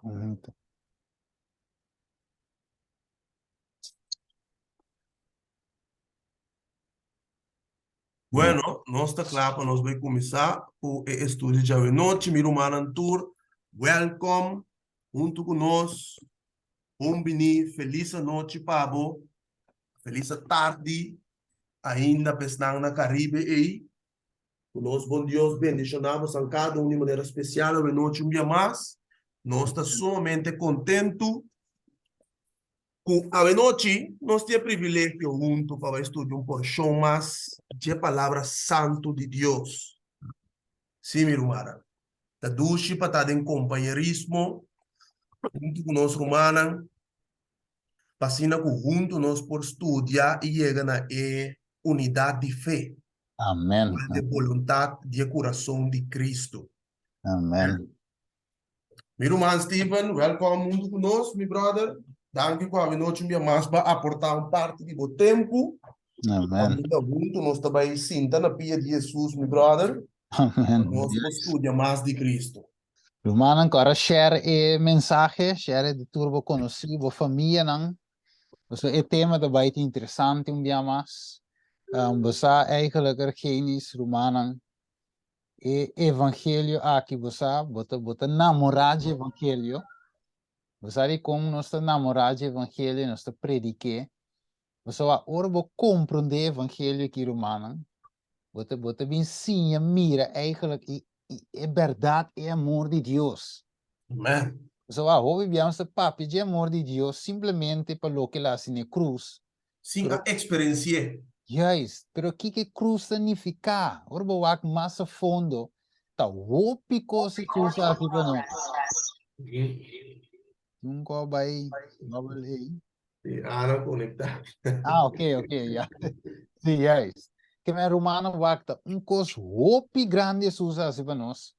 Muito. Bueno, nós está claro, nós vamos começar o estudo de hoje. Noite, meu irmão Antur, welcome, junto conosco, bem feliz noite, Pabo, feliz tarde, ainda pensando na Caribe, e conosco, bom Deus, bendicionamos a cada um de maneira especial, hoje noite, dia mais, nós está somente contento com a noite, nós temos privilégio junto para estudar porção mais de palavra santo de Deus. Sim, meu irmão. Da dushi para em companheirismo, junto com nós romana, passina com junto nós por estudar e chegar na unidade de fé, Amém. de vontade, de coração de Cristo. Amém. Meu irmão Steven, welcome junto conosco, meu brother. Danke por a noite minha mais para aportar parte do tempo. Amém. Ainda junto nós também sinta na pia de Jesus, meu brother. Amém. Nós estudamos mais de Cristo. Rumana agora share e mensagem, share de turbo conhecido, família não. Então, é tema de baita interessante dia mais. Você eigenlijk Genesis Romana e evangelho aqui você bota namorar de evangelho. Você sabe como nós namorar de evangelho, nós predique. Você vai orbo compreender evangelho aqui Romana. Bota bem sim, mira, eigenlijk é verdade, é amor de Deus. Amém. So, hoje viemos a papi de amor de Deus simplesmente para o que lá na cruz. Sim, Pero, a experiência. yes, pero que cruz significa? Ora, vou mais a fundo. Tá, o pico se cruz aqui para nós. Nunca vai, vai. Ana conectar. Ah, ok, yeah. Sim, yes. Que me romano wakta, cos hopi grande susa assim para nós.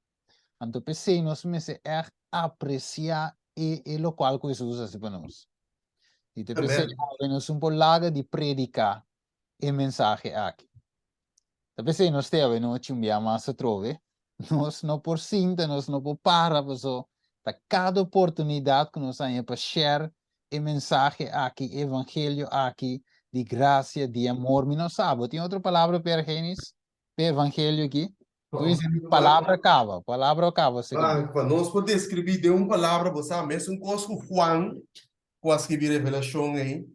Então, pensei, nós me se apreciar e local que susa assim para nós. E te pensei, Amém. nós um pouco larga de predicar e mensagem aqui. Te pensei, nós temos, não tinha mais a trove. Nós não por cinta, nós não por para, pessoal. Cada oportunidade que nós temos para share e mensagem aqui, evangelho aqui, de graça, de amor. Me não sabe, tem outra palavra para Gênesis? Para evangelho aqui? Tu diz palavra acaba, segundo. Para nós poder escrever de uma palavra, você mesmo um coisa que Juan, com escrever revelação aí,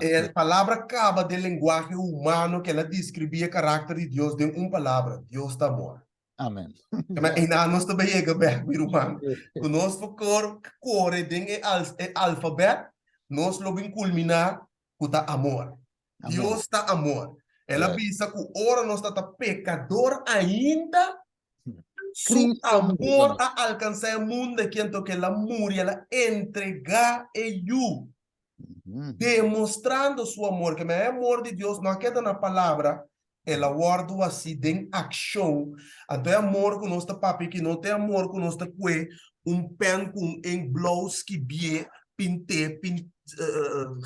é a Ok, palavra acaba de linguagem humano que ela descrevia o caráter de Deus de uma palavra, Deus está amor. amém. Mas ainda nós também chega bem, meu irmão. Que nós core de alfabeto, nós logo culminar com o amor. Amém. Deus está amor. Ela Yes. pensa que ora nós está pecador ainda, su Cristo amor morreu. a alcançar o mundo que então que ela morre, ela entregar a you, demonstrando seu amor, que é amor de Deus, não queda na palavra, ela guarda assim em ação. Então é amor que nós papi, que não tem amor que nós que pen com em blouse que bie, pinte,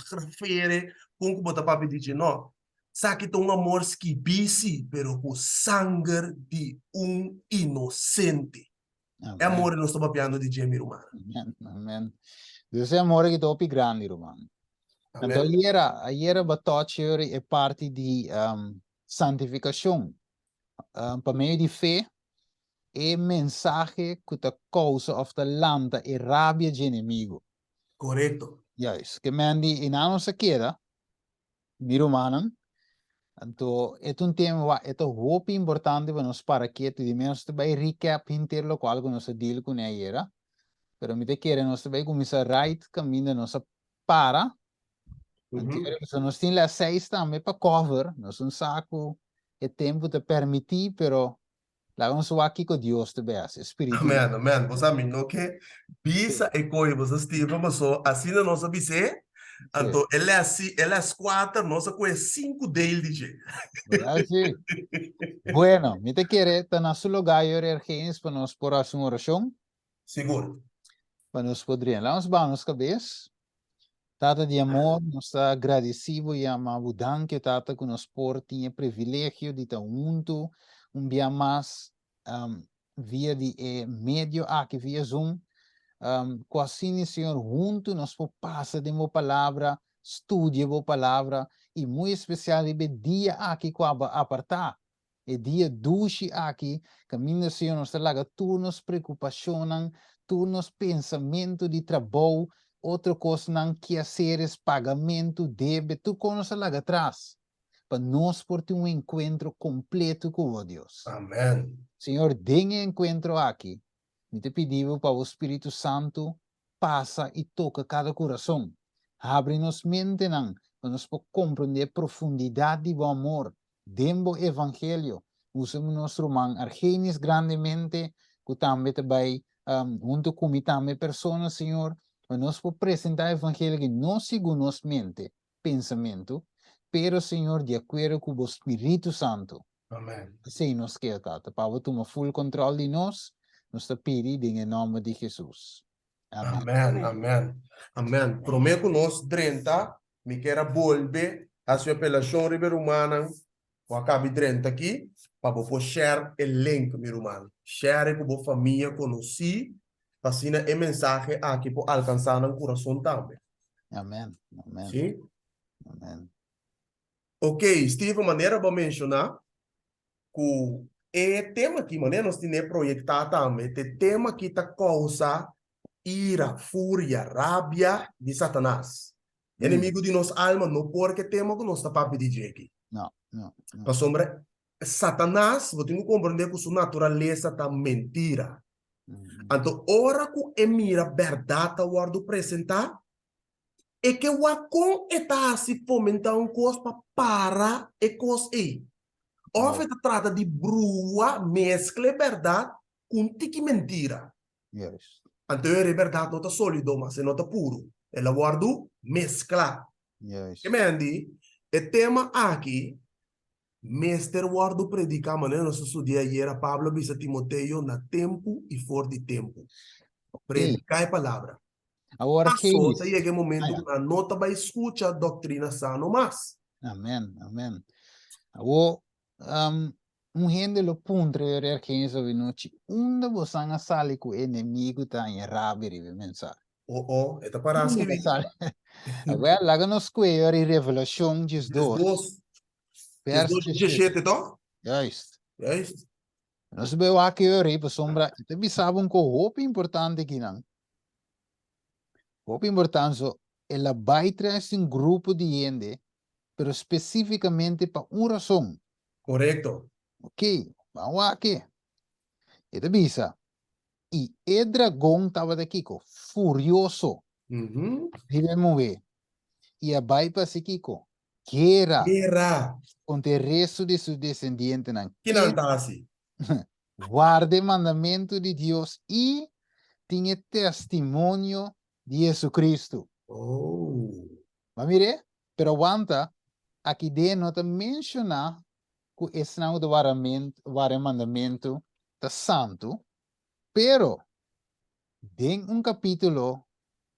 grafere, com que bota papi diz, não. Sabe que tem um amor que bisi, pero com sangue de inocente. É amor Amém. que nós estamos papiando de Jamie Romano. Amém. Amém. Deus é amor que topi grande, Romano. Então, Amém? iera batoche é parte de santificação. Para meio de fé, é mensagem que a causa of the landa e rabia de inimigo. Correto. Yes, que mandi in ano se queda, mi romanan. Então, é tema, é muito importante para nós para que tu dimensões vai recap inteiro qual que nós deal com a era. Pero me te quer nós vai começar right caminho nossa para. Se nós temos as 6 também para cover, nós um saco é tempo de permitir, pero lá vamos aqui com Deus te beas, Espírito de Amém, amém. Você sabe, não que Deus. bisa e coi, você estive, mas só assim na nossa bise, Sim, então ele é assim, ele é quatro, nossa coi é cinco dele, DJ. sim. Bueno, me te quer tá na seu lugar e ergens para nós por a sua oração, Seguro. para nós poderíamos lá nos banos cabeça. Tata de amor, nós está agradecido e amado que tata que nos por tinha privilégio de estar junto dia mais via de meio aqui via Zoom assim, Senhor, junto nós por passa de uma palavra, estude a palavra, e muito especial e dia aqui com a apartar. E dia duche aqui, caminho, Senhor, nós traga turnos preocupação, turnos pensamento de trabalho, outra coisa não que haceres, pagamento, débito, tu conosco lá atrás, para nós por ter um encontro completo com o Deus. Amém. Senhor, dengue encontro aqui. Me te pedimos para o Espírito Santo passa e toca cada coração. Abre-nos mente, não, para nós compreender a profundidade do amor. Dembo evangelho. Usamos nosso mão argenis grandemente, que também vai, junto com também pessoas, Senhor, para nós apresentar o evangelho que não segundo nossa mente, pensamento, pero, Senhor, de acordo com o Espírito Santo. Amém. Sim, nos quer, Tata. Para tomar full controle de nós te pedimos em nome de Jesus. Amém. Amém, amém. Amém. Prometo nós 30, me quero volver a sua apelação humana, o acabe 30 aqui, para você share o link, meu irmão. Share com a família, conhecer, para assim a mensagem aqui para alcançar no coração também. Amém. Amém. Sim? Amém. Ok, Steve, maneira para mencionar que o tema aqui, maneira nós temos projetado também, o tema que está causa ira, fúria, rabia de Satanás. Inimigo de nossa alma, não porque tema que nós está para pedir aqui. Não. Para sombra, Satanás, você tem que compreender que sua natureza está mentira. Então, ora que mira verdade ao apresentar, é que o acon está se fomentar um coisa para e coisa aí. Ou se trata de brua, mescla verdade com tique mentira. Yes. Então, a verdade não está sólido, mas não está puro. Ela guarda mescla. Yes. Que me andi? O tema aqui, Mestre guarda predicar, maneira nosso estudia era Pablo bisa Timoteo na tempo e fora de tempo. Predicar a palavra. Agora que Passou, isso? chega o momento que a nota vai escutar a doutrina sano mais. Amém. Amém. Agora, gente lo punto de que isso vi noite, onde você anga sali com o inimigo tá em rabia de mensagem. Esta parece que vi. Agora, lá nos cuello e Revelação 12. Verso 17, então? Juist. Juist. Nós vemos aqui para sombra, também sabem que o roupa importante aqui não. Roupa importante é a baita é um grupo de gente, pero especificamente para uma razão. Correto. Ok, vamos aqui. E te bisa. E o dragão estava daqui, furioso. Vivemos ver. E a baipa se kiko. Guerra. Contra o resto de seus descendentes. Que não está assim. Guarde o mandamento de Deus e tinha testemunho de Jesus Mas mire, pero aguanta, aqui dentro não menciona que esse não é o mandamento da santo, pero em capítulo,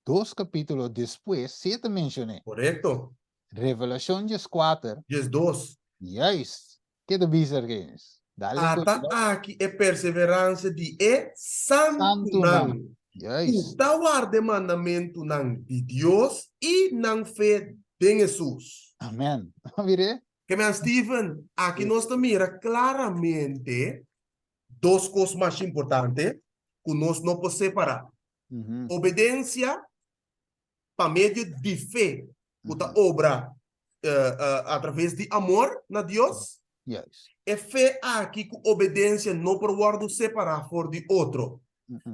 2 capítulos depois, se te mencionei. Correto. Revelação 4. 2. Yes. Que te bisa que é isso? Ata aqui é perseverança de santo não. Yes. Está guarda mandamento não de Deus e não fé de Jesus. Amém. Mire? Que me Steven, aqui nós mira claramente duas coisas mais importantes que nós não podemos separar. Obediência para meio de fé, que obra através de amor na Deus. Yes. É fé aqui que obediência não por guardo separar for de outro.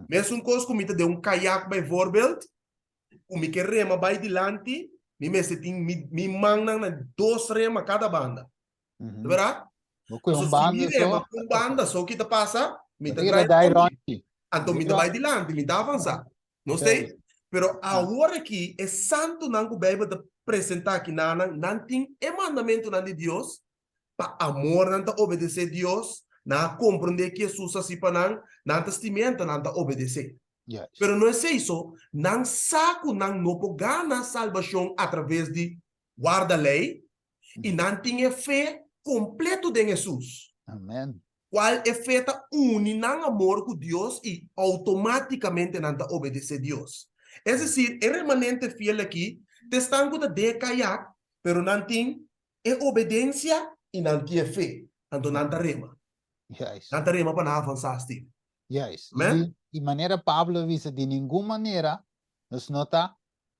Mesmo coisa como de caiaque, bijvoorbeeld, o me que rema vai dilante, me mangam na 2 rema cada banda. Verdade? Se me rema com banda, só que te passa, me te traz então me vai dilante, me dá avançar. Não sei? Pero agora aqui é santo não que o Bíblia te apresentar aqui não tem mandamento de Deus, para amor não obedecer a Deus, não compreender que Jesus assim para não testamento não obedecer. Yes. Pero não é isso, não saco não pode ganhar salvação através de guarda lei e não tem fé completo de Jesus. Amém. cual efeta uninang amor con Dios y automáticamente nanta obedece a Dios. Es decir, el remanente fiel aquí te están con de kayak, pero nanting es obediencia y nanti es fe. Tanto nanta rema. Yes. Nanta rema para avanzar, Steve. Yes. Amen? De maneira Pablo dice, de ninguna manera nos nota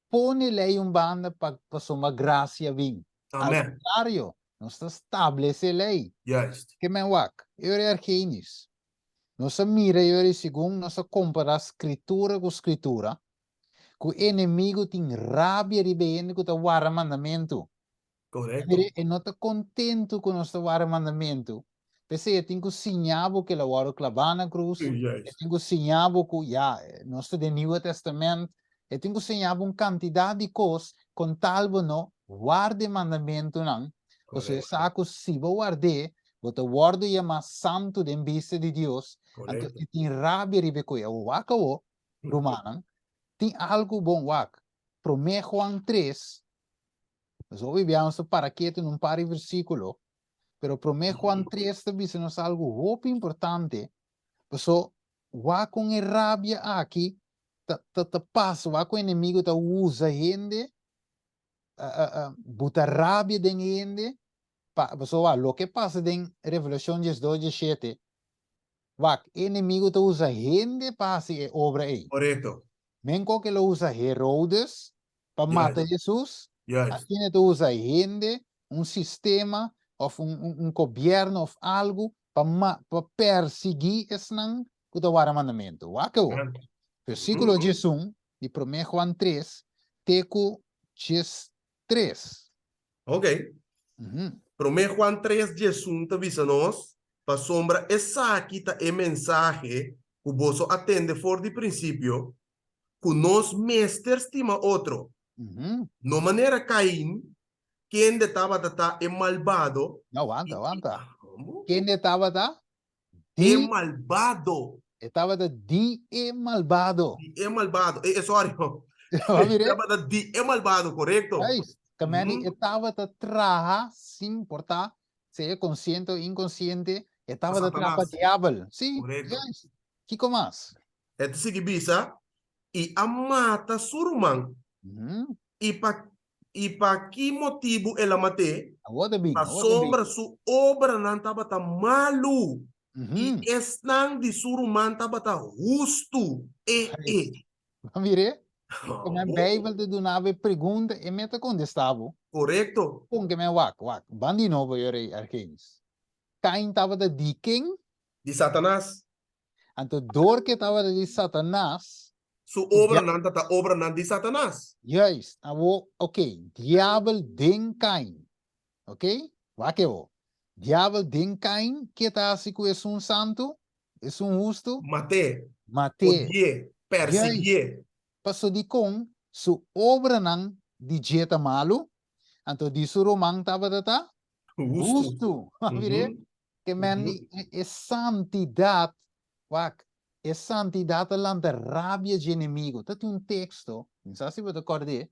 pone lei um banda para uma graça vir. Ao Amen. contrário, nós estabelece lei. Juist. Que men wak, eu er genis. Nós mira eu segundo nós compara escritura com escritura. Que o inimigo tem rabia de bem com o wara mandamento. Correcto. E não está contente com o nosso wara mandamento. Pensei, tem que sinhabo que ela wara clavar na cruz. Juist. Tem que sinhabo que, ja, nós do Novo Testamento. E tem que sinhabo uma quantidade de coisas com tal não guarde mandamento não. Você sabe se vai guardar, você guarda e mais santo de vista de Deus. Então, tem rabia de becoia. O wakawo, romano, tem algo bom wak. Promé Juan 3, nós vamos para que num par de versículo, pero promé Juan 3 também nos algo muito importante. Então, wak com rabia aqui, ta passa, wak com inimigo ta usa gente, buta rabia de gente, so, lo que pasa en Revelación 12:7, inimigo te usa gente para hacer obra ahí. Correcto. Menco que lo usa Herodes para matar a Jesús. Aquí te usa gente, un sistema o un gobierno o algo para perseguir esse que te vara mandamento. Versículo 11 de 1 Juan 3, teco 3. Ok. Promé Juan 3, 11 avisa-nos, para sombra, essa aqui tá é mensagem que você atende for de princípio, que nós mestres estima outro. No maneira Caim, quem estava é malvado. Não, aguanta. Quem estava é malvado. Estava de malvado. É malvado. Sorry. Estava de malvado, correto? É isso. Também estava de traja, sem importar se é consciente ou inconsciente, estava de traja diabo. Sim, correto. Yes. Que mais? É te seguir bisa e a mata surman. E para que motivo ela mate? A sombra su obra não estava tá malu. E estão de surman estava tá justo. Mire? Como a Bíblia te donava pergunta e meta contestava. Correto. Kung que me wak. Bandi novo yore arkenis. Cain estava de quem? De Satanás. Então, dor que estava de Satanás. Su obra não está obra não de Satanás. Yes. Ok. Diabo den Cain. Ok? Wakeo. Diabo den Cain. Que está assim com é um santo? É um justo? Mate. Mate. Perseguir. Passou de com su obra não de jeta malo. Então, de su romang estava de tá? Justo. Mire? Que man é santidade. Wak. É santidade lanta rabia de inimigo. Tem um texto. Não sei se você acordei.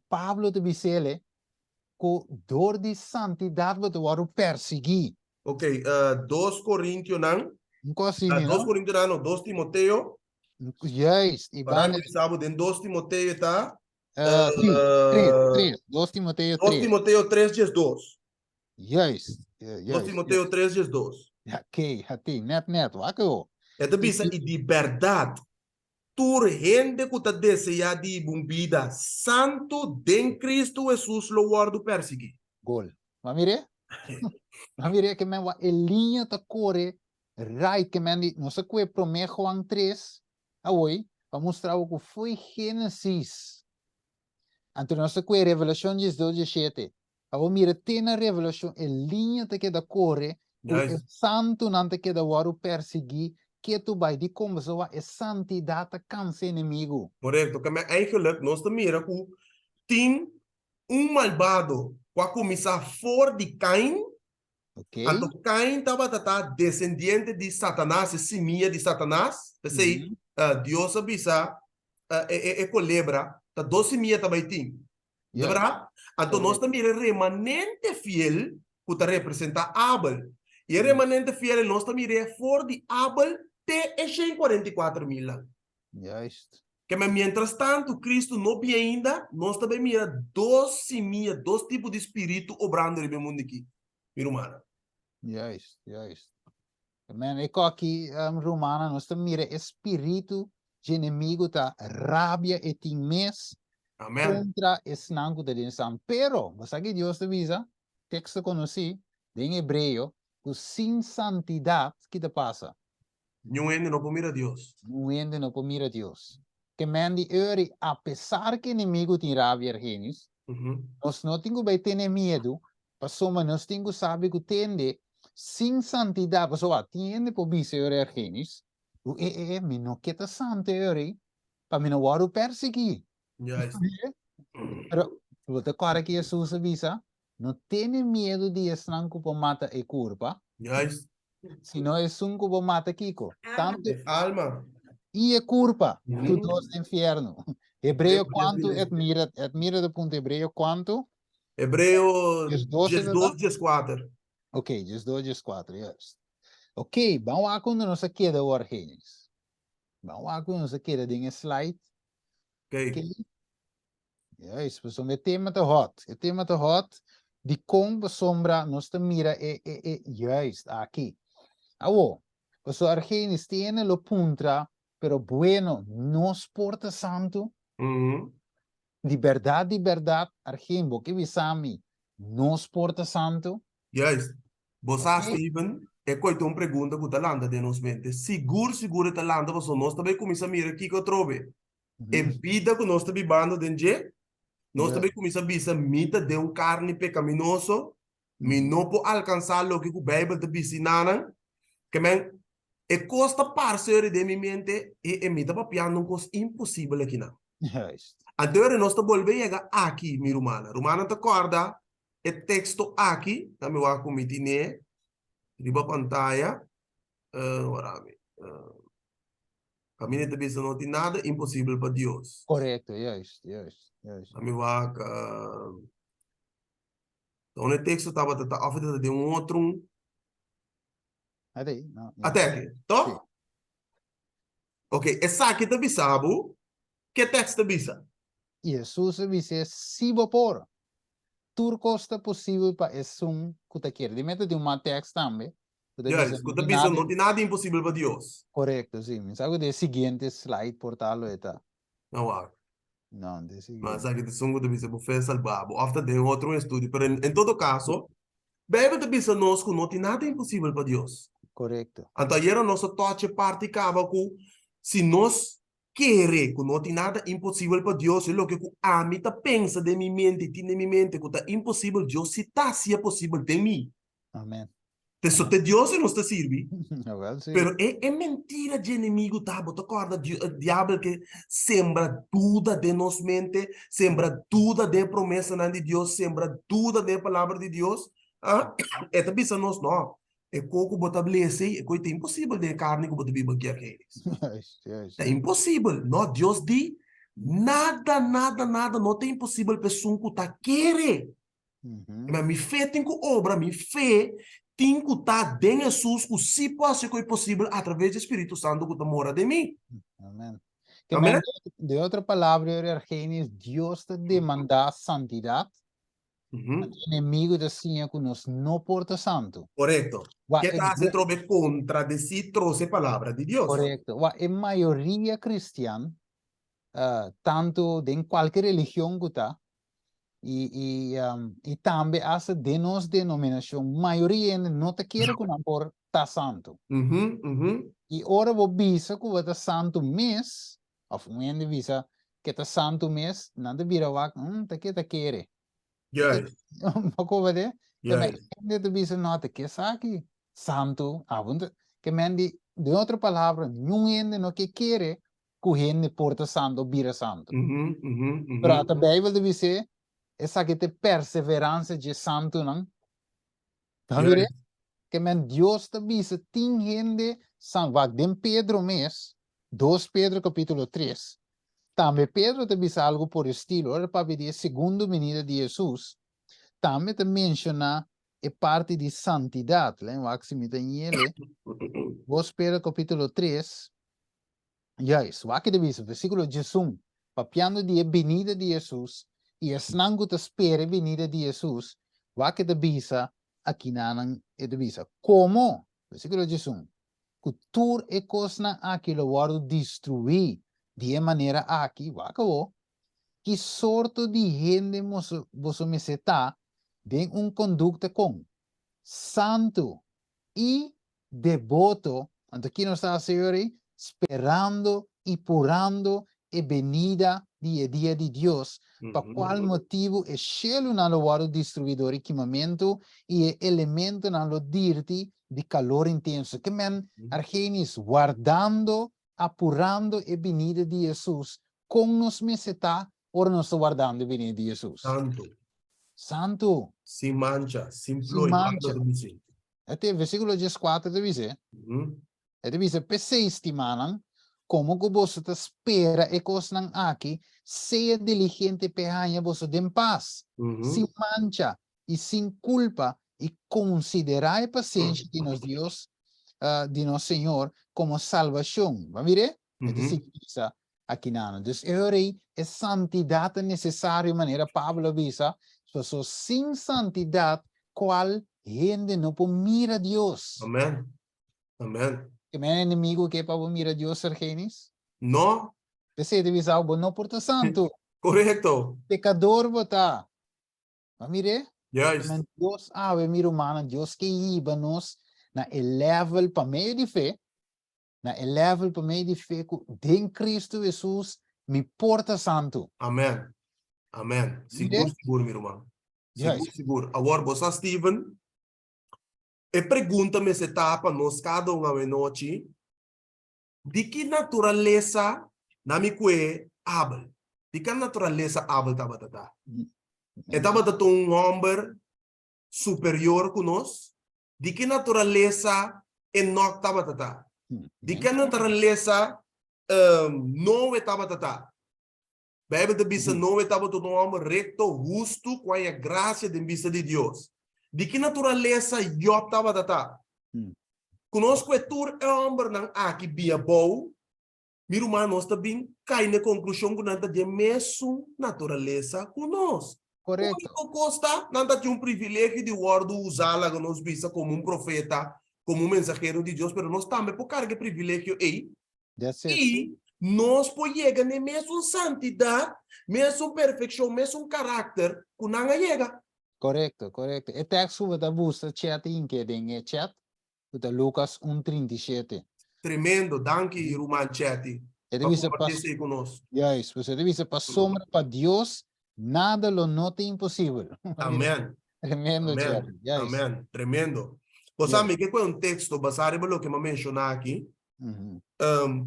Pablo de Bicele. Com dor de santidade você vai perseguir. Ok. 2 Coríntios não. 2 Coríntios não. 2 Timoteo. Yes. Para que sabe, em 2 Timoteo está. 3. 2 Timoteo 3. 2 Timoteo 3, 2. Yes. 2 Timoteo 3, 2. Ok, net, wako. Esta bisa e de verdade. Tur gente que está desejando de uma vida santo de Cristo Jesus lo guardo perseguir. Gol. Mamire? Mamire que men wa linha ta corre right que men não se que promé Juan 3 hoje para mostrar o que foi Gênesis. Então não se que Revelação 12:7. Abo mira tem na Revelação linha ta que da corre o santo não te queda guardo perseguir que tu vai de como so é santidade cansa inimigo. Correto, que eigenlijk nós mira que tem malvado para começar fora de Caim. Ok. Então Caim estava descendente de Satanás, semia de Satanás. Pensei, Deus avisa colebra, tá 12 semia também tem. De verdade? Então nós também remanente fiel que representa Abel. E o remanente fiel, nós também é for de Abel, te é 144.000. Juist. Que mas, mientras tanto, Cristo não vem ainda, nós também mira dois tipos de espírito obrando no mundo aqui. Mira, humana. Juist, juist. Men, ik aqui, Romana, nós estamos mira espírito de inimigo tá rabia e times Amém. contra esse nango de insan. Pero, você que Deus te avisa, texto conheci, em hebreu, que sem santidade, que te passa? Não ainda não mira Deus. Não ende no mira Deus. Que men die uri, apesar que inimigo tem rabia genis, nós não temos que ter medo, mas nós temos que saber que tende sem santidade, pessoal, tende por bisa uri genis, o me não quer santo uri, para me não war persegui. Yes. Pero, você cara que Jesus avisa, não tenha medo de estar com mata e curva, Yes. senão é sunco por mata kiko. Tanto Alma. e é culpa do Uhum. dos inferno. Hebreu quanto admira do ponto hebreu quanto? Hebreu Diz 12, 12, verdade? 4. Ok, diz 2, diz 4, yes. Ok, vamos lá quando nós queda o Argenis. Vamos lá quando nós queda em slide. Ok. Ok. Yes, pues o tema tá hot. O tema tá hot. De como sombra nós mira yes, aqui. Awo, pues o Argenis tiene lo puntra, pero bueno, nos porta santo. Uhum. De verdade, Argimbo, que visami, nos porta santo, Yes. Você, ok? Steven, é coisa uma pergunta que está landa de nos mente. Seguro está landa, você nós também começa a mirar aqui que eu trove. É vida que nós estamos bando de nós também começa a bisa mita de carne pecaminoso, me não pode alcançar o que o Bíblia te ensinando, que men é costa parceiro de minha mente e é mita papiando um coisa impossível aqui não. Juist. Agora nós estamos voltando aqui, minha Romana. Romana te acorda, o texto aqui, também vai comitir, né? Riba pantalla, caminho de bisa não tem nada impossível para Deus. Correto, juist. Também vai, então o texto estava a de um outro, Até, não, até aqui, tá? sim. Ok, essa aqui te sabe, que texto bisa? Jesus disse, se vapor, tur costa possível para esse que te quer. De meta de uma text também, que te Yes, diz, que te bisa não tem nada impossível para Deus. correto, sim. Mas algo de seguinte slide, portalo, eta. Não há. Não, de Mas seguinte. aqui te sungo te bisa por fé salvado, after de outro estudo, pero em todo caso, Bíblia te bisa nós que não tem nada impossível para Deus. Correto. Então, era nossa toque parte cava com se nós querer que não tem nada impossível para Deus, é o que a mim tá pensa de minha mente, tem minha mente que tá impossível, Deus se tá se é possível de mim. Amém. Te te Deus não está sirve. Well, sim. Pero é mentira de inimigo, tá? Você acorda, o diabo que sembra dúvida de nos mente, sembra dúvida de promessa de Deus, sembra dúvida de palavra de Deus. Ah, é também se nós não. É coco botar blesse, é coisa impossível de carne que botar biba aqui aqueles. Yes. É impossível. Não, Deus diz, nada, não tem impossível pessoa que tá querer. Mas me fé tem que obra, me fé tem que estar dentro de Jesus, que se pode ser possível através do Espírito Santo que mora de mim. Amém. Amém? De outra palavra, Argenis, Deus te demanda santidade, inimigo de Senhor que nos não porta santo. Correto. Wa, Que está se trova contra de si, trouxe a palavra de Deus. correto. Wa, a maioria cristã, tanto em qualquer religião que está, e também essa de nossa denominação, maioria não te quer que não porta santo. E ora vou bisa que você santo mês, ou um visa que está santo mês, não te vira wa, te quer. Yes. Makovade, que me Yes. de bisa nota que aqui santo, avonde que me de outra palavra, ninguém não que quer que gente porta santo, vira santo. Pero a Bíblia de dizer essa que te perseverança de santo não. Tá vendo? Que men Deus te bisa tem gente santo, va dem Pedro mês, 2 Pedro capítulo 3. Também Pedro te bisa algo por estilo, ora para pedir segundo venida de Jesus. Também te menciona é parte de santidade. Né? Vou esperar capítulo 3. Yes, wake de bisa, versículo 18. Papiando de venida de Jesus, e esnango te espera venida de Jesus, wake de bisa, aqui nanan e de bisa. Como? Versículo 18. Cultura e cosna aqui lo guardo destruir, de maneira aqui, wake o, que sorto de gente você me seta, den conduta com santo e devoto, aqui não está a Senhora, esperando e purando a venida dia de Deus, para qual motivo é cielo na lugar destruidor equipamento e elemento na lo dirti de calor intenso, que men argenis guardando, apurando a venida de Jesus, com nos meseta, ora nos guardando a venida de Jesus. Santo. Santo. Sem mancha, sem Sem mancha. mancha. Até versículo 14 dice, dice, peseisti manan, como que você te espera e coisas não aqui, seja diligente pehanha você dem paz, sem mancha e sem culpa, e considerai a paciência de nosso Deus, de nosso Senhor, como salvação. Vai ver? Então, significa aqui não. Então, é santidade necessária, maneira Pablo visa, so, sem santidade, qual gente não pode mirar a Deus. Amém. Amém. Que meu inimigo que para mirar a Deus, Argenis? Não. Você deve usar o não porta santo. Correto. Pecador botar. Mas mire? Yes. Deus, mira humano, Deus que iba nos na level para meio de fé, na level para meio de fé que em Cristo Jesus me porta santo. Amém. Amém. Seguro, seguro, meu irmão. Seguro, seguro. Agora, você, Steven, e pergunta-me se tapa nos cada uma noite de que natureza na mi que Abel. De que natureza Abel estava tata? Estava tata homem superior que nós? De que natureza Enoch estava tata? De que natureza não estava tata? Bíblia de vista não estava todo homem recto, justo, com a graça de vista de Deus. De que natureza Job estava tata? Conosco é tur é homem não aqui via bom. Meu irmão, nós também cai na conclusão que nada de mesmo natureza conosco. Correto. O Costa, nada de privilégio de word usá-la que nos visa como profeta, como mensageiro de Deus, mas nós também por carga privilégio aí. E nós podemos chegar na mesma santidade, mesmo perfeição, mesmo caráter que não chega. Correto, correto. E texto vai dar busca chat em que tem chat, da Lucas 1:37. Tremendo, danke, Roman Chati. Compartilhar conosco. Yes, você deve ser para sombra para Deus, nada lo nota impossível. Amém. Tremendo, chat. Yes. Amém. Tremendo. Você sabe que é um texto baseado no que eu mencionei aqui,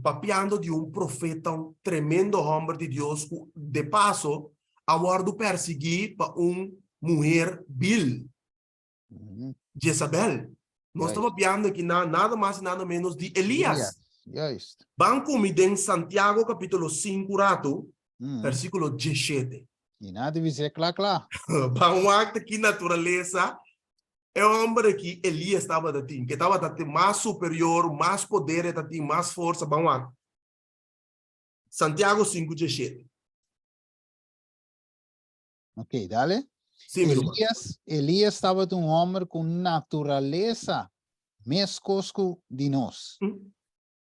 papiando de profeta, tremendo homem de Deus, de passo, aguardo perseguir para mulher vil, Jezabel. Nós estamos papiando aqui nada mais e nada menos de Elias. Yes. Banco me em Santiago capítulo 5, versículo 17. E nada deve ser claro. Vamos aqui que natureza é o homem que Elias estava a ter, que estava a ter mais superior, mais poder, a ter mais força. Vamos lá. Santiago 5, 17. Ok, dale. Sim, Elias estava um homem com natureza mais cosco de nós.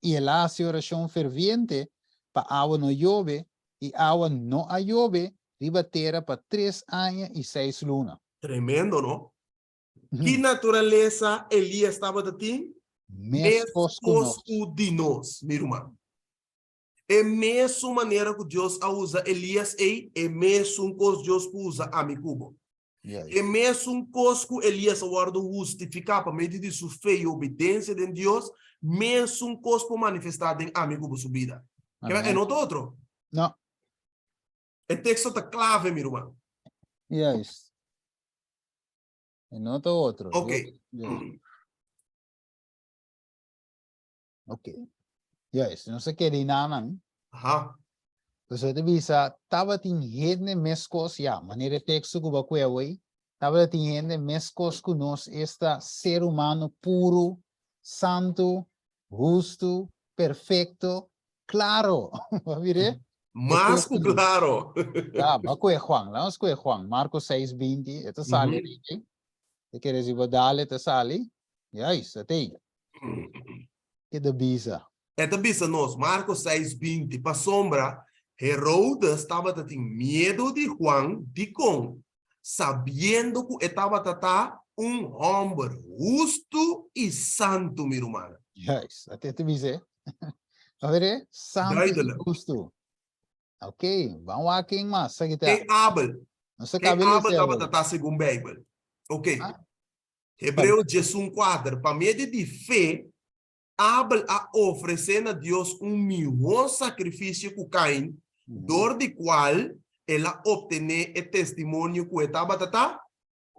E ele hace oração ferviente para água não chove e água não chove, ribatera para 3 anos e 6 lunas. Tremendo, não? Que natureza Elias estava a ter? Mais cosco de nós, meu irmão. É a mesma maneira que Deus usa Elias e é mesmo que Deus usa a Micubo. É mesmo que Elias guarda justificar para meio de sua fé e obediência de Deus, mesmo que manifestado em amigo sua vida. É não outro? Não. O texto está clave, meu irmão. Yes. É não outro. Ok. Ok. Yes. Não sei o que é nada. Você deve saber, estava em rede mescos, maneira texto que vai Estava tendo mescos com nós, este ser humano puro, santo, justo, perfeito, claro. Vai ver? Mas, claro. Ah, baco é Juan, vamos com Juan, Marcos 6:20, ito sali, Uhum. te queres ibadali, ito sali, yes, ate, que da bisa. Esta bisa nós, Marcos 6:20, para sombra, Herodes estava tendo medo de Juan, de com, sabendo que estava tata homem justo e santo, meu irmão. Yes, ate te bisa. A ver, santo e Duidelijk. justo. Ok, vamos aqui mas, sa kita. Quem Abel? Não se Quem cabe Abel estava lhe tata segundo a Bíblia. Ok. ah, Hebreus 14, para meio de fé, Abel a oferecer a Deus melhor sacrifício que Caim, dor de qual ela obteve o testemunho que estava tata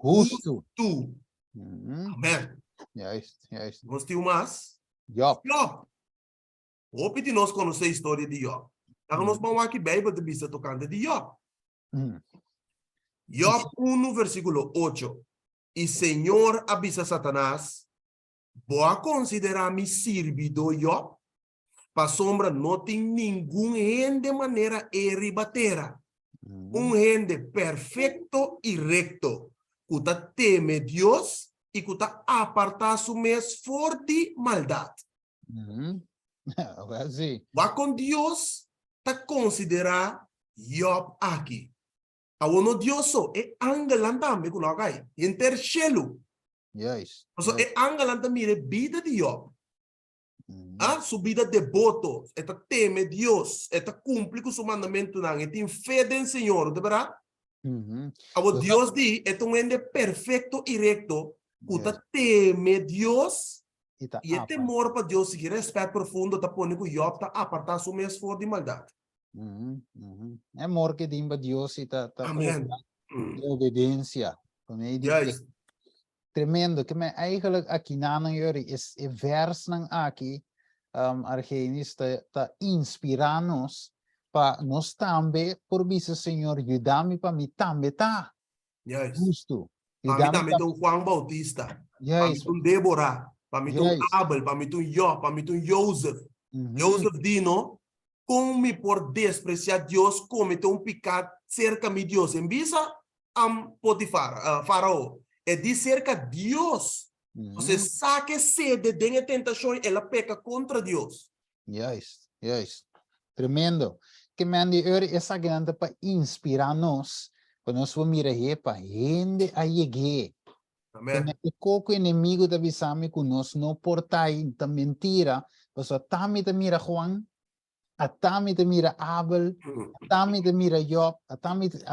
justo. justo. Amém. Yes, yes. Nós temos mais. Yup. Job. Hope de nós conhecer a história de Job. Então nós vamos aqui Bíblia de vista tocante de Job. Job 1, versículo 8. E Senhor avisa Satanás, vou considerar me servido Job, para sombra não tem nenhum de maneira ribatera. Gente perfeito e recto, que teme Deus e que apartar su mês for de maldade. Well, sim. Vai com Deus, considerar Job aqui. Awono Deus é angelanta me kunakai, interchelo. Yes. So é angelanta mire vida de Job. Su vida devoto, esta teme Deus, esta cumpre com seu mandamento, e tem fé no Senhor, de verdade? Abo Deus di, é um ende perfeito e recto, que teme Deus, e é temor para Deus, e respeito profundo, tá pondo que Job tá apartar seu mês fora de maldade. É amor que dimba Deus e tá Amém. de obediência. Yes. Tremendo, que me eigenlijk aqui na Yuri is e vers nang aqui Argenis ta inspirar-nos para nós também por bisa Senhor ajudar-me para mim também tá Yes. justo. Para mim também tem Juan Bautista, para mim tem Débora, para mim tem Abel, para mim tem Job, para mim tem Joseph. Joseph dino, como me por despreciar Deus, cometeu pecado cerca de Deus. Em visa Potifar, Faraó, é de cerca de Deus. Você saque sede de tentação, ela peca contra Deus. Yes, yes. Tremendo. Que me andi essa grande para inspirar-nos, para nós vamos mirar para gente a chegar. Amém. Que o inimigo da visame que nós não portai da mentira, mas a tami da mira Juan, a tami da mira Abel, a tami da mira Job, a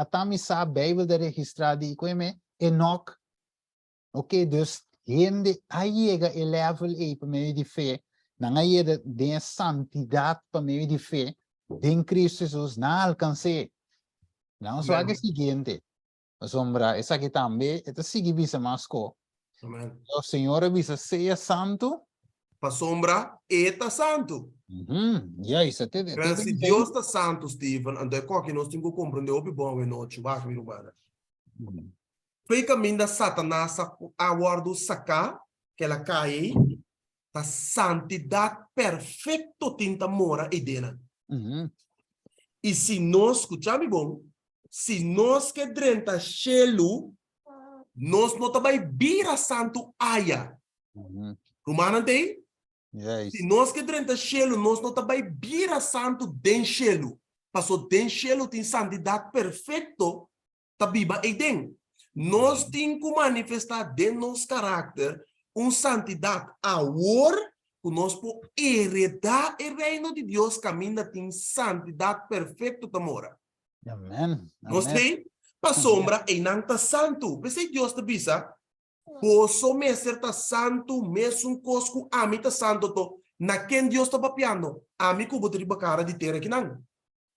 tami sa a Bíblia da registrada e como Enoch. Ok, dus gente a chega e level aí para meio de fé, não aí de santidade para meio de fé, em Cristo Jesus não alcancei. Não só que seguinte, a sombra, essa aqui também, esta sigue bisa masco. O Senhor avisa seja santo. Para sombra, está santo. Yes, até se Deus está santo, Stephen, então é que nós temos que compreender o bom e noite, vai, meu irmão. Foi caminho da Satanás a guardo sacar, que ela cai, a santidade perfeita tinta mora e dena. E se nós, escutamos bom, se nós que drenta chelo, nós não também vira santo aia. Romana tem? Se nós que drenta chelo, nós não também vira santo den chelo. Passou den chelo tem santidade perfeita, tá biba e den. Nós temos que manifestar de nosso caráter uma santidade a hora que nós podemos heredar o reino de Deus, caminha tem santidade perfeita da mora. Amém. Nós temos para sombra e não está santo. Mas Deus te bisa, posso me ser santo, mesmo cosco a mim está santo, na quem Deus está papiando, a mim que vou ter cara de ter aqui não.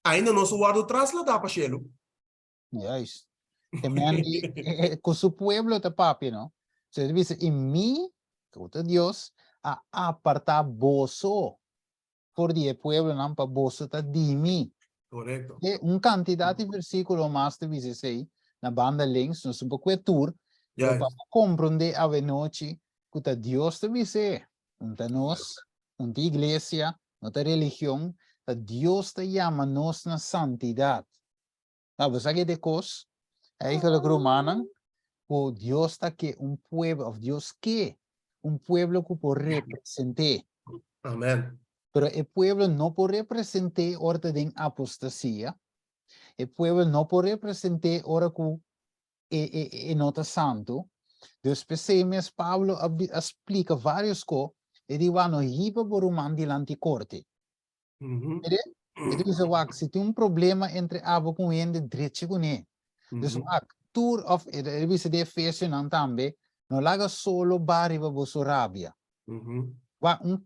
Ainda não se guarda trasladar para chelo. Yes. Con su pueblo te papi, ¿no? Se dice, en mí, como Dios, a apartar bozo por die pueblo, no para bozo ta di mí. Correcto. Un cantidad de versículo más te dice, na banda links, nós um pouco tour, Yes. para compreender a noite que Deus te dice, nós, igreja, nossa religião, Deus te chama nós na santidade. Você sabe de coisas, eigenlijk Romanen, que Deus está que pueblo, of Deus que pueblo que por representar. Amen. Pero el pueblo no por representar orden de apostasía. El pueblo no por representar ora que nota santo. Dus pessoas Pablo explica vários coisas e diz no hipa por um dilante corte. Ele diz se tem problema entre abo com ele direito com ele. Dus tour of ele diz de Efésio não também não laga solo bariba boso rabia.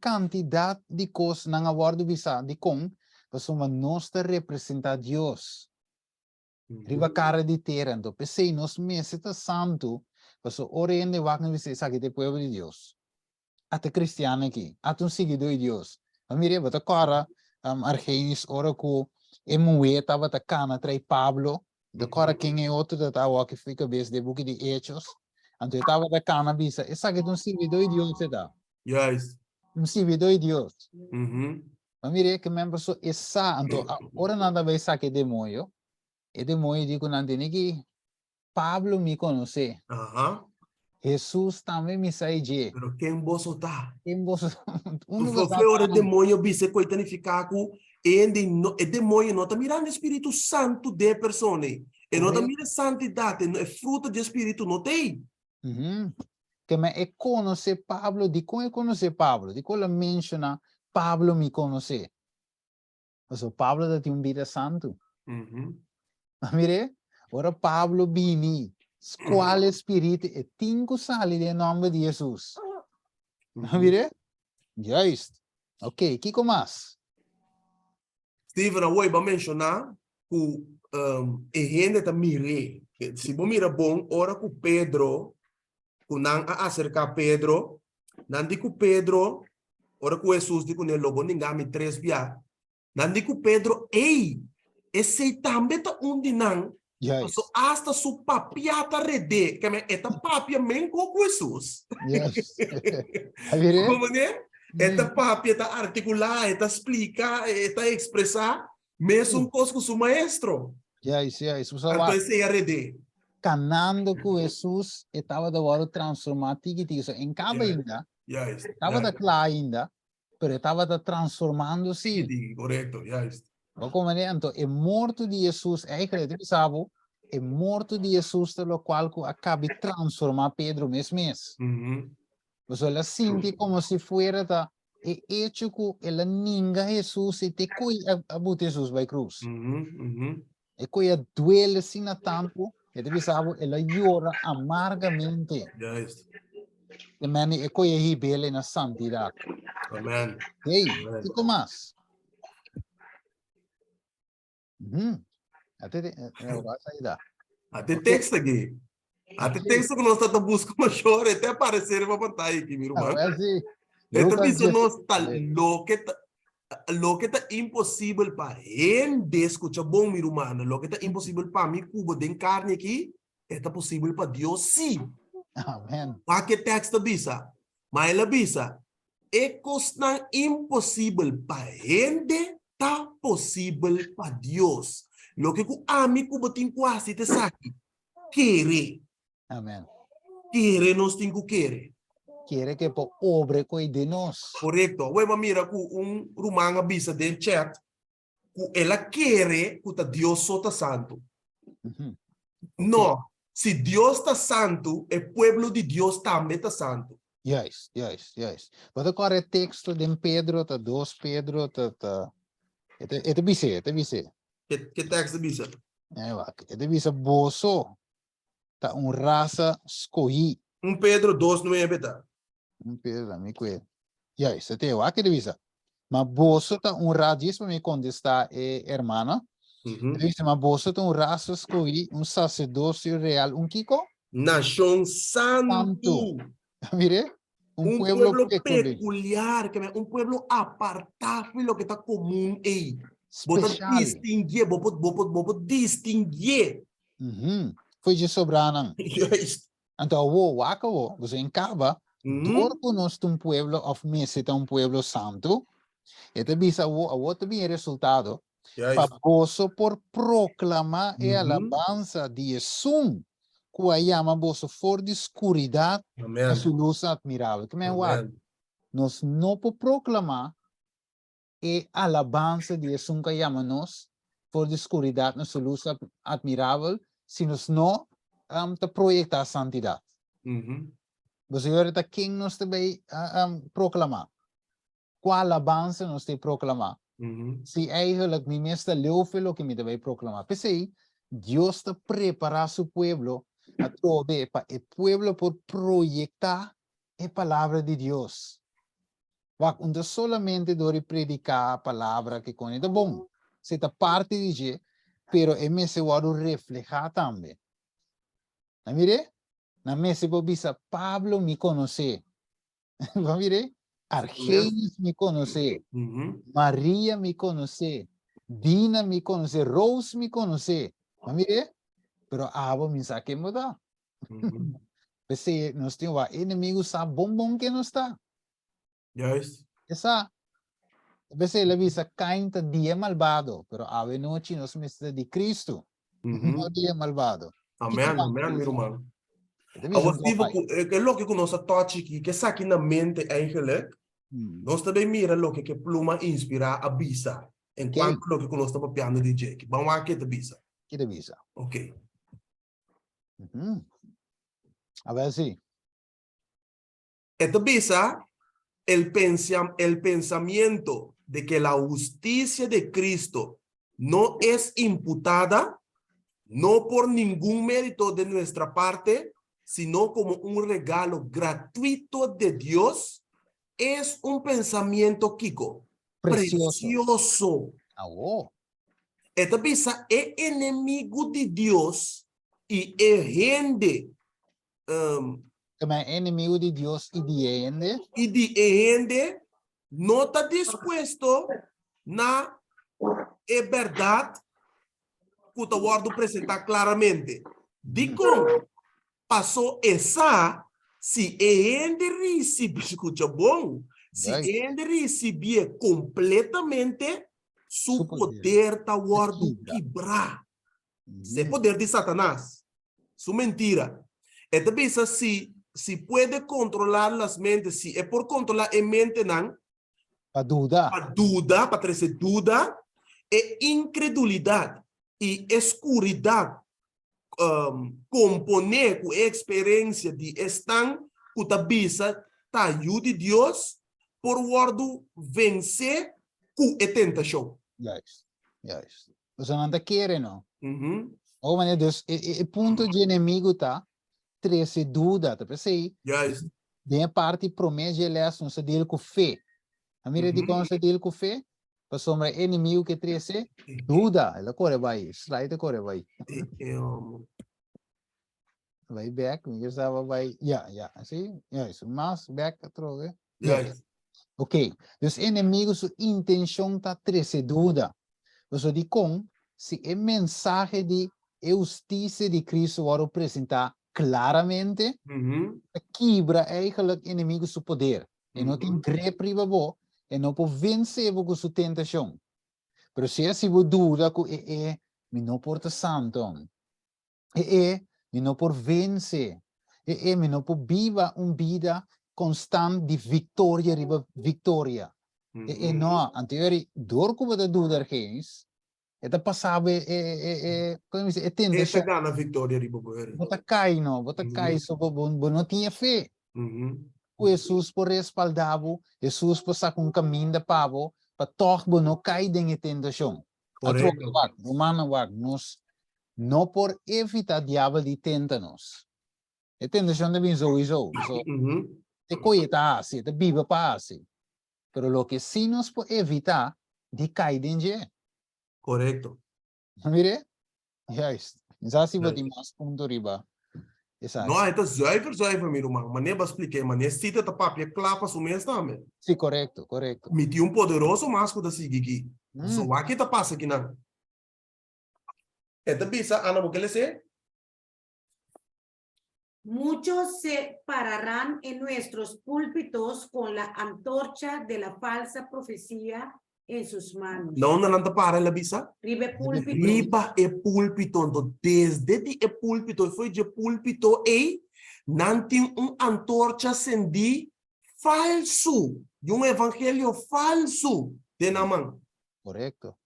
Quantidade de coisas não abordo visa de com para nós representar Deus. Riba cara de terra, então pensei nós meses tá santo, para oriente wak não visa sabe de povo de Deus. Até cristiano aqui, até seguidor de Deus. A mire bota cara Argenis ora que emuê tava ta cana trai Pablo, de cara quem é outro da tawa que fica bes de book de Hechos, então tava da cana visa, e sabe de seguidor de Deus tá. Yes. Seguidor de Deus. Mire que membro so essa, então ora nada vai saque demônio. E demônio digo nantini que Pablo me conhece. Jesus também me sai de. Pero quem você tá? Quem você Foi hora demônio bise coitani ficar com e demônio não tá mirando Espírito Santo de persona. E não tá mirando santidade, é fruto do Espírito não tem. Que me conhece Pablo, de como conhece Pablo, de como menciona Pablo me conhece. Então Pablo tem vida santo. Mire, ora Pablo bini, qual espírito e cinco sali de nome de Jesus. Mire, já ist. Ok, que mais? Steven, eu vou mencionar que a gente tá mire. Se você mira bom, ora com Pedro, que não acerca Pedro, não digo Pedro, ora com Jesus, digo nele lobo ninguém me três via. Não digo Pedro, ei, esse também tá não. Yes. So hasta su papia tá rede, que me eta papia men com Jesus. Yes. Como né? Eta papia tá articular, eta explicar, eta expressar, mesmo coisa com su maestro. Yes. Então esse é rede. Canando com Jesus, estava da hora transformar tigitiso em cabo ainda. Estava da clara ainda, pero estava da transformando-se. Correto, Como então, é morto de Jesus, eigenlijk, sabe? É morto de Jesus, pelo qual acaba de transformar Pedro mesmo. Você ela sente como se fosse da é hecho que ela ninga Jesus e te coi a botar Jesus vai cruz. E coi a duele assim na tanto, e deve saber ela llora amargamente. E mani e coi a ribele na santidade. Amen. Ei, que mais? Até texto aqui. Até texto que nós estamos buscando chora, até aparecer uma pantalla aqui, meu irmão. Então, isso nós está lo que está impossível para ele escutar bom, meu irmão. Lo que está impossível para mim, cubo de carne aqui, está possível para Deus, sim. Amém. Para que texto diz? Mas ele diz, é coisa impossível para ele, está possível para Deus. Lo que a mim cubo tem quase te sabe. Querer. Amém. Querer nós tem que querer. Querer que por obra coi de nós. Correto. Ué, mira que romano avisa de chat que ela quer que Deus só santo. Não. Se Deus está santo, o povo de Deus também está santo. Yes. Mas agora o texto de Pedro, tá 2 Pedro, tá. É bise. Que texto diz? É bise boso. Tá raça escolhi. Pedro 2:9, tá? Pedro, me cuida. Yes, até o que bise. Mas boso tá racismo me contestar hermana. Dice, mas boso tá raça escolhi, sacerdócio real, kiko? Nação santo. Mire? Pueblo peculiar, pueblo apartado de lo que está común ahí. Vos distinguir, vos distinguir. Foi de sobranang. Juist. Então, wo waka wo, você em Caba, door conosco um pueblo of Mesita, um pueblo santo, e te bisa wo também resultado, Juist. famoso por proclamar e alabanza de Jesus, que chama boso for de escuridade a Amen. sua luz admirável. Que men wa, Amen. nós não por proclamar e alabanza de Jesus que chama nós for de escuridade a sua luz admirável, se nós não te projetar a santidade. Você está quem nós também proclamar. Qual alabança nós te proclamar. Se eigenlijk mi mesta leufelo que me deve proclamar. Pensei, Dios te prepara su pueblo a trove para el pueblo por proyectar a palabra de Dios. Onde solamente dori predicar a palavra que con é bom. Se ta parte de je, pero é me se wado reflejar também. Na mire? Na me se bisa Pablo me conhece. Va mire? Argenis me conhece. Maria me conhece. Dina me conhece. Rose me conhece. Va mire? Pero abo me saque muda. Pensei, nós temos inimigos sa bom que não está. Juist. Essa Pensei, ele visa cainta dia malvado, pero ave noite nós mesta de Cristo. No dia malvado. Amen. Amen, meu irmão. Deve Als die que lo que conosco tochi aqui, que saque na mente eigenlijk, nós também mira lo que pluma inspira a bisa, enquanto lo que conosco tá piano de Jake. Vamos aqui te bisa. Que te bisa. Ok. A ver si. Esta bisa el pensamiento de que la justicia de Cristo no es imputada, no por ningún mérito de nuestra parte, sino como un regalo gratuito de Dios, es un pensamiento, Kiko, precioso. Esta bisa es enemigo de Dios y es gente enemigo de Dios y de gente no está dispuesto na verdad que te voy a presentar claramente. Digo, pasó esa, si gente recibe, escucha bom, si gente recibe completamente, su poder está guardado quebrar. Ese poder de Satanás, su mentira. Esta visa si puede controlar las mentes, si es por controlar la mente, para duda, para traer duda, e incredulidad y escuridad, componer con experiencia de estar con la visa, ta ayuda de Dios por guardo vencer con la tentación. Yes. Você não quer, não? Oh, mas Deus, o ponto de inimigo tá trazer dúvida, tá pensei? Yes. De parte promete ele não se dele com fé. A mira de como se dele com fé, para sombra inimigo que trazer dúvida, ela corre vai, slide corre vai. Vai back, me estava vai, assim, isso, mas back trove. Yes. Ok, dus inimigo sua intenção tá trazer dúvida. Você de com se o mensagem de justiça de Cristo vai apresentar claramente, quebra eigenlijk inimigo seu poder. E não tem grepe riba bo, e não pode vencer com sua tentação. Pero se assim você dura que me não porta santo, me não por vencer, me não por viva vida constante de vitória riba vitória. Não, anterior, door como da dúvida gens, eta passava como diz, tentação. Esta gana vitória riba boer. Bota cai so bom não tinha fé. O Jesus por respaldavo, Jesus por sacar caminho da pavo, para toch não cai em tentação. Correto. Romano nos não por evitar diabo de tentar-nos. A tentação deve sowieso. Te coita assim, te biba para assim. Pero lo que sí nos puede evitar de caer en je. Correcto. Mire, ya es. Así va de más punto arriba. No, het is zuiver, meu irmão. Maar nem expliquei, maar nem ziet het op papel klaar para su mes também. Sí, correcto. Me dio poderoso más que seguir aqui. So, aqui tá passa aqui, não. Esta bisa, Ana, o que ele sei? Muchos se pararán en nuestros púlpitos con la antorcha de la falsa profecía en sus manos. Não na nanta para la bisa. Ribe púlpito. Riba e púlpito, então desde de e púlpito, foi de púlpito e não tem antorcha acendi falso, de evangelho falso de naman. Correcto.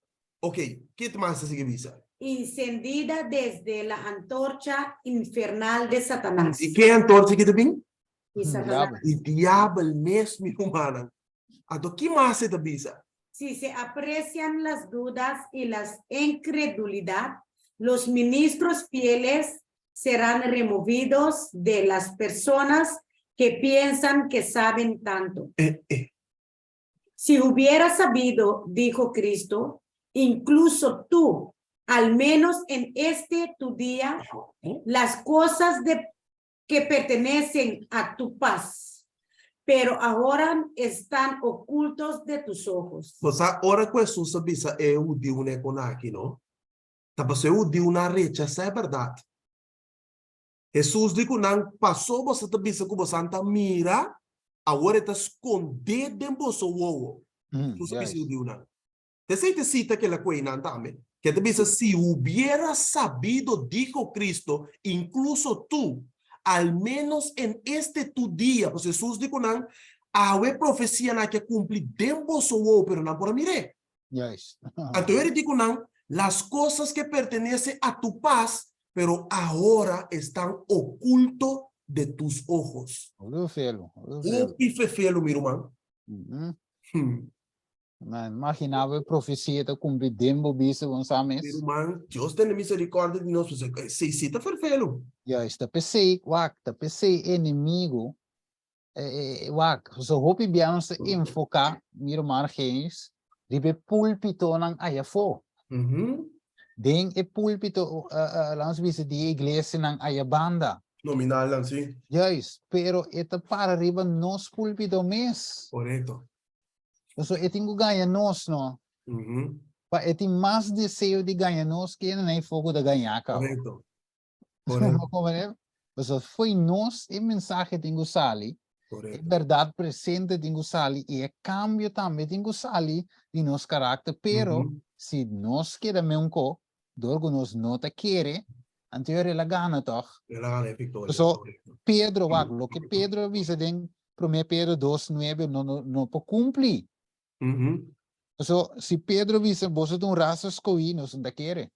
Ok, que mais se bisa? Encendida desde la antorcha infernal de Satanás. E que antorcha que te bem? Y Satanás. Diabo. E diabo mesmo humana. Então que mais se bisa? Si se aprecian las dudas y la incredulidad, los ministros fieles serán removidos de las personas que piensan que saben tanto. Si hubiera sabido, dijo Cristo, incluso tú, al menos en este tu día, las cosas que pertenecen a tu paz, pero ahora están ocultos de tus ojos. Você ora com Jesus bisa é o de uma conaqui, não? Tá você o de uma recha, essa é verdade. Jesus digo não passou você tá bisa com você anta mira, agora está escondido em você o. Você bisa o de uma. Te sei te cita que la coina também. Que te bisa si hubiera sabido, dijo Cristo, incluso tú, al menos en este tu día, pues Jesús dijo nan, awe profecía na que cumplir dembo so pero no por mire. Yes. Entonces dijo nan, las cosas que pertenecen a tu paz, pero ahora están oculto de tus ojos. Olha o felo. O pifefelo, mi irmão. Man, imaginava a profecia da cumprir dembo bisa gonçames. Mi irmão, Deus tem misericórdia de nós, se cita ferfelo. Ja, está pensei, tá pensei inimigo. So hopi biano se enfocar, mir margens, ribe púlpito nang ayafo. Den e púlpito, langs bisa die iglesia nang ayabanda. Nominal lang, sim. Yes, pero ito para riba nos púlpito mes. Correto. So etingo ganha nos, no? Pa eting mais desejo de ganhar nos que nem fogo da ganhar, cara. Correto. Correto. So foi nós e mensagem de Gusali, é verdade presente de Gusali e é cambio também de Gusali de nosso caráter, pero se nós queremos um co, dorgo nós não te quer, anterior ela gana toch? Ela gana victoria. So Pedro, lo que Pedro dice en 1 Pedro 2:9 no po cumplir. So si Pedro dice vos sos un raza escogí, no se te quiere.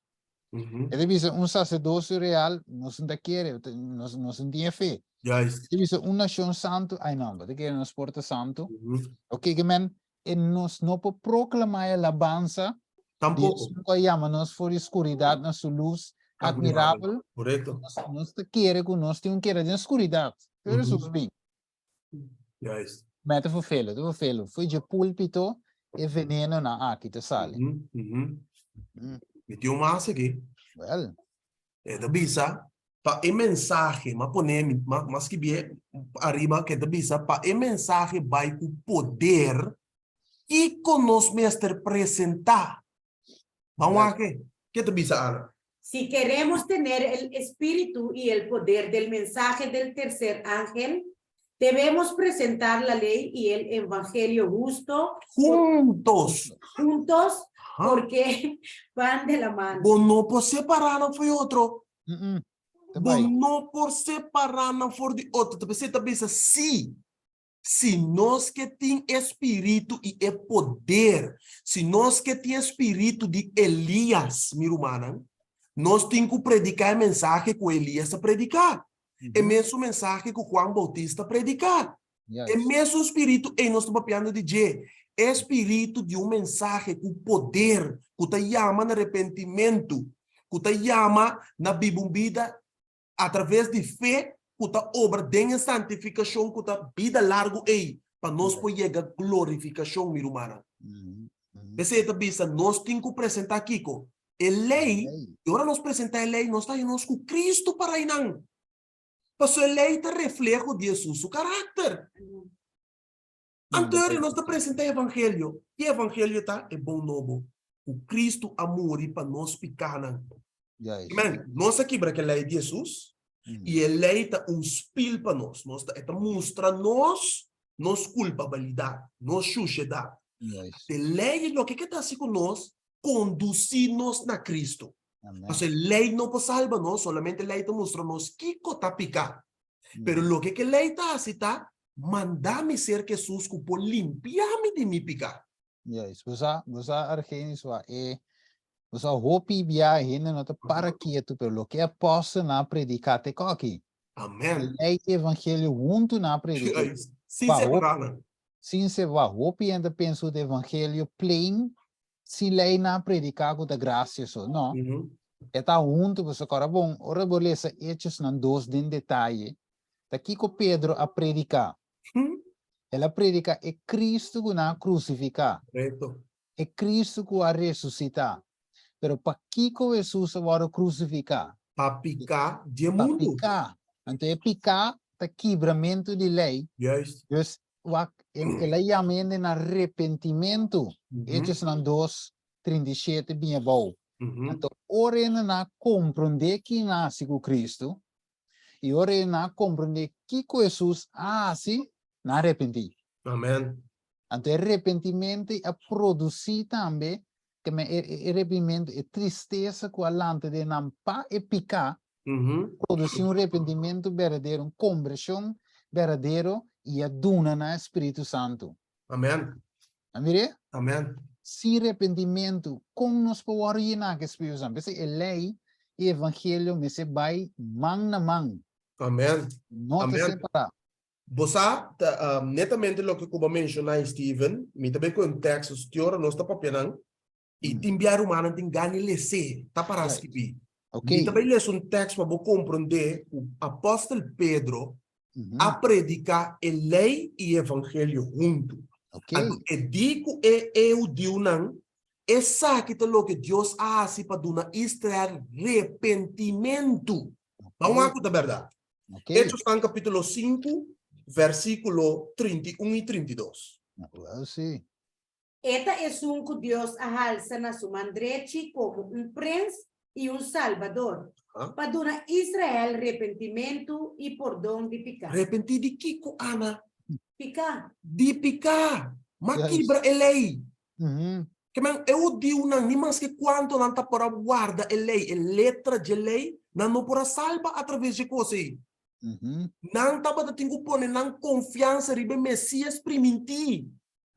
Ele dice un sacerdocio real, no se te quiere, no se tiene fe. Ele dice una nación santo, ay no, te quiere nos porta santo. Ok, que men, nos no po proclamar la alabanza. Tampoco. Dios nunca llama nos por oscuridad, na su luz admirable. Correcto. Nos te quiere con nos tiene quiere de oscuridad. Pero eso es bien. Mete fu felo. Foi de púlpito e veneno na aqui te sale. Me tiu mais aqui. Well, É da bisa, pa e mensagem, mas poner, mas que bem, arriba que da bisa, pa e mensagem vai com poder e conosco mestre presentar. Vamos aqui. Que da bisa, Ana? Si queremos tener el espíritu y el poder del mensaje del tercer ángel, debemos presentar la ley y el evangelio justo juntos, porque van de la mano. Bom, não por separar não foi outro. Bom, não por separar não foi de outro. Você também se nós que tem espírito e é poder, se nós que tem espírito de Elias, meu irmão, nós temos que predicar a mensagem que Elias predicar. É mesmo mensagem que Juan Bautista predicar. É mesmo espírito e nós estamos falando de espírito de mensagem com poder, que te chama no arrependimento, que te chama na vida através de fé, que te obra de santificação, que te vida largo para nós poder chegar à glorificação, meu irmão. Você também nós temos que apresentar aqui com a lei, e agora nós apresentar a lei, nós estamos com Cristo para aí não. Porque a lei está reflejo de Jesus, o caráter. Anterior, nós apresentamos o evangelho. E o evangelho está é bom novo. O Cristo amor para nós picar. Nós aqui para que a lei de Jesus. E a lei está espelho para nós. Nós está mostra nos culpabilidade, nos suciedade. Yes. A lei é o que está assim com nós, conduzir-nos na Cristo. Amen. Mas a lei não pode salvar nós, solamente a lei está mostra-nos que está picar. Pero lo que a lei está assim, está mandar-me ser Jesus que pode limpiar-me de me picar. Yes. Você argenis wa você hopi bia hene no te para quieto pero lo que aposta na predicate coqui. Amém. Lei evangelho junto na predicate. Sim, separada. Sim, se va hopi ainda penso de evangelho plain, se lei na predicar com a graça só, não. Eta junto você agora bom, ora beleza, hechos nan dos din detalhe. Daqui com Pedro a predicar. Ela predica é Cristo que na crucificar. Correto. É Cristo que a ressuscitar. Pero para que Jesus agora crucificar? Para picar de Para mundo. picar. Então é picar tá quebramento de lei. Yes. Dus ela chama na arrependimento. Hechos nan 2:37 bem bom. Então ora na compreender que nasce com Cristo e ora na compreender que Jesus assim na arrepentir. Amém. Então arrependimento é produzir também que me arrependimento é tristeza com a lante de nampa e picar. Produzir arrependimento verdadeiro, conversão verdadeiro e a duna na Espírito Santo. Amém. Amém? Amém. Se arrependimento com nos power na que Espírito Santo, porque a lei e evangelho me se vai mão na mão. Amém. Não te separar. Você, netamente o que eu mencionei, Steven, me também com o texto, senhora, nós está papelando, e te enviar humano tem ganho lesse, tá para escrever. Ok. E também lê um texto para você compreender o apóstolo Pedro a predicar a lei e o evangelho junto. Ok. E digo eu digo não, essa que é o que Deus faz para dar Israel arrependimento. Vamos lá com a verdade. Ok. Hechos está no capítulo 5, versículo 31 e 32. Sim. Esta es un que Dios alza na su mandrechi como un príncipe y un salvador. Para dar a Israel arrependimento y perdón de pecado. Arrepentir de Kiko, Ana? Pecado. De picar. Mas quebra a lei. Que man, eu digo não, nem mais que quanto não está para guardar a lei, a letra de lei, não para salvar através de coisas. Não está para ter que pôr não confiança em Messias primentir.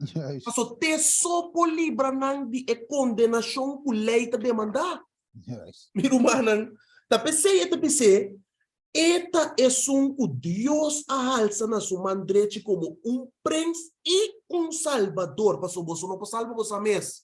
Yes. Só ter só por livrar não de condenação que a lei está demandar. Yes. Meu irmão, tá pensei, esta é que Deus alça na sua mandrete como um príncipe e um salvador. Pastor, você não pode salvar você mesmo.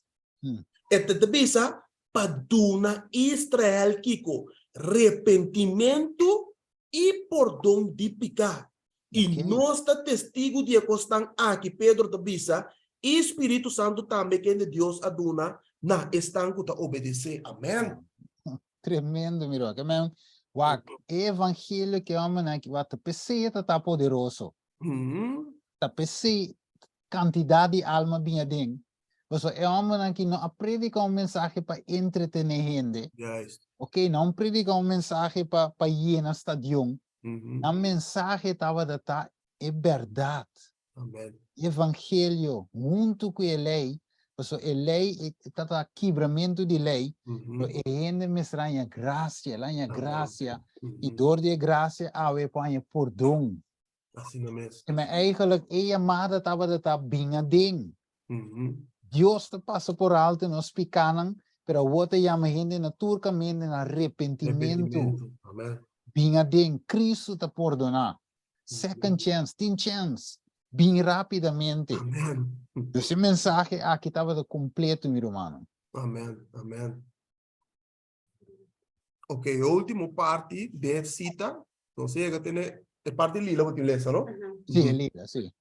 Esta te bisa para dar Israel Kiko arrependimento e perdão de pecado. E nós está testigo de que estão aqui, Pedro te bisa, e Espírito Santo também que Deus aduna na estanco a obedecer. Amém. Tremendo, miro. Que man, o evangelho que homem aqui vai te PC tá poderoso. Tá PC quantidade de alma bem dentro. Você é homem aqui não predica mensagem para entreter gente. Yes. Ok, não predica mensagem para llenar estadião. A mensagem estava da é verdade. Amém. Evangelho junto com a lei. Porque a lei está quebramento de lei. E ainda me estranha graça, e dor de graça, a põe perdão. Assim não mesmo. Mas eigenlijk, a amada estava da bem dentro. Deus te passa por alto, nos picanam, pero o outro chama gente naturalmente na arrependimento. Amém. Bem dentro, Cristo te perdonar. Second chance, teen chance, bem rapidamente. Amém. Esse mensagem aqui estava completo, meu irmão. Amém. Amém. Ok, a última parte de cita. Então, chega tem a parte lila que ler, não? Sim, lila, sim.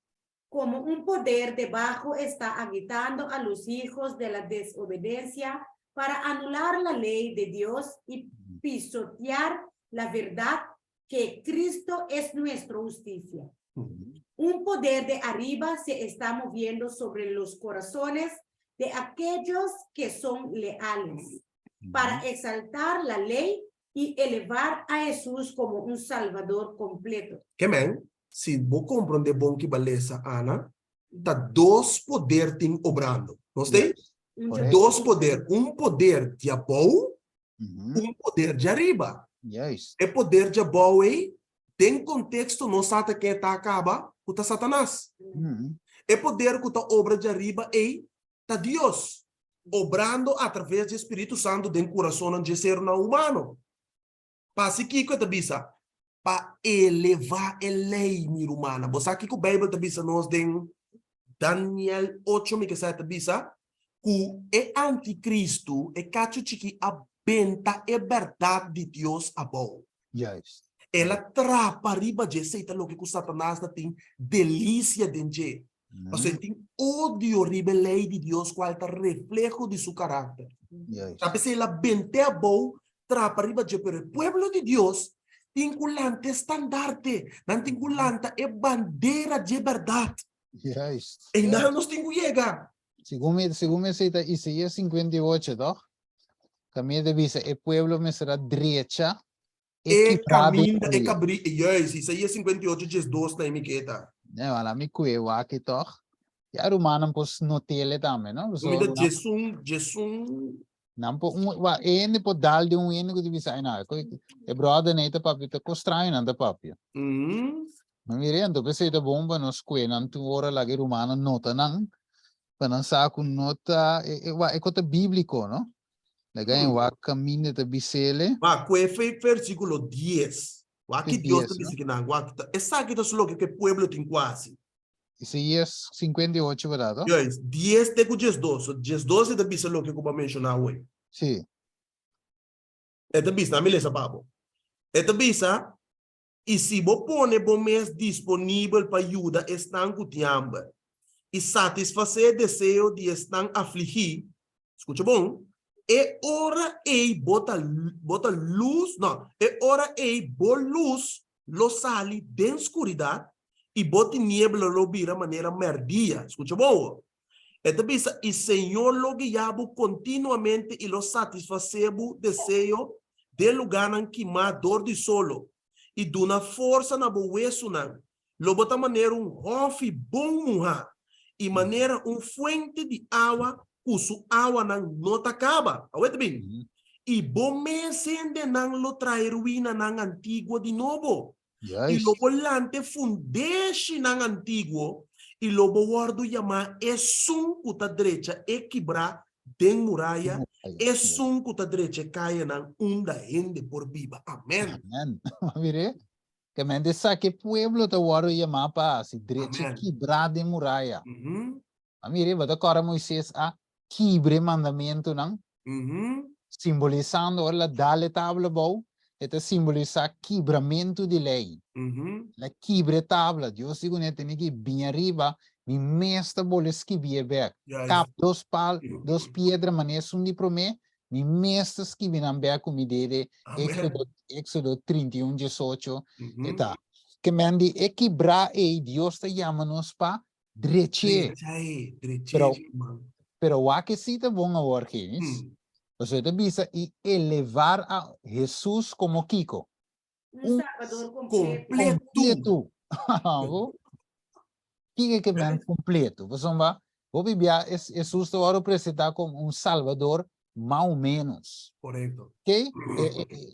Como un poder debajo está agitando a los hijos de la desobediencia para anular la ley de Dios y pisotear la verdad que Cristo es nuestra justicia. Un poder de arriba se está moviendo sobre los corazones de aquellos que son leales para exaltar la ley y elevar a Jesús como un Salvador completo. Que men, se você compreender bom que beleza, Ana, tá dois poderes tem obrando. Não sei? Yes. Un Correcto. Dois poderes. Poder de abaixo, Mhm. poder de arriba. Yes. O poder de abaixo aí, tem contexto, não sabe quem está acaba, o tá Satanás. Mhm. O poder que tá obra de arriba aí, tá Deus. Obrando através do Espírito Santo dentro do coração de ser humano. Para que tá bisa? Para elevar a lei humana. Você sabe que a Bíblia tá bisa nós tem Daniel 8, me que sai tá bisa? Que é anticristo, é cacho que abenta a verdade de Deus abou. Yes. Ela trapa riba de seita lo que o Satanás tem delícia de. Você tem ódio rebelei de Deus, qual é o reflexo de seu caráter. Yes. Sabe se ela bente a boa, trapa riba de, pero o pueblo de Deus tem culante estandarte, não tem culante é bandeira de verdade. Yes. E não nos tem que chegar. Según me cita Isaías 58, ¿no? También dice, el pueblo me será derecha, E equiparado. caminho, e cabri, yes, Isaías 58, 12, na imiqueta. Ne, wala mi kuewa ki toch. Ya rumanan pos notele tame, no? So, Comida Jesus, nampo, ene po dal de ene ko divisa ina. E brother neita papi te kostrain anda papi. Mamire ando pe seita bomba nos kuenan tu ora lagi rumanan nota nang. Panan sa kun nota, e kota bíblico, no? Lagay wa caminho te bisele. Mas foi versículo 10. Aqui Deus te 10, disse que não, essa aqui é só que o pueblo tem quase. Isaías 58, ¿verdad? Yes, 10 te com 12. 12 te disse o que eu vou mencionar hoje. Sí. É te disse, não me lesa papo. É te disse, e se você põe bom mês disponível para ajuda, estão com tempo. E satisfazer desejo de estar afligir. Escuta bom? É hora e bota luz, não, é hora e bota luz, lo sali de escuridade e bota niebla lo vira maneira merdia. Escuta bom? É também e Senhor lo guiava continuamente e lo satisfazeva desejo de lugar em que mais dor de solo e duna força na boeço não. Lo bota maneira hofe bom muha e maneira fuente de água cujo água não acaba. Aguenta bem. E bom mesende não lo trai ruína não antigo de novo. Yes. E lo volante fundeixe não antigo e lo guardo chamar cuta direita e quebrar den muralha cuta direita caia não rende por viva. Amém. Amen. Mire, que me dice que pueblo te waro llamar pa si derecha quebrar de muralla. Mire, vada cora Moisés a quibre mandamento nang simbolizando la dale tabla bau, eta simboliza quebramento de lei. La quibre tabla, Dios digo ne tiene que bien arriba, mi mesta boles que bien back. Cap dos piedras manes un di prome, mi mestas que vienen back como dede Éxodo 31, 18, eta. Que mandi equibra e Dios te llama nos pa dreche. Pero wa que si te bon a workings, você te bisa y elevar a Jesús como Kiko. Un Salvador completo. Completo. Que man completo. Você vai, vou bibia Jesus te vai apresentar como um Salvador mais ou menos. Correto. Ok?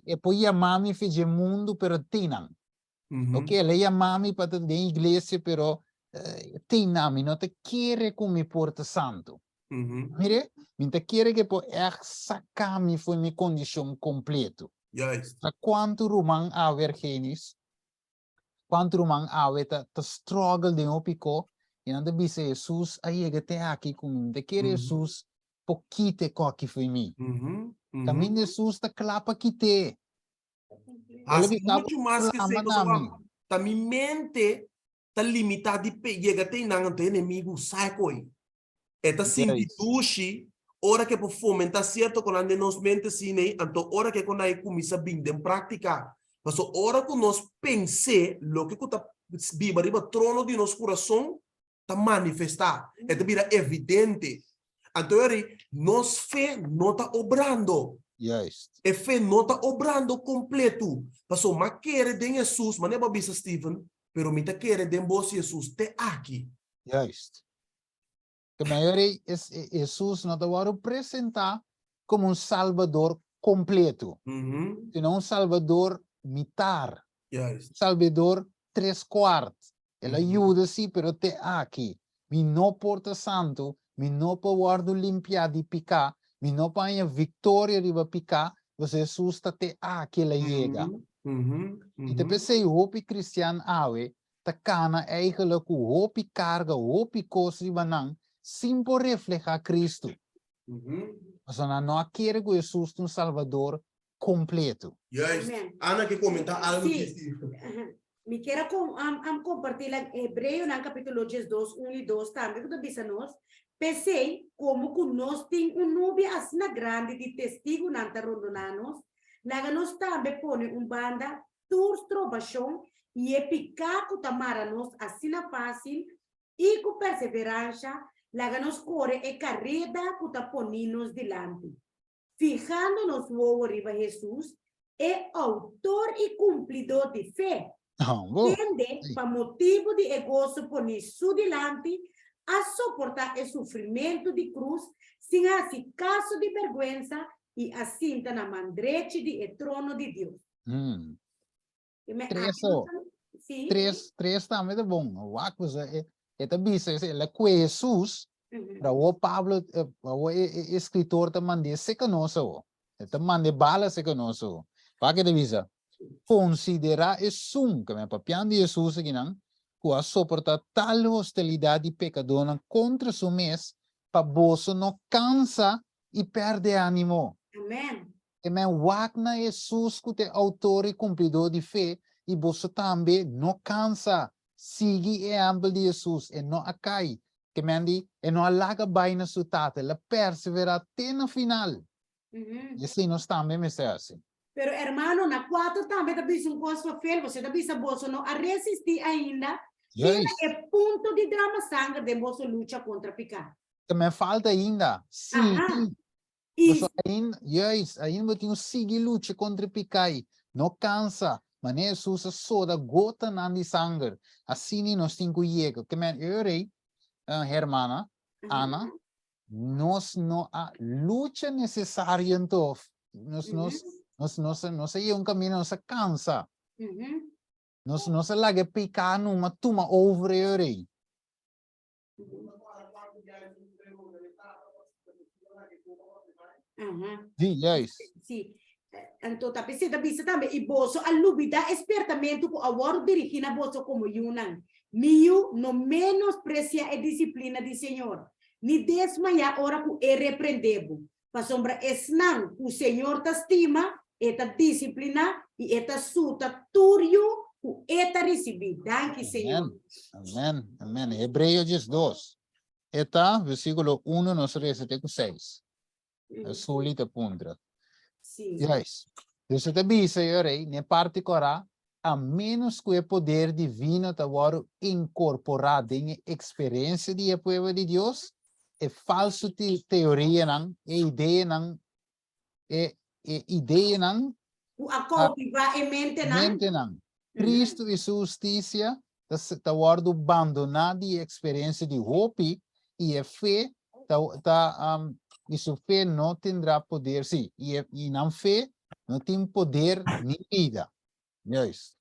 E poi chamar-me fez mundo, pero tinam. Ok? Ela chamar-me para ter igreja, pero tinam. Não te quer como porta santo. Mire, me te quer que por sacar-me foi minha condição completa. Yes. Quanto rumang haver genis, quanto rumang haver ta struggle de um pico, e não deve ser Jesus aí que te aqui comigo. Te quer Jesus pouquite co aqui foi mim. Caminho Jesus ta clapa que te. Assim, muito mais que sei, tá minha mente tá limitada de pegar tem não tem inimigo sai coi. É tá sentindo dushi, hora que por fomentar certo com a nos mente cine, então hora que quando aí começa bem de prática, mas hora que nós pense, lo que tá viva riba trono de nosso coração tá manifestar, é tá vira evidente. Então nós fé não tá obrando. Juist. E fé nota obrando completo. Passou, mas quer de Jesus, mas não é bisa Stephen, pero me tá quer de vos Jesus te aqui. Juist. Que maioria Jesus não te vai apresentar como um salvador completo, senão um salvador mitar, Juist. salvador 3/4. Ele ajuda sim, pero te aqui. Mi não porta santo, mi não pode guardo limpia de picar, mi não pode vitória de picar, você Jesus está te aqui ele chega. E te pensei, hopi cristiano awe, te cana eigenlijk o hopi carga, hopi coisa de banang, simpo refleja Cristo. Mas não quer que Jesus um Salvador completo. Juist. Amen. Ana que comentar algo Sí. que Stephen. Me quero compartilhar Hebreu no capítulo 2, 1 e 2 também, que bisa nós. Pensei como que nós temos nuvem assim grande de testigo na rondonanos. Laga nós também põe banda tours trovação e picar com tamara nós assim fácil e com perseverança. Laga nós corre e carreda com taponinos delante. Fijando-nos o arriba Jesus, é autor e cumpridor de fé. Tende, para motivo de gozo, por isso delante, a suportar o sofrimento de cruz, sem assim caso de vergonha, e assenta na mandrete de trono de Deus. Três também é bom. O coisa é também é com Jesus. Para o Pablo, o escritor também se conosce. Também bala se conosce. Para que devisa? Considerar que me papiando de Jesus aqui não, que a suportar tal hostilidade pecadora contra su mês, para você não cansa e perde ânimo. Amém. Que me wagna Jesus que é autor e cumpridor de fé, e você também não cansa, siga o exemplo de Jesus e não acai. Que me andi, e não alaga bem na sua tata, ela persevera até no final. E assim nós também me assim. Pero hermano, na 4 também também um gosto feio, você também sabe não a resistir ainda. Yes. É ponto de drama sangue de você luta contra picar. Também falta ainda. Sim. Isso. Ainda tem seguir luta contra picai. Não cansa. Mas Jesus só da gota de sangue. Assim nós temos que ir. Que me eurei, hermana, Ana, nós não a luta necessária então. Nós é caminho, nós cansa. Nós lage picar numa tuma over eurei. Sim, yes. Sim. Então, tá pensando também, e bolso, a lubida, espertamento, com a hora dirigir na bolso como Yunan. Miu, no menosprecia a disciplina do Senhor. Ni desmaiar, ora, com repreendebo. Para sombra, esnan, o Senhor te estima, eta disciplina, e eta suta turio, o eta receber. Danke, Senhor. Amém. Hebreus 2. Eta, versículo 1, nós recebemos 6. É solita puntra. Sim. Yes. Deus te avisa, rei, ne particular, a menos que o poder divino tenha incorporado em experiência de povo de Deus, é falso teoria não, é ideia não, é ideia não. O acolhiva e mente não. Cristo e sua justiça tenha abandonado a experiência de hope e a fé e sua fé não terá poder, sim, e não fé não tem poder nem vida. Yes.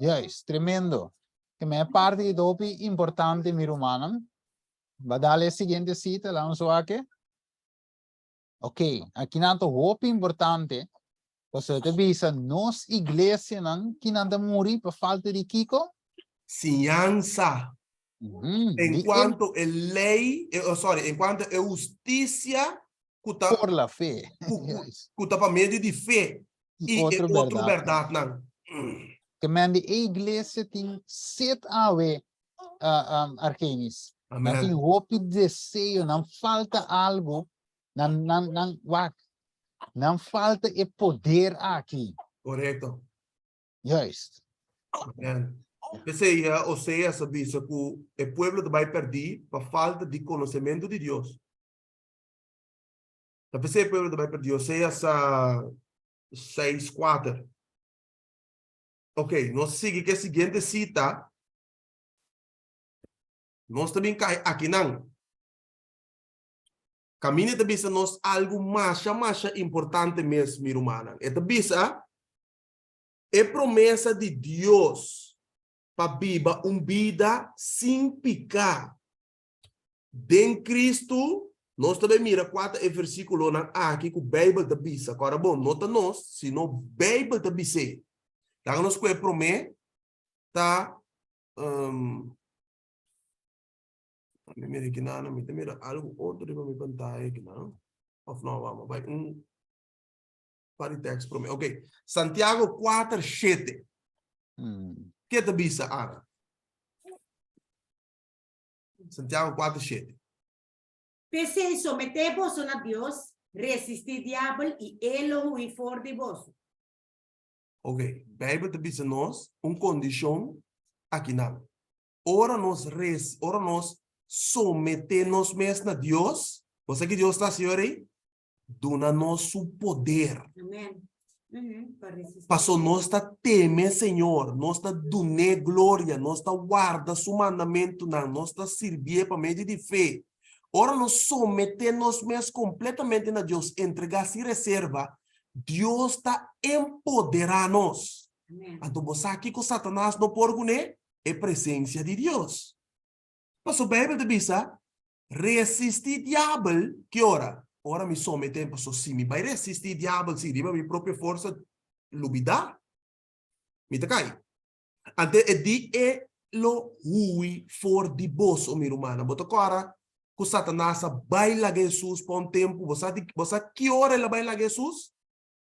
Yes, tremendo. Que me parte do importante, mi romano. Va dale a seguinte cita, lá no aqui. Ok, aqui não é hope importante. Você te visa, nós igreja não, que não morrer por falta de Kiko. Ciança. Enquanto a lei, enquanto a justiça por la fé, cuta para meio de fé e outra verdade não. Que mande a igreja tem 7 aves Arquenis. Não tem hope desejo, não falta algo, não falta o poder aqui. Correto. Yes. Esse é, ou seja, sabia que o povo vai perder por falta de conhecimento de Deus. A PC pueblo também perdeu essa 6-4. Ok, nós seguimos que a seguinte cita. Nós também cai aqui não. Caminho de bisa nós algo mais importante mesmo, minha irmã. É de bisa é promessa de Deus para viver uma vida sem pecado. Em Cristo, nós também mira 4 versículo aqui que o Bíblia de bisa. Agora bom, nota nós, se não Bíblia de bisa. Então nós que é promessa tá mira aqui não, mira algo outro de me contar aqui não. Of não, vamos, vai para o texto promessa. Ok. Santiago 4:7. Que te bisa, Ana? Santiago 4:7. Pese sometemos a Dios, resistir diablo y él lo huirá for de vos. Ok. Bíblia te bisa nós condição aqui não. Ora nós sometemos mesmo a Deus. Você que Deus está, senhor aí? Dona-nos o poder. Amén. Passou nós está teme, Senhor. Nós está dune glória. Nós está guarda su mandamento. Nós está servir para meio de fé. Ora nós sometemos mesmo completamente a Deus. Entregar-se reserva. Deus está empoderando-nos. Então você aqui com Satanás no porco, né? É presença de Deus. Mas o Bíblia te bisa, resistir diabo, que ora? Ora me somete, pastor, se me vai resistir diabo, se riba minha própria força, lubida, me te cai. Ante é di é lo hui for di boss, o minha humana. Bota agora, com Satanás, baila Jesus por um tempo, você que hora ela baila Jesus?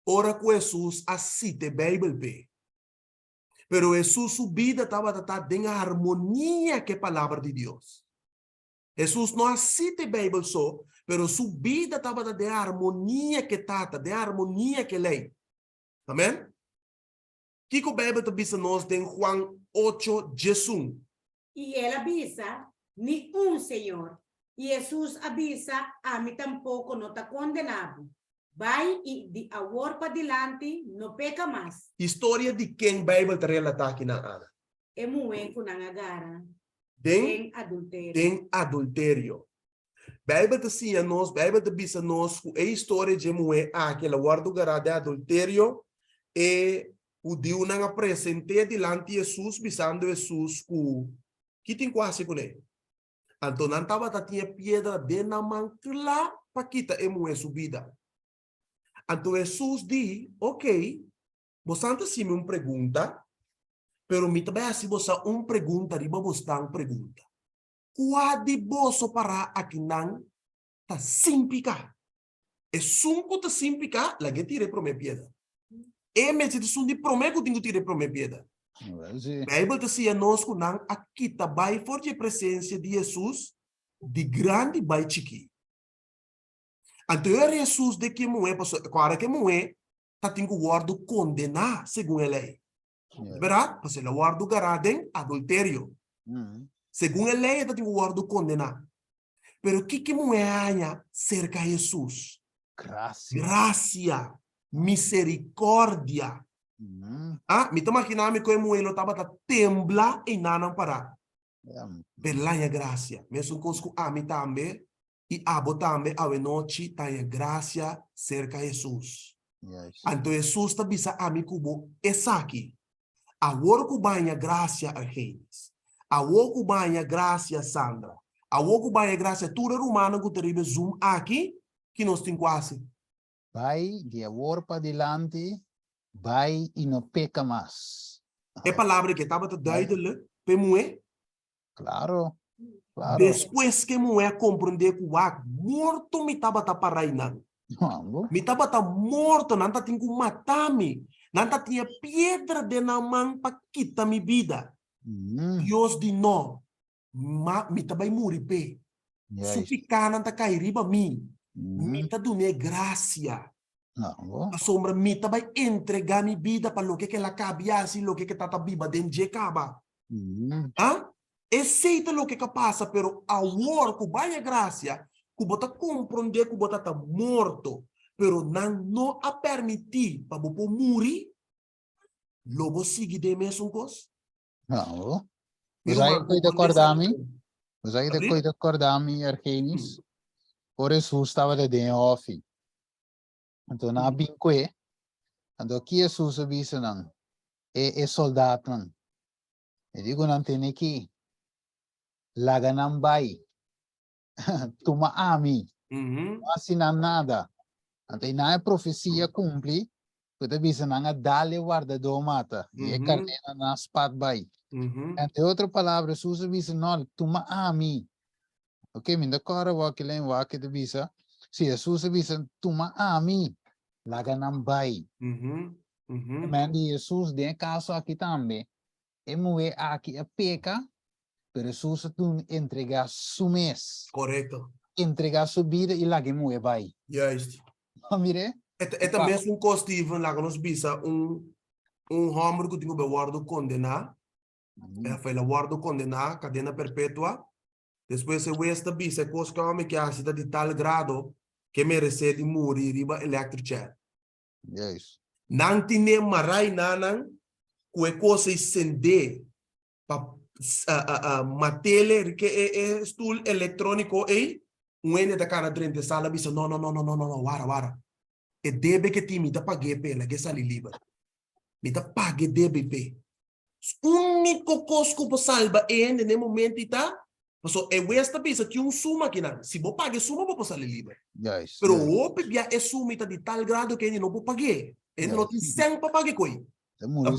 Ora com Jesus, assim te Bíblia pe. Pero Jesus subida estava em harmonia com a palavra de Deus. Jesus não assiste a Bíblia só, pero sua vida estava de harmonia que tata, de harmonia que lei. Amém? Que a Bíblia te diz nós em Juan 8:11. Y él avisa, ni un Señor. Y Jesús avisa, a mí tampoco no está condenado. Vai y de ahora para adelante no peca más. História de quem a Bíblia te relata aqui na Ana. É muito com agara. Tem adultério. Tem adultério. Bíblia te ensina nós, Bíblia te diz nós que a história de mulher aquela guarda de adultério e o Deus não apresentou diante de Jesus, bisando Jesus que tem quase com ele. Então não estava tinha pedra de na mão lá para quitar a mulher subida. Então Jesus diz, ok, você não tem uma pergunta, pero me também se você uma pergunta, riba você uma pergunta. Qual de você para aqui não tá simplica? É sunco tá simplica, lá que tire para minha pieda. É mesmo de sun de prometo tenho tire para minha pieda. Bíblia te ensina nós que não aqui tá vai forte a presença de Jesus de grande vai chiqui. Então Jesus de que mulher, agora que mulher tá tem que guardo condenar segundo a lei. Verdade? Porque ela guarda garadem adultério. Segundo a lei, tá tem que guardo condenar. Pero que mulher há cerca de Jesus? Graça, misericórdia. Me tô imaginando que a mulher estava temblar e não parar. Pela graça. Mesmo com a mim também. E a também a noite tem graça cerca de Jesus. Então Jesus está dizendo a mim como essa aqui. A worku banha graça a Reis. A worku banha graça Sandra. A worku banha graça toda romana que teribe zoom aqui que nós tem quase. Vai de agora para adelante, vai e não peca mais. É palavra que estava te dando para mulher. Claro. Claro. Depois que mulher compreender que o morto me estava para reinar. Me estava morto, não tem que matar-me. Não tinha pedra de na mão para quitar minha vida. Deus de não. Me estava morrer pé. Se ficar não cair riba mim. Me está dando graça. A sombra me estava entregar minha vida para o que ela cabia assim, o que está viva dentro de caba. Aceita o que passa, pero a work vai a graça, que bota compreender que bota tá morto, pero não a permitir para você morrer, logo sigue de mesmo coisa. Não. Mas Miro aí man, foi de quando essa- acordar-me. Mas aí Abri? depois de acordar-me, Arquenis, por isso estava de dentro off. Então, na binque, então aqui é sussa bisa não. É soldado não. Eu digo não tem aqui. Laga não vai. Tuma ami. Uhum. Não assina nada. Então, na é profecia cumpre. Porque bisa não é dale guarda do mata. E é carneira na spat vai. Uhum. Entre outra palavra, sussa bisa não. Tuma ami. Ok, minda cara waki len waki de bisa. Si Jesus bisa tuma ami. Laga não vai. Uhum. Uhum. Mas de Jesus de caso aqui também. E moe aqui a peca. Pero Jesus tu entregar su mes. Correto. Entregar su vida e laga moe vai. Juist. Mire? É também um costivo lá que nós bisa homem que tem guardo condenar. Foi lá guardo condenar, cadena perpétua. Depois se esta bisa coisa que homem que assista de tal grado que merece de morrer riba electric chair. Yes. Não tinha marai nanang que coisa incender para matele que é stool eletrônico aí um ene da cara dentro da sala bisa não wara e debe que ti me dá pague pela que sali livre me dá pague debe pe único cosco para salva é no momento ita so é esta bisa que suma que não se vou pague suma vou salir livre Yes. pero o pebia é suma de tal grado que ele não pode pague ele não tem 100 para pague coi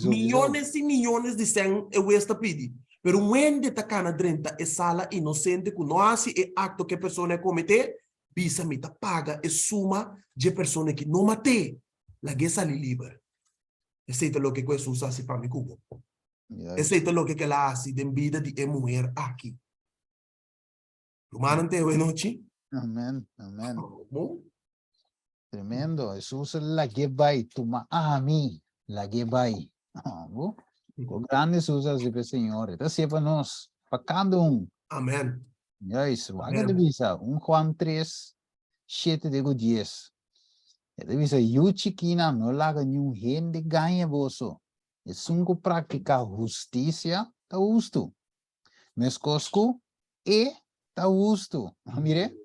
millones y millones de sen e esta pidi. Pero when ta cana drenta e sala inocente que não hace e acto que persona comete, bisa mita paga e suma de persona que não mate. La guesa li liber. Ese es lo que questo usa si para mi cubo. Ese es lo que la hace de vida de mujer aquí. Romano te noche. Amén. Amén. Oh. Tremendo. Jesus lagi vai tuma ami. Lagi vai. O grande Jesus é o Senhor. Então, se para nós, para cada Amém. Yes, waga de bisa. Juan 3, 7 de 10. De bisa, yu chiquina no laga nenhum gente ganha bolso. É sungo prática justiça, tá justo. Mas cosco e tá justo. Mire,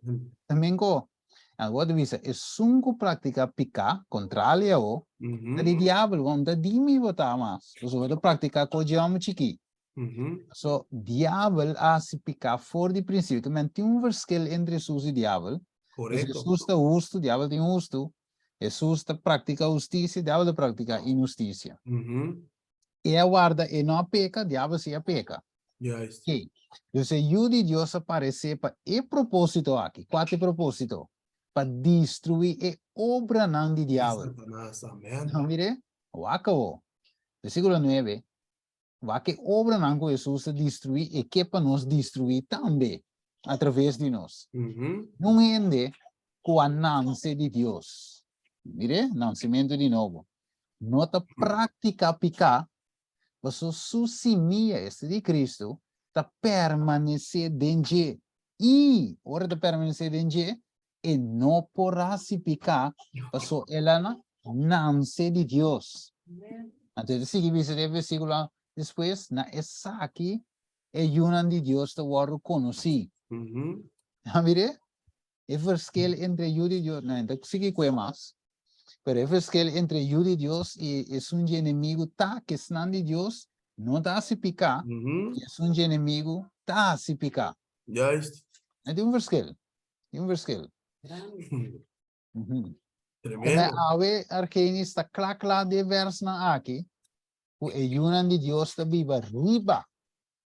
também go. Agora de bisa, é sungo prática pica, contrária o, de diabo, vamos da dimi botar mais. Então, vai praticar com o diabo chiqui. So, diabo se picar fora de princípio, que tem verschil entre Jesus e diabo. Jesus está justo, diabo tem justo. Jesus está pratica justiça, diabo pratica injustiça. E a guarda e não peca, diabo se a peca. Yes. Okay. Então, o de Deus aparece para e propósito aqui. Quatro propósito. Para destruir a obra não de diabo. Não, mire? O acabou. Versículo 9. Vai que obra não com Jesus destruir e que para nos destruir também através de nós. Não ende com a nascença de Deus. Mire, nascimento de novo. Nota prática picar, você sussimia este de Cristo, para permanecer dentro. E, hora de permanecer dentro, e não porá se picar, porque ela nasce de Deus. Então, se você versículo depois, na essa aqui, é uma de Deus que eu reconheci. Mire, é verschil entre Jude e Deus, não, então, se que mais, mas é verschil entre Jude e Deus e é inimigo tá que não de Deus, não dá se picar, é inimigo tá se picar. Juist. É verschil, verschil. Tremendo. Como a Arquenis está claro de verso na aqui, o ayunan de Dios te viva riba,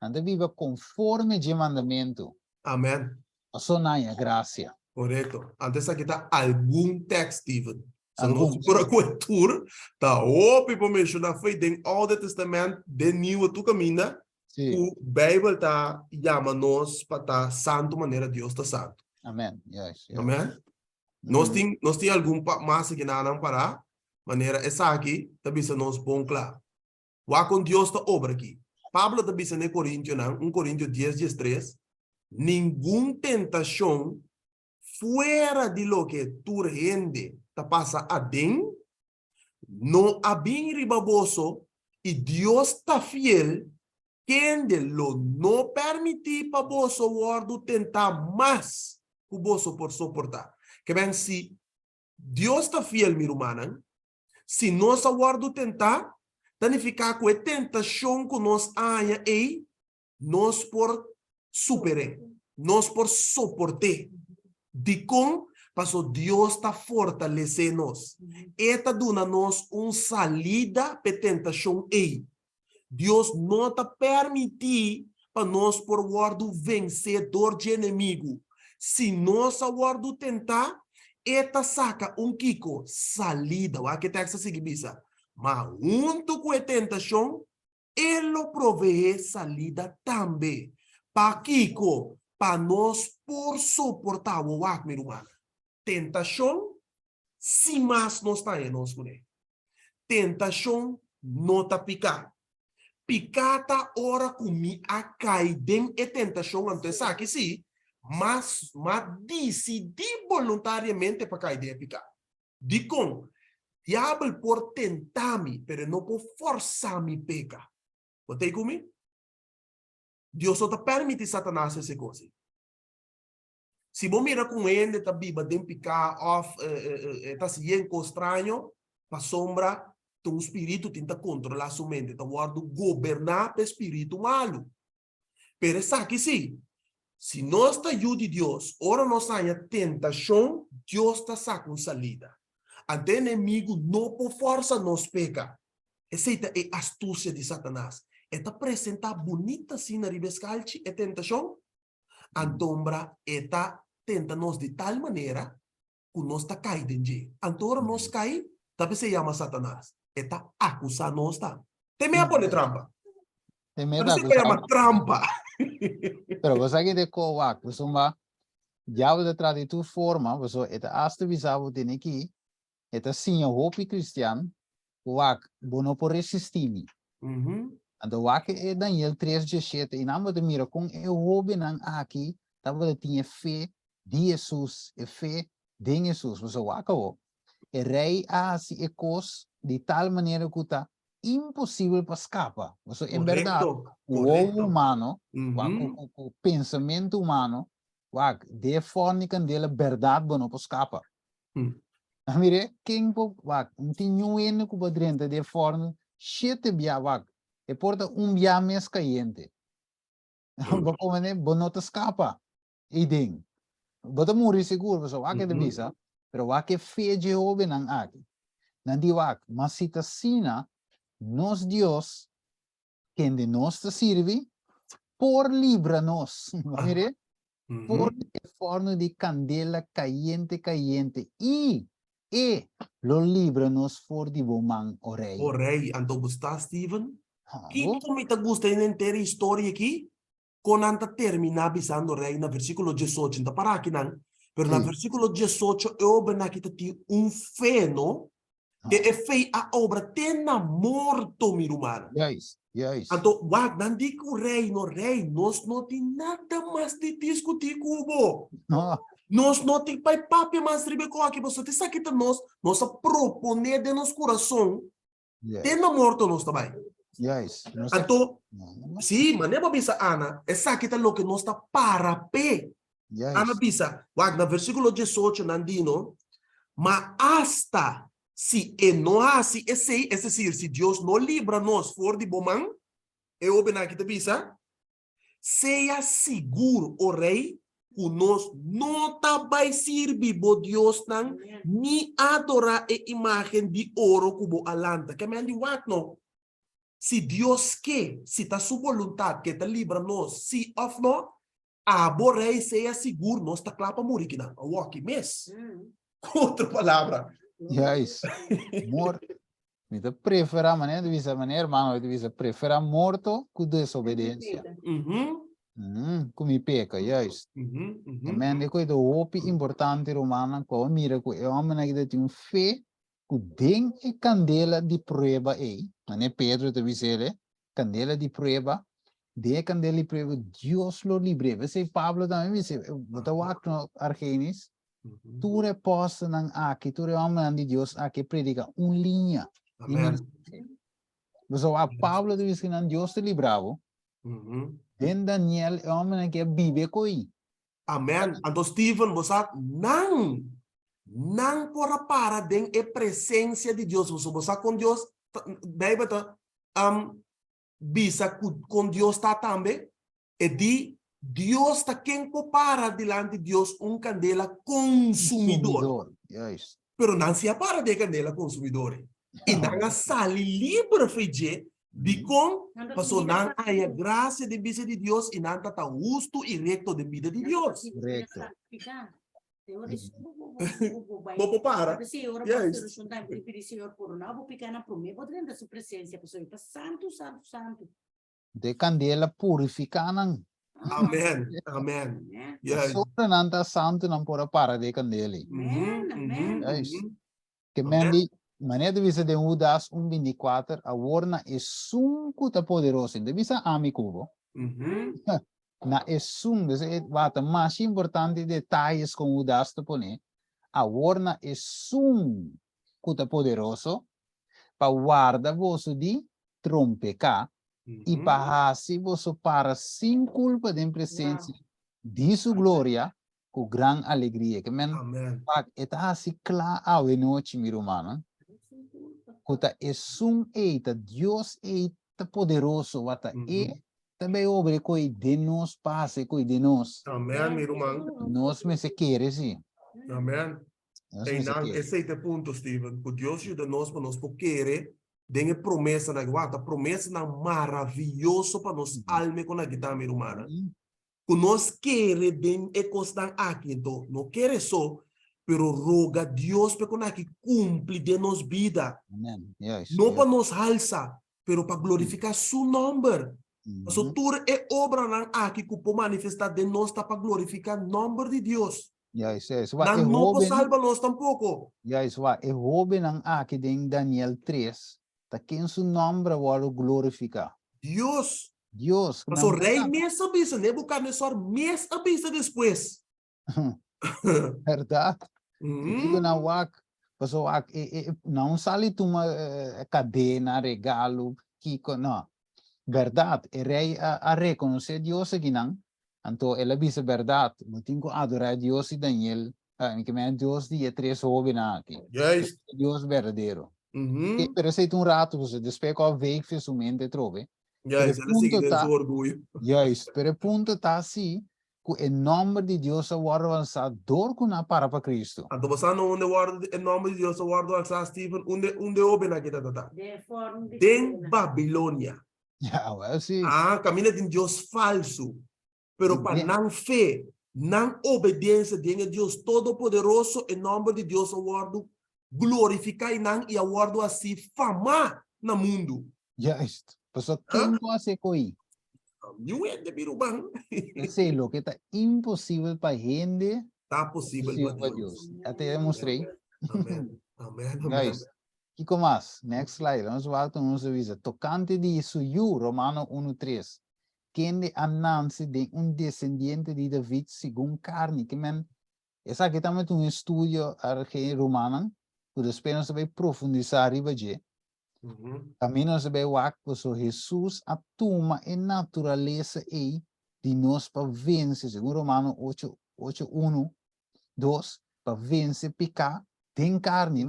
ande viva conforme de mandamento. Amém. Eso na é graça. Correto. Antes aqui está algum texto, Steven. Se Algum, nós por a cultura, tá open para mencionar foi do Alto Testamento, do Novo tu caminha, o Bíblia tá chama nós para estar santo maneira Deus está santo. Amém. Yes. Amém. Nós tem algum mais que não para maneira essa aqui, também se nós bom claro. Wa com Deus está obra aqui. Pablo também se em Coríntios, 1 Coríntios 10, 13, nenhuma tentação fuera de lo que tu rende te pasa adentro, no abin ribaboso y Dios está fiel, quien de lo no permitir para vos guardo tentar más que vos por soportar. Que ven, si Dios está fiel, mi hermana, si nós aguardo tentar, danificar com a tentação que nós haya aí, nós por superar, nós por soportar. De com, passo Deus está fortalecendo-nos. Eta dona nós salida para tentação aí. Deus não está permitir para nós por guardo vencedor de inimigo. Se nós aguardo tentar, eta saca kiko salida. O que texto significa? Mas junto com a tentação, ele provee salida também. Para kiko, para nós por suportar o meu irmão. Tentação, se mais nós está em nós com ele. Tentação, não está picar. Picata ora comi a cair dentro e tentação, então sabe sim, mas decidi voluntariamente para cair de picar. De com, diabo por tentar-me, pero não por forçar-me pecar. Botei comigo? Deus só te permite Satanás essa coisa. Se você mira com ele, tá biba dentro picar, tá se estranho, para sombra, um espírito tenta controlar sua mente, está guardando governar o espírito malo. Pero sabe que sim, se nós está ajuda Deus, ora nós há tentação, Deus está sacando salida. Ante inimigo não por força nos peca. Essa é a astúcia de Satanás. Está apresentar bonita assim na ribescalchi a tentação, antombra está tenta nos de tal maneira que nós está caído em dia. Antora nós cai, talvez se chama Satanás. Está acusando nós, tá? Tem meia pôr de trampa. Tem medo Você vai chamar trampa. Pero você que de coac, você vai já de trazer tu forma, você é hasta visavo tem aqui, é assim o hope cristiano, coac, bono por resistir. Então o que é Daniel 3:17 e não de mira com o hope não aqui, tava tinha fé de Jesus, e fé de Jesus, você o acabou. E rei assim é coisa de tal maneira que está impossível para escapar. Então, em verdade, o humano, o pensamento humano, de forma que a verdade não pode escapar. Mire, quem pode, não tem nenhum que pode render de forma, sete bia, e porta bia mês caiente. Como é, não te escapa. E ding. Bota morrer seguro, você vai que visa, pero vai que fé de Jehová não aqui. Não digo, mas se te sina, nos Dios, quem de nós te serve, por livra-nos, mire, por forno de candela caliente, e lo livra-nos for de bomang o rei. O rei, então gostar, Steven? Quem me te gusta em inteira história aqui? Quando anta terminar bisando o rei, na versículo 18, então para aqui não, pero na versículo 18, eu ben aqui tem feno, que é feito a obra tena morto, meu irmão. Yes. Então, não digo o rei, nós não tem nada mais de discutir com o nós não tem pai papi mais ribeco aqui, você tem sabe que nós proponer de nosso coração, tena morto nós também. Yes. Então, sim, mas nem para pensar, Ana, essa aqui é o que nós está para pé. Ana pensa, na versículo 18, Nandino, mas hasta se não assim, é decir, se Deus não livra nós for de bomão, eu bem aqui te pensa, seja seguro, o rei, que nós não vai servir por Deus não, nem adorar a imagem de ouro como alanta. Que me andi não. Se Deus quer, se está sua vontade que te livra nós, se ou não, o rei seja seguro, nós está claro para morrer que não. O aqui mesmo. Outra palavra. Yes. Mor. Então, prefere maneira de visa, irmão, de visa, prefere morto que desobediência. Como peca, yes. Também é coisa hope importante romana, quando mira que é homem que tem fé, que tem candela de prova aí, não é Pedro te dizer, candela de prova, de candela de prova, Deus lo livre. Você Pablo também disse, bota o acto Argenis, Tu reposa ng aki, tu reaman di Dios aki predica linha. Amen. So a Pablo diz que não Deus te libravo. Den Daniel é homem que vive coi. Amen. Então, Stephen, você não pode parar de a presença de Deus. Você com Deus, Bíblia bisa com Deus está também. E de Deus está quem para diante de Deus candela consumidor. Yes. Pero não se para de candela consumidor. E não sale livre, fije, de com passou não a graça de bisa de Deus e não está justo e reto de vida de Deus. Correcto. Vou para. Yes. De candela purificando. Amen. Amen. Yes. Sobre nanta santo não pode parar de candela. Yes. Que mendi maneira de visa de Judas 1:24 a warna é sunco ta poderoso. De visa amigo. Na é sum, bata mais importante detalhes com Judas te pone. A warna é sum ta poderoso para guardar vosso de trompecar. E para si vosso para sem culpa de presença de sua glória com grande alegria. Que men, eta assim claro a noite, meu irmão. Kota é sum eita Deus eita poderoso wata e também obre coi de nós passe coi de nós. Amen, meu irmão. Nós me se querer sim. Amen. E não esse é o ponto, Steven. Que Deus ajuda nós para nós querer. Tem a promessa na guarda, promessa na maravilhoso para nós alma com a guitarra, meu irmão. Que nós querer bem e constar aqui, então não quer só, pero roga Deus para que cumpre de nos vida. Amen. Yes. Não para nos alça, pero para glorificar seu nome. So tudo é obra na aqui que pode manifestar de nós para glorificar o nome de Deus. Yes, yes. Não pode salvar nós tampouco. Yes, e roube ng aqui em Daniel 3. Ta quem seu nome vai glorificar. Deus. Deus. Mas o rei mês avisa, Nebuchadnezzar mês avisa depois. Verdade. Digo na wak, paso wak não sali tuma cadena, regalo, kiko não. Verdade, o rei a reconhecer Deus aqui não. Então ele avisa verdade. Não tem que adorar Deus e Daniel. Que men Deus de três jovens aqui. Yes. Deus verdadeiro. Pero se tu rato você despeca o veículo fez o mente trove. Yes, ele sigue de seu orgulho. Yes, pero o ponto tá assim, que o nome de Deus é avançador com a para Cristo. Então você não onde guarda o nome de Deus, guarda o Stephen, onde oben aqui tá. Em Babilônia. Ja, sim. Caminha de Deus falso. Pero para não fé, não obediência de Deus todo-poderoso, em nome de Deus guarda glorificar e aguardo assim fama no mundo. Yes. Paso quem pode coi? Não é de birubang. Sei lo que tá impossível para gente. Tá possível para Deus. Até demonstrei. Amém. Amém. Guys, Kiko mais? Next slide. Vamos voltar a nossa visa. Tocante de Suyu, Romano 1:3. Quem de ananse de descendiente de David segundo carne. Que men, essa aqui também é estudio arque romano. Que depois nós vai profundizar arriba de. Também nós vai ver que Jesus atuma a natureza de nós para vencer. Segundo Romano 8:1-2, para vencer pecar tem carne.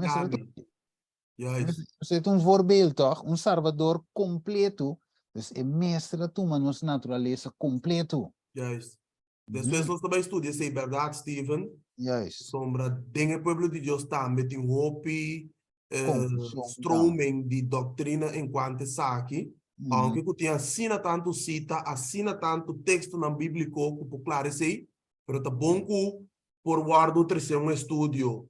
Você tem voorbeeld toch? Salvador completo. Dus é mestre toma nossa natureza completo. Yes. Depois nós também estudamos essa verdade, Stephen. Yes. Sombra dentro do povo de Deus também tem hope, stroming de doutrina enquanto saque. Aunque que tenha assina tanto cita, assina tanto texto na Bíblia que por clarecer, pero tá bom que por guardo trazer estudo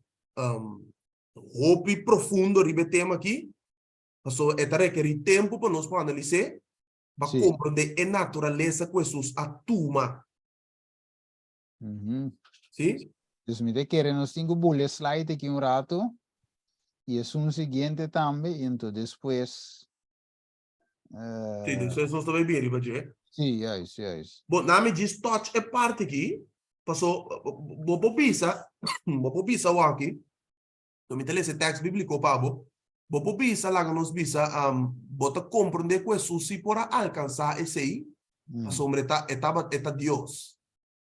hope profundo ribe tema aqui. So é requerir tempo para nós analisar, para compreender a natureza que Jesus atuma. Sim? Dus me querem nós temos bullet slide aqui rato. E é seguinte também, então depois. Sim, depois nós também bem, Ribaje. Sim, yes. Bom, na me diz touch é parte aqui. Paso, bopo bisa waki, no me esse texto bíblico pabo, bopo bisa lá nos bisa, bota compreender que Jesus se para alcançar esse aí, paso etapa Deus.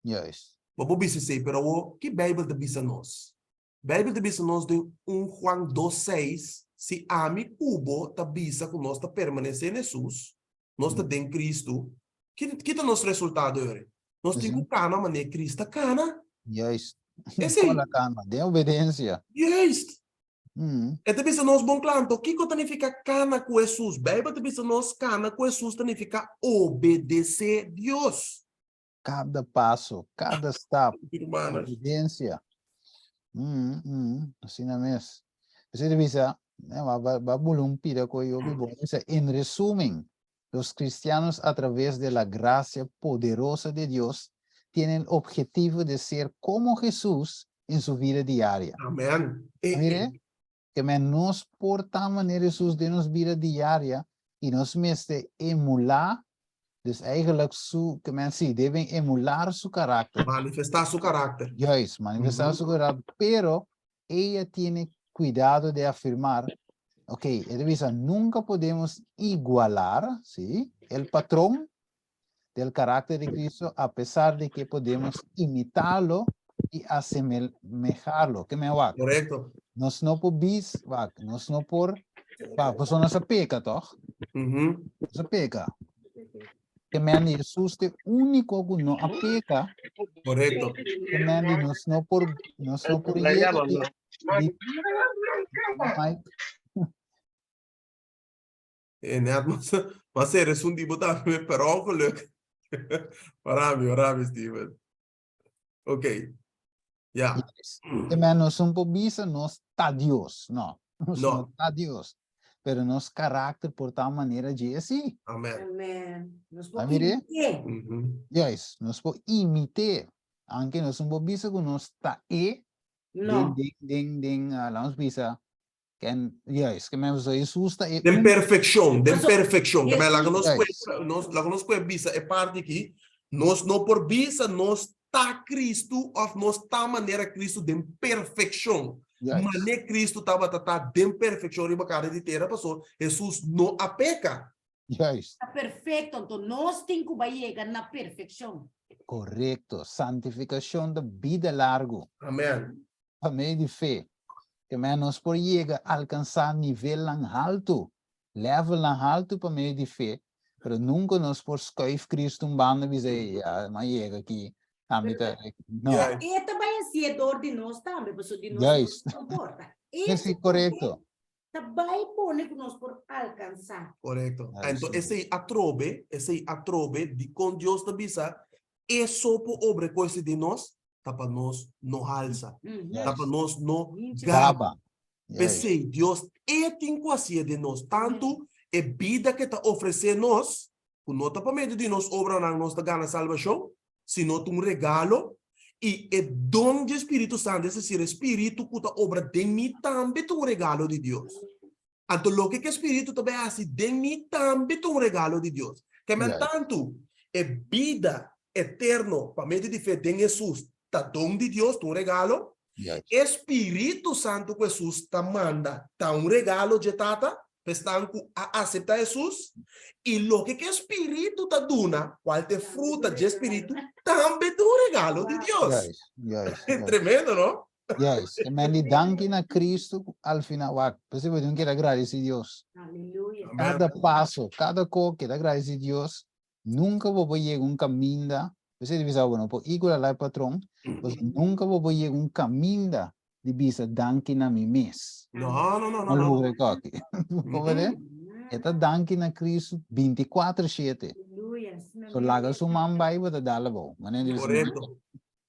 Juist. Bopo bisa sei, pero o que Bíblia de bisa nós? Bíblia de bisa nós de Juan 2:6, se ami cubo ta bisa que nós ta permanecer em Jesus, nós ta em Cristo, que tá nosso resultado, ore? Nós temos que cana, mané Cristo cana. Juist. Esse Cola calma, de obediência. Yes. Mm. E te bisa nós bom claro, o que significa cana com Jesus? Bíblia te bisa nós cana com Jesus significa obedecer Deus. Cada passo, cada step, Irmãos. obediência. Assim na mesma. Você bisa, babulong pida ko yo bibo. En resumen, los cristianos a través de la gracia poderosa de Dios tienen el objetivo de ser como Jesús en su vida diaria. Amém. Mire, que nos porta manera Jesús de nos vida diaria y nos mete emular, dus eigenlijk que men sí, deben emular su carácter. Manifestar seu caráter. Juist, manifestar su carácter, pero ella tiene cuidado de afirmar, ok, Elvisa, nunca podemos igualar, ¿sí?, el patrón del carácter de Cristo, a pesar de que podemos imitarlo y asemejarlo. ¿Qué me va? Correto. Nos no por bis, va, nos no por, va, pues no se peca, ¿toch? No se peca. Que me han Jesus de único que no apeca. Correto. Que me han nos no por llegar de Net, mas er is een die moet met per ongeluk. Parami, Steven. Oké. Ja. Que me nos un po bisa nos está Dios, no. Nos No. no está Dios. Pero nos carácter por tal manera de así. Amen. Amen. Nos Ah, mire. Mhm. Yes, nos po imite. Aunque nos un po bisa que nos está No. ding, langsung bisa. Kan, yes, que me usa Jesus está Den perfección. Que Yes. me la Yes. conozco visa é parte que nós não por visa nós tá Cristo of nós tá maneira Cristo den perfeição. Yes. Mané Cristo tava tá den perfeição riba cara de terra passou. Jesus não apeca. Yes. Está perfecto. Entonces, nós temos que llegar na perfeição. Correcto. Santificación de vida largo. Amém. Para meio de fe. Que menos por llegar a alcançar nível alto. Level alto para meio de fe. Pero nunca nos por scuif Cristo banda dizer, ja, mas chega aqui. Não. E também é dor de nós também, pessoal de nós Yes. não importa. Sí, correcto. Também pone que nós por alcançar. Correto. Ah, Então sim. esse atrobe de com Deus da bisa é só por obra coisa de nós, tá para nós não alça. Tá para nós não gaba. Gaba. Yes. Pensei, Deus é tem coisa de nós, tanto é vida que tá oferecer nós, que não tá para meio de nós obra na nossa gana salvação, sino um regalo e é dom de Espírito Santo, esse ser Espírito que tá obra de mim também um regalo de Deus. Então, o que o Espírito também faz de mim também um regalo de Deus. Que Yes. tanto é vida eterna para meio de fé em Jesus, tá dom de Deus, um regalo. Yes. Espírito Santo que Jesus te manda, tá um regalo de tata, para aceitar Jesus. E o que o Espírito te dona, qualquer fruta de Espírito, também é um regalo de Deus. Yes. Yes. É tremendo, não? Yes. Que me lhe danke na Cristo al final. Você vai ter que agradecer a Deus. Aleluia. Cada passo, cada coisa que agradecer a Deus. Nunca vou chegar caminho. Você deve saber, não, por igual lá patrão, você nunca vou chegar caminho de bisa danke na mim mês. Não. Maluco aqui. Como é? Eta danke na Cristo 24/7. Aleluia. So laga sumambay ba ta dalabo. Mane Correto.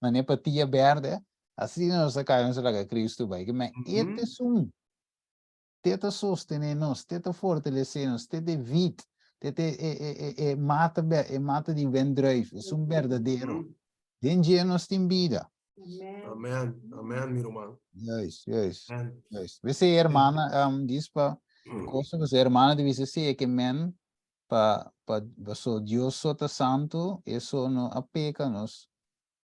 mane patia verde. Assim não se cai não se laga Cristo vai que me este sum. Teta sostener-nos, teta fortalecer-nos, teta vit, teta mata de vendruif, é verdadeiro. Dengue nos tem vida. Amém. Amém, meu irmão. Yes. Amém. Você hermana, diz pa cosa você hermana deve ser que men pa so Dios sota santo, eso no apeca nos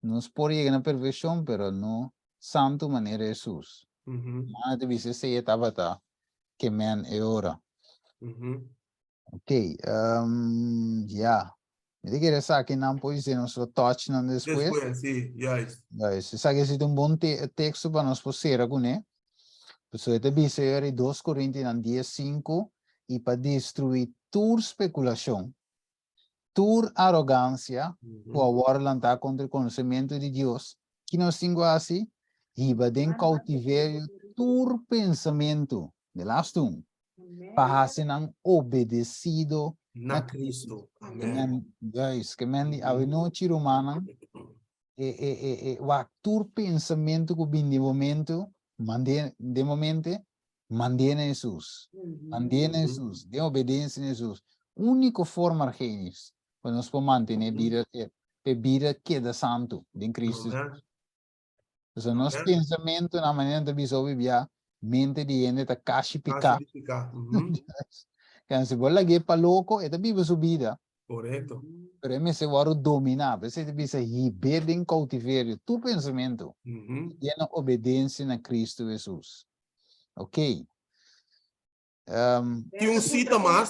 Nos por llegar a perfección, pero no santo manera Jesús. Mana te dice se tabata que man e ora. Ok, ya. Me quiere sacar não pois de nosso touch não depois. Después, sí, ya es. Se sabe se um bom texto para nós poder com né. Pessoa te dice em 2 Coríntios 10:5 e para destruir toda especulação, toda arrogância, por agora lançar contra o conhecimento de Deus, que nós temos assim, e para den cautiverio todo pensamento, de last um, para ser obedecido Na Cristo. Amén. Guys, que men a noite romana o todo pensamento que vem de momento, mantém Jesus. Mantém Jesus, de obediência a Jesus. Única forma genius para nós manter a vida que é santo de Cristo. Então, nosso pensamento na maneira de viver, mente de gente está caixa picar. Se você lhe para louco, é vive sua vida. Correcto. Pero me se vai dominar, você precisa viver em cautiverio, tu pensamento, e na obediência na Cristo Jesus. Ok? Tem um cita mais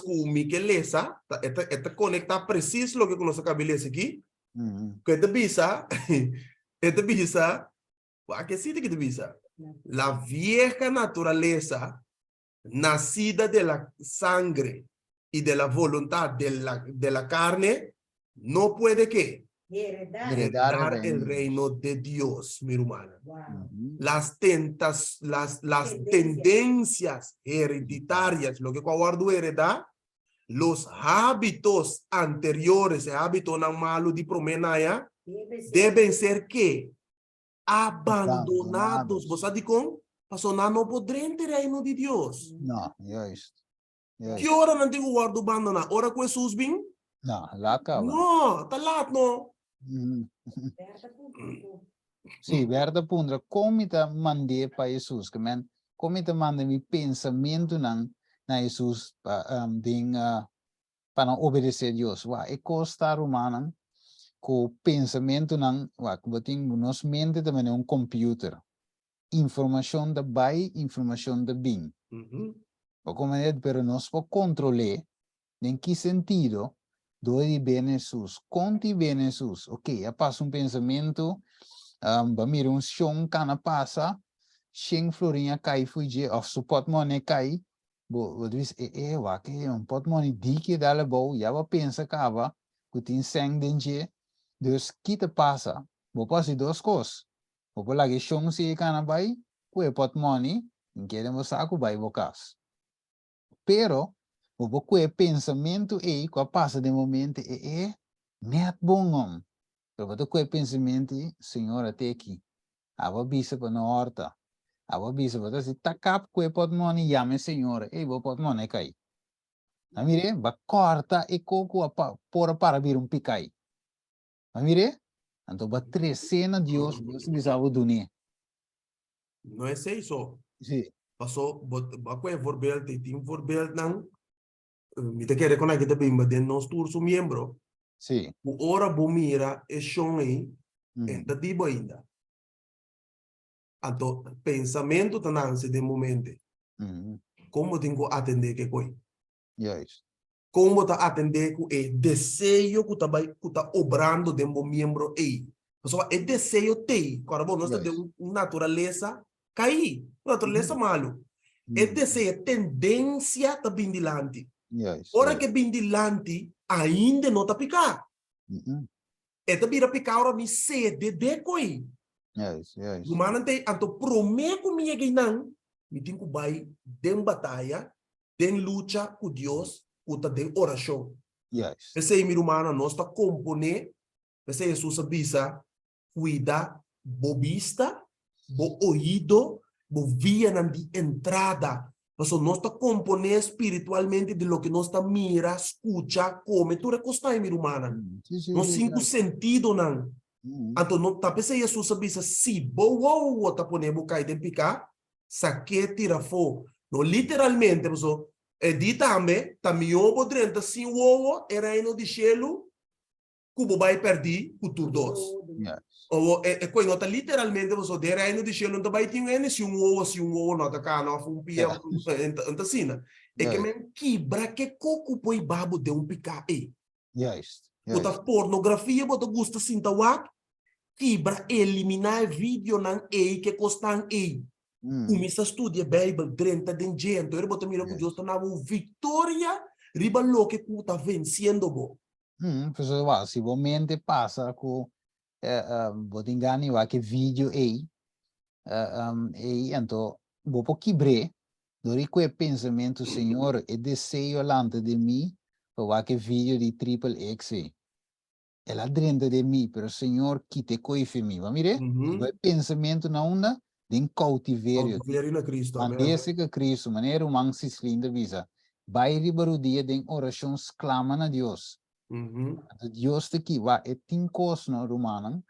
com o Miqueleza, está conectado preciso lo que nós acabamos de ler aqui. Que esta bisa, que cita que te bisa? La vieja naturaleza, nacida de la sangre y de la voluntad de la carne, no puede ¿qué? Heredar el reino de Dios, mi hermana. Las tendencias hereditarias, lo que guardo heredar, los hábitos anteriores, el hábito no malo de promenaya, deben ser ¿qué? Abandonados. ¿Vos sabés cómo? Pasó no podrán entrar el reino de Dios. No, Que hora não tem o guardo abandonar? Hora com Jesus bem? não, lá acaba. Não, tá lá, não. Sim, verdade, pundra. Como te mandei para Jesus? Como te mandei meu pensamento na Jesus para obedecer a Deus? É costa humana com pensamento que tem nos mente também é computer. Informação da vai, informação da bem. Pero nós podemos controlar em que sentido doe bem Jesus, conte bem Jesus. Ok, passa pensamento, mira chão cana passa, 100 florinha cai fugir, ou se pode money cai, diz, pode money di que dá bom, já pensa cava, que tem sangue dentro, Deus que te passa, vou passar duas coisas, vou lá que chão se cana vai, que pode money, que ele vai saco vai vocas. Pero, o que pensamento que passa de momento net bom. Pero o que pensamento, Senhor, até aqui. Ava bisa para na horta. Ava bisa para se takap que pode moni llame Senhor, vou pode moni cai. A mire, va corta e coco para vir picai. A mire, então va trecena Deus, você bisava dunia. Não é isso. Sim. Passou, qual voorbeeld, tem voorbeeld não? Me te quer conectar que também, mas nós todos somos membros. Sim. O hora bom mira é chão aí, é da diba ainda. Então, pensamento tá nesse de momento. Como tenho que atender que coi? Yes. Como tá atender com o desejo que tá obrando de um membro aí? Pessoal, é desejo tem. Agora, bom, nós temos natureza cair, natureza malo. É desejo, tendência tá bem dilante. Ora que bem dilante, ainda não tá picar. É tá bira picar, ora me sede de coi. Yes. Humana tem, então, prometo comigo que não, me tem que vai de batalha, de luta com Deus, ou de oração. Yes. Esse é meu humano, nós tá componer, esse é Jesus avisa, cuida, bobista, bo ouído, bo via na de entrada. Nós está componer espiritualmente de lo que nós está mira, escucha, come, tu recosta meu humano. Nos 5 sentidos não. Então não tá pensando Jesus avisa, se boa tá poner bucai de picar, saque tira fogo. No literalmente, pessoal, é dita também, também o podrenta sim o era no de chelo, cubo vai perdi, cultura dos. Yes. O coi nota literalmente você der aí no deixar não vai ter se um ovo nota cá não um pia antasina é que men quebra que coco põe babo de picar aí Yes. bota pornografia bota gusta sinta wak quebra eliminar vídeo nan aí que costan aí começa a estudar Bible 30 de gente ele bota mira que Deus tá na vitória riba lo que tá vencendo bo Pessoal, se você mente passa com você engane o que vídeo aí então vou quebrar do que pensamento Senhor e desejo diante de mim para que vídeo de triple X ela dentro de mim, pero Senhor quite coife mim, va mire? O pensamento na onda de cautiverio. cautiverio na Cristo, amém. Mandesse que Cristo, maneira humana se linda visa. Vai ribar dia de oração clama na Deus. Deus te que va e tincos no romano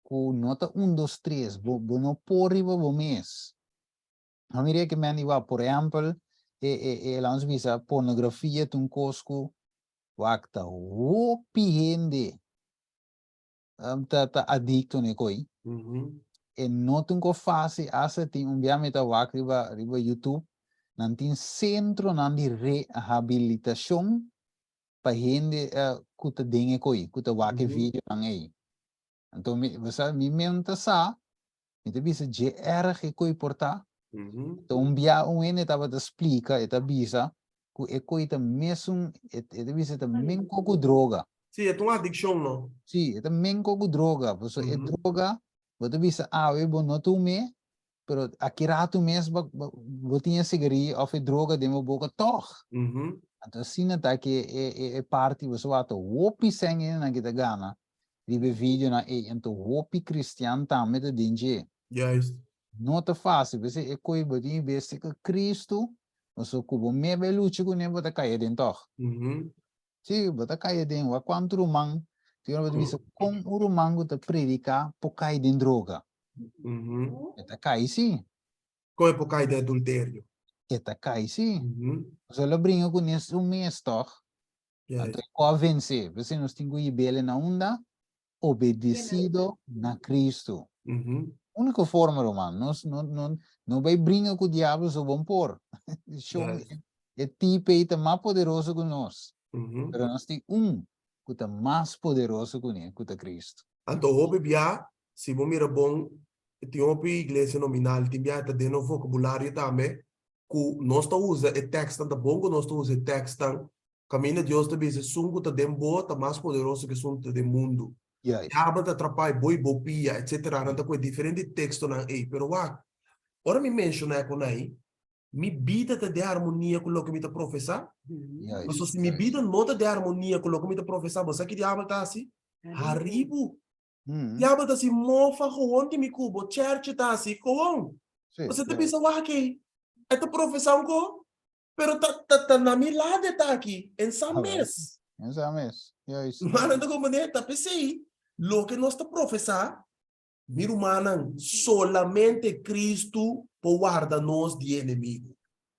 com nota 1, 2, 3, bo no por riba bo mês. A mire que man iba, por exemplo, lans visa pornografia tuncosco wakta wopi ta adicto ne koi e notung ko fase asa ti umbiameta wak riba YouTube nantin centro nandi rehabilitação pa hindi kuta dinge koi kuta wake video nang ei então mi menta sa mi te bisa je erg koi porta então umbia ene tava te explica eta bisa ku e koi ta mesum eta bisa ta men ko droga. Sì, è una addiction, no? Sì, è men ko droga, so e droga, você bisa we bo no tu me, pero akiratu mes ba tinha sigari of e droga demo boca toch. Então sina ta que e parte você ato wopi sangue na kita gana. Ribe vídeo na então wopi cristiano ta met dinge. Yes. Nota fácil, você e coi bodin beste que Cristo, você kubo me beluchi ku ne bota cair dentro. Sim, bota cair dentro, quanto rumang, tiyo bota bisa kung urumang ta predica po cair dentro droga. Eta cair sim. Come po cair de adultério. Eta cair sim. Você lo brinca com isso mês toch. Então convence, você nos tem que ir na onda, obedecido na Cristo. Única forma, romano, não vai brincar com o diabo so bom por. É tipo é mais poderoso que nós. Pero nós temos que é mais poderoso que ele, que é Cristo. Então, hoje bia, se você mira bom, tem uma igreja nominal, tem bia de no vocabulário também, que nós tá usa o texto tá bom, que nós tá usa o texto, caminho de Deus também se sungo tá dembo, tá mais poderoso que sungo do mundo. Diabo tá atrapalha boi bopia, etc. Não tá com diferente texto na aí, pero ora me menciona com aí, mi vida tá de harmonia com o que me tá professar. Mas se mi vida não tá de harmonia com o que me tá professar, você que diabo tá assim, haribo. Diabo tá assim, mofa com que me cubo, church tá assim, com. Você tá pensando aqui, é tu professão com, pero tá na minha lado tá aqui, em Sames. Em Sames. Mas não tá como né, tá pensei. Lo que nós está professar, miro manan, solamente Cristo pode guardar-nos de inimigo.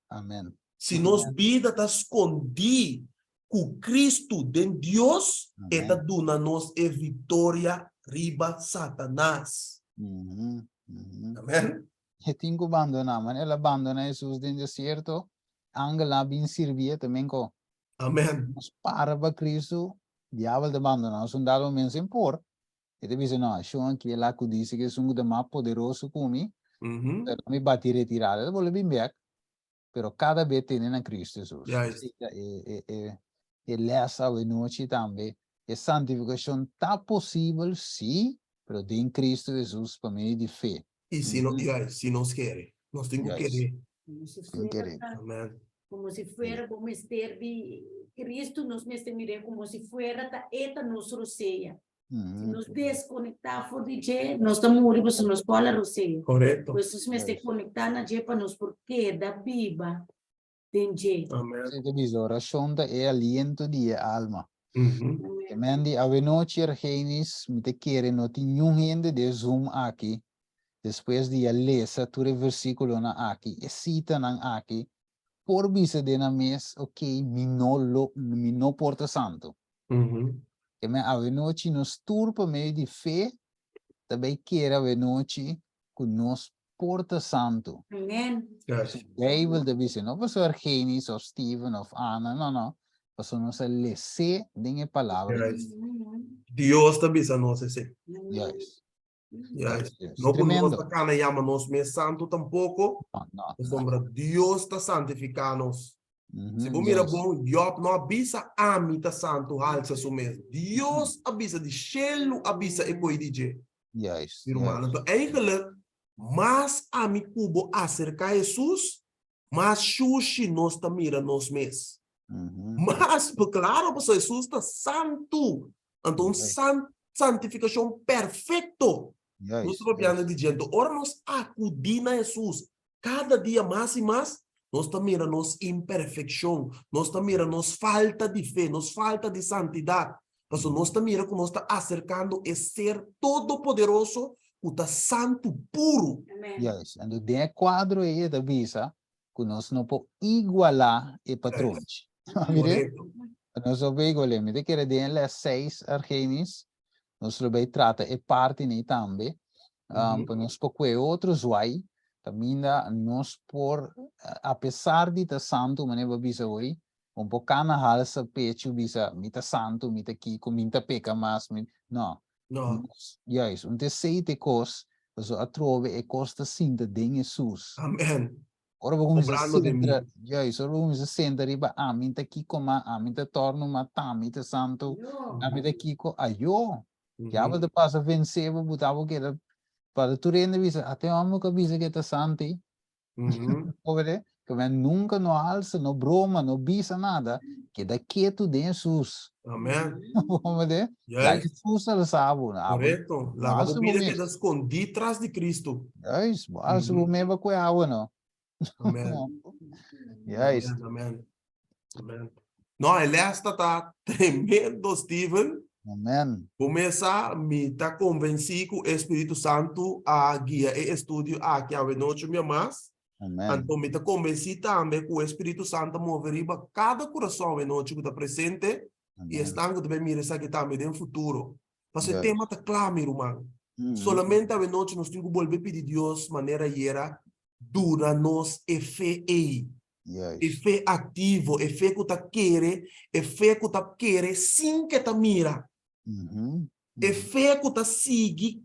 Amém. Se nos vida está escondida com Cristo de Deus, está dando-nos a vitória riba Satanás. Amém? E tem que abandonar, mas ele abandona Jesus no deserto, angela bin servia também com. Amém. Mas para Cristo, diabo te abandona, nós dalo menos impor. E te dice, no, eu aqui lá que disse que sou mais poderoso que mim, me bati retirado, eu vou vir back, pero cada vez tem na Cristo Jesus. E lessa a noite também, e santificação está possível, sim, pero em Cristo Jesus para mim de fé. E se nós queremos, nós temos que querer. Amém. Como se fuera como mister de Cristo, nos mire como se fuera eta nos roceia. Se nos desconectar for de je, nós estamos morrendo se nos cola roceia. Correto. Pois se me conectar na je para nos porque da biba tem je. Amém. Se te dice, oração é aliento de alma. Amém. De a noite genis, me te quer não tem nenhum gente de Zoom aqui. Depois de ler tu versículo na aqui, e cita na aqui. Por visa de na mes, ok, mi no porta santo. Que me ave noite nos turpa meio de fé, também queira ave noite que nos porta santo. Amen. Yes. Bijbel de visie, não pastor Genis of Steven of Anna, não. Pastor nos lese dinge palavra. Yes. Deus também é nosso assim. Yes. Yes. Yes. Não que nós Tremendo. tá cana chama nós mesmo santo tampouco. No. Sombra Deus está santificando-nos. Se você mira Yes. bom, Job não avisa a mim tá santo alça su mesmo. Deus avisa de cielo avisa e coi DJ. Yes. Irmão, então eigenlijk mas a mim cubo acerca de Jesus, mas xuxi nós tá mira nós mesmos. Mas, claro, pessoal, Jesus está santo. Então, santificação perfeito. Nós estamos falando de gente. Ora, nós acudimos a Jesus. Cada dia mais e mais, nós estamos mirando nossa imperfeição. Nós estamos mirando nossa falta de fé, nossa falta de santidade. Então, nós estamos mirando que nós estamos acercando a ser todo-poderoso, que está santo, puro. Yes. And the quadro aí da visa, que nós não podemos igualar o patrão. Correto. Nós vamos igualar. Me que era de las 6 argenis, nós vamos tratar e parte nem também. Para nós pouco outros vai, também nós por apesar de estar santo, mas não bisa hoje, pouco na halsa pecho bisa, mita santo, mita kiko, mita peca mas, não. Não. Yes, te sei te cos, so a trove e costa sinta de Jesus. Amém. Ora vamos Obrando de mim. yes, ora vamos senta riba, minta kiko ma, minta torno ma, mita santo, minta kiko, ayo. Já vai de passa vencer, vou botar o que era para tu rende visa, até amo que visa que tá santi. Over que nunca no alça, no broma, no bisa nada, que daqui tu de Jesus. Amém. Vamos ver? Yes. Like Jesus al sabo, Correto. La Nossa, Bíblia bonito. que está escondida atrás de Cristo. Yes, alça o meva com água, não? Amém. Yes. Amém. Amém. Não, ele está tremendo, Steven. Amen. Começa a me tá convencido que o Espírito Santo a guia e estúdio aqui a noite minha mais. Amen. Então me tá convencido também que o Espírito Santo moveria cada coração a noite que está presente e está que também mira isso aqui também no futuro. Mas o tema está claro, meu irmão. Solamente a noite nós temos que volver pedir a Deus maneira era dura nos e fé aí. E fé ativo, e fé que tá querer, e fé que tá querer sim que tá mira. E fé que tá sigue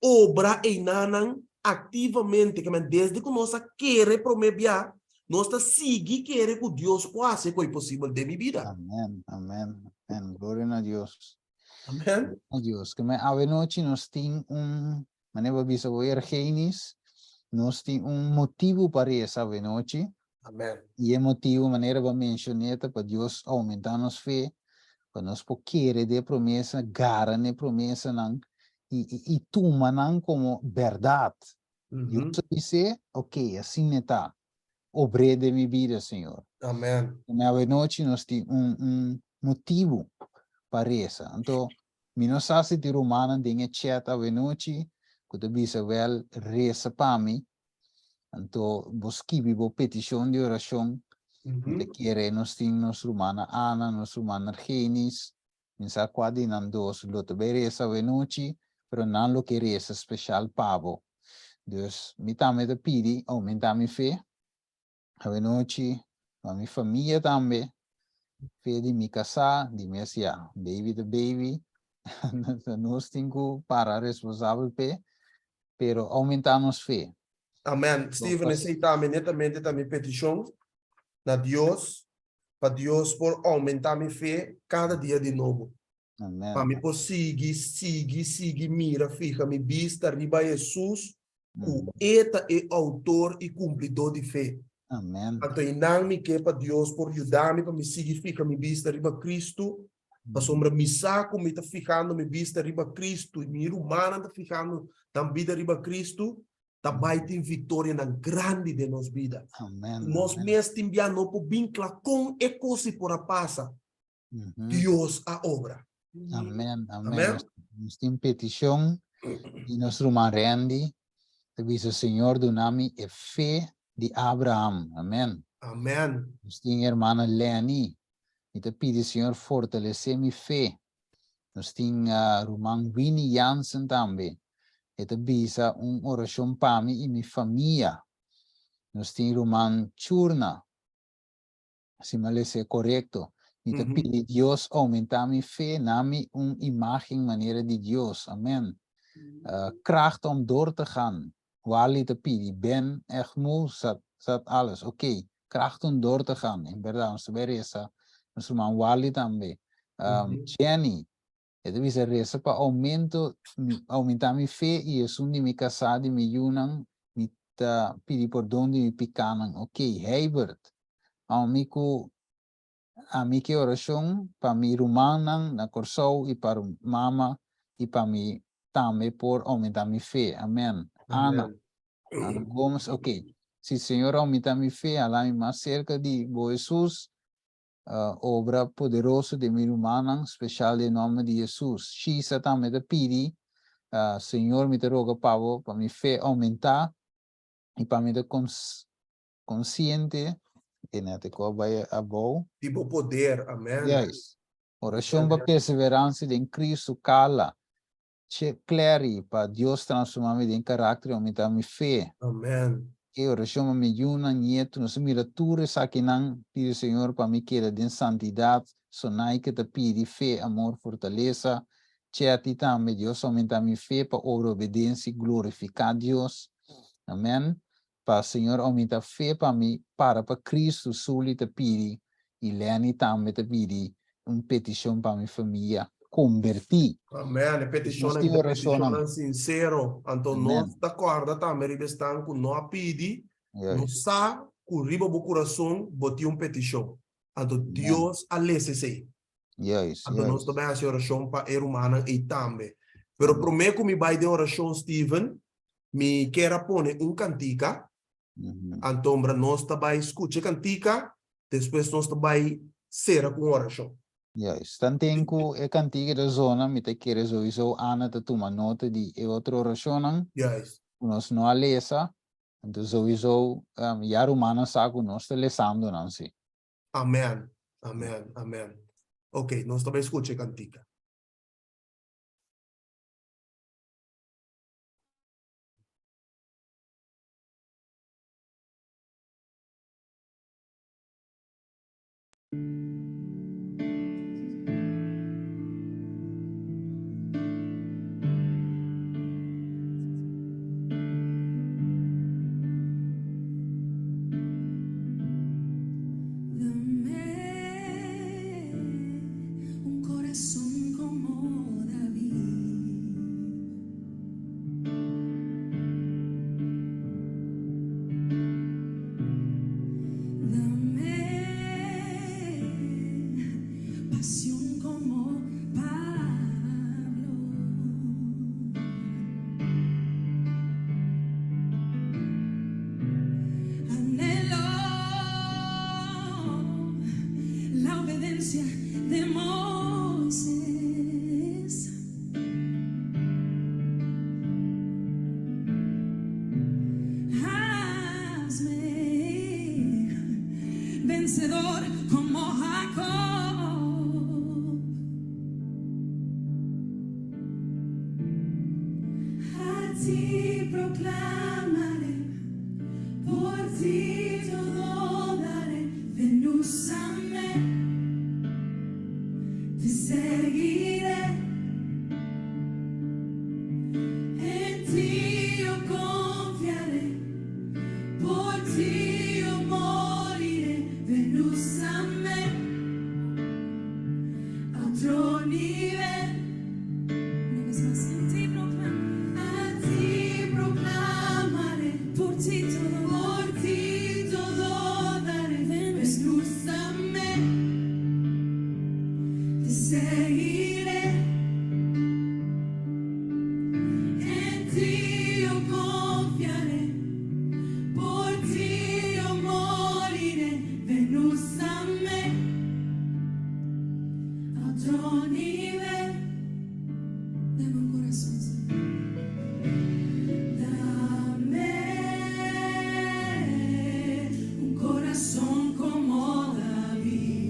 obra e nanan ativamente, que desde que nós querer prometer, nós tá sigue querer que Deus possa fazer o possível de minha vida. Amém. Amém. Amém. Glória a Deus. Amém. A Deus. Que a noite nós temos maneira bisa ver genis, nós temos motivo para essa noite. Amém. E é motivo maneira para mencionar para Deus aumentar nossa fé, para nós querer de promessa, gara ne promessa não e toma não como verdade. Eu disse, ok, assim está. Obre de minha vida, Senhor. Amém. Na noite nós temos motivo para isso. Então, nós sabemos que romana tem chat a noite, que tu bisa wel reza para mim. Então, busquibi bo petição de oração. Te quiere nós temos romana Ana, nós romana Genis, pensar quase não dos lote bem reza a noite, pero não lo que reza especial pavo. Dus, me também te pedi aumentar minha fé. A noite, a minha família também. Fé de me casar, de me asiar. Baby the baby. Nós temos que para responsável pé, pero aumentamos fé. Amém. Steven, aceitamos netamente também petição na Deus, para Deus por aumentar minha fé cada dia de novo. Amém. Para me por seguir, mira, fica, me vista, riba Jesus, o eta é autor e cumpridor de fé. Amém. Então, não me quer para Deus por ajudar-me, para me seguir, fica, me vista, riba Cristo, para sombra me saco, me está ficando, me vista, riba Cristo, e minha humana está ficando, também riba Cristo, também tem vitória na grande de nossa vida. Amém. Nós mesmos enviamos para vincula com e coisa por a passa. Deus a obra. Amém. Amém. Nós temos petição e nós rumarrendi. Te diz Senhor do nome é fé de Abraham. Amém. Amém. Nós temos irmã Leni. E te pede, Senhor, fortalecer minha fé. Nós tinha Roman Winnie Jansen também. Esta bisa oração para mim e minha família. Nós tinha Roman Churna. Se me é correto. E te pedi Deus aumentar minha fé, nami imagem, maneira de Deus. Amen. Kracht om door te gaan. Wali te pidi. Ben echt moe, zat alles. Oké. Kracht om door te gaan. In verdade, ons beresa. Ons man Wali também. Jenny. Het is een reza para aumentar minha fé e es de mi casada mi yunan mi pidi por donde mi picanan. Ok, Herbert. Amigo oração para mi rumanan na corsou e para mama e para mi também por aumentar minha fé. Amém. Ana Gomes, ok. Se o Senhor aumentar minha fé, ela me mais cerca de Jesus. Obra poderosa de minha irmã, especial em nome de Jesus. Xisa também te pedi, Senhor, me te roga para minha fé aumentar e para me te consciente, que não te vai a bom. Tipo poder, amém. Yes. Oração para perseverança em Cristo, cala. Clare para Deus transformar-me em caráter e aumentar minha fé. Amém. Que oração me ajuda, nieto, nos miraturas aqui não pede Senhor para me querer de santidade, sonai que te pede fé, amor, fortaleza, que a ti também Deus aumenta minha fé para obediência e glorificar Deus, amém, para Senhor aumenta fé para mim, para Cristo, suli te pede, e Leni também te pede, petição para minha família, convertir. Amém. Petição sincero. Então, nós da corda também estamos com nós pedi, nós sa com riba do coração, botar petição. Então, Deus alece-se. Então, nós também fazemos oração para a humana e também. Pero prometo que me vai de oração, Steven, me quer pôr cantica. Então, nós também escuta cantica, depois nós também será com oração. Yes, tantenku e cantiga da zona, mi te queres sowieso aan te toma nota di e outra oração. Yes. Nós não a lesa, então sowieso já romana saco nós te lesando não se. Amém, amém, amém. Ok, nós também escute cantica. Vencedor como Jacob, a ti proclamaré, por ti todo daré, ven úsame, te seguiré, en ti yo confiaré, por ti yo moriré. Ven, úsame a otro nivel. Una vez más, a ti proclamaré, por ti todo daré. Ven, úsame, te seguiré. En ti yo confiaré, por ti yo moriré. Ven, úsame a otro nivel. Dame un corazón, Señor. Dame un corazón como David.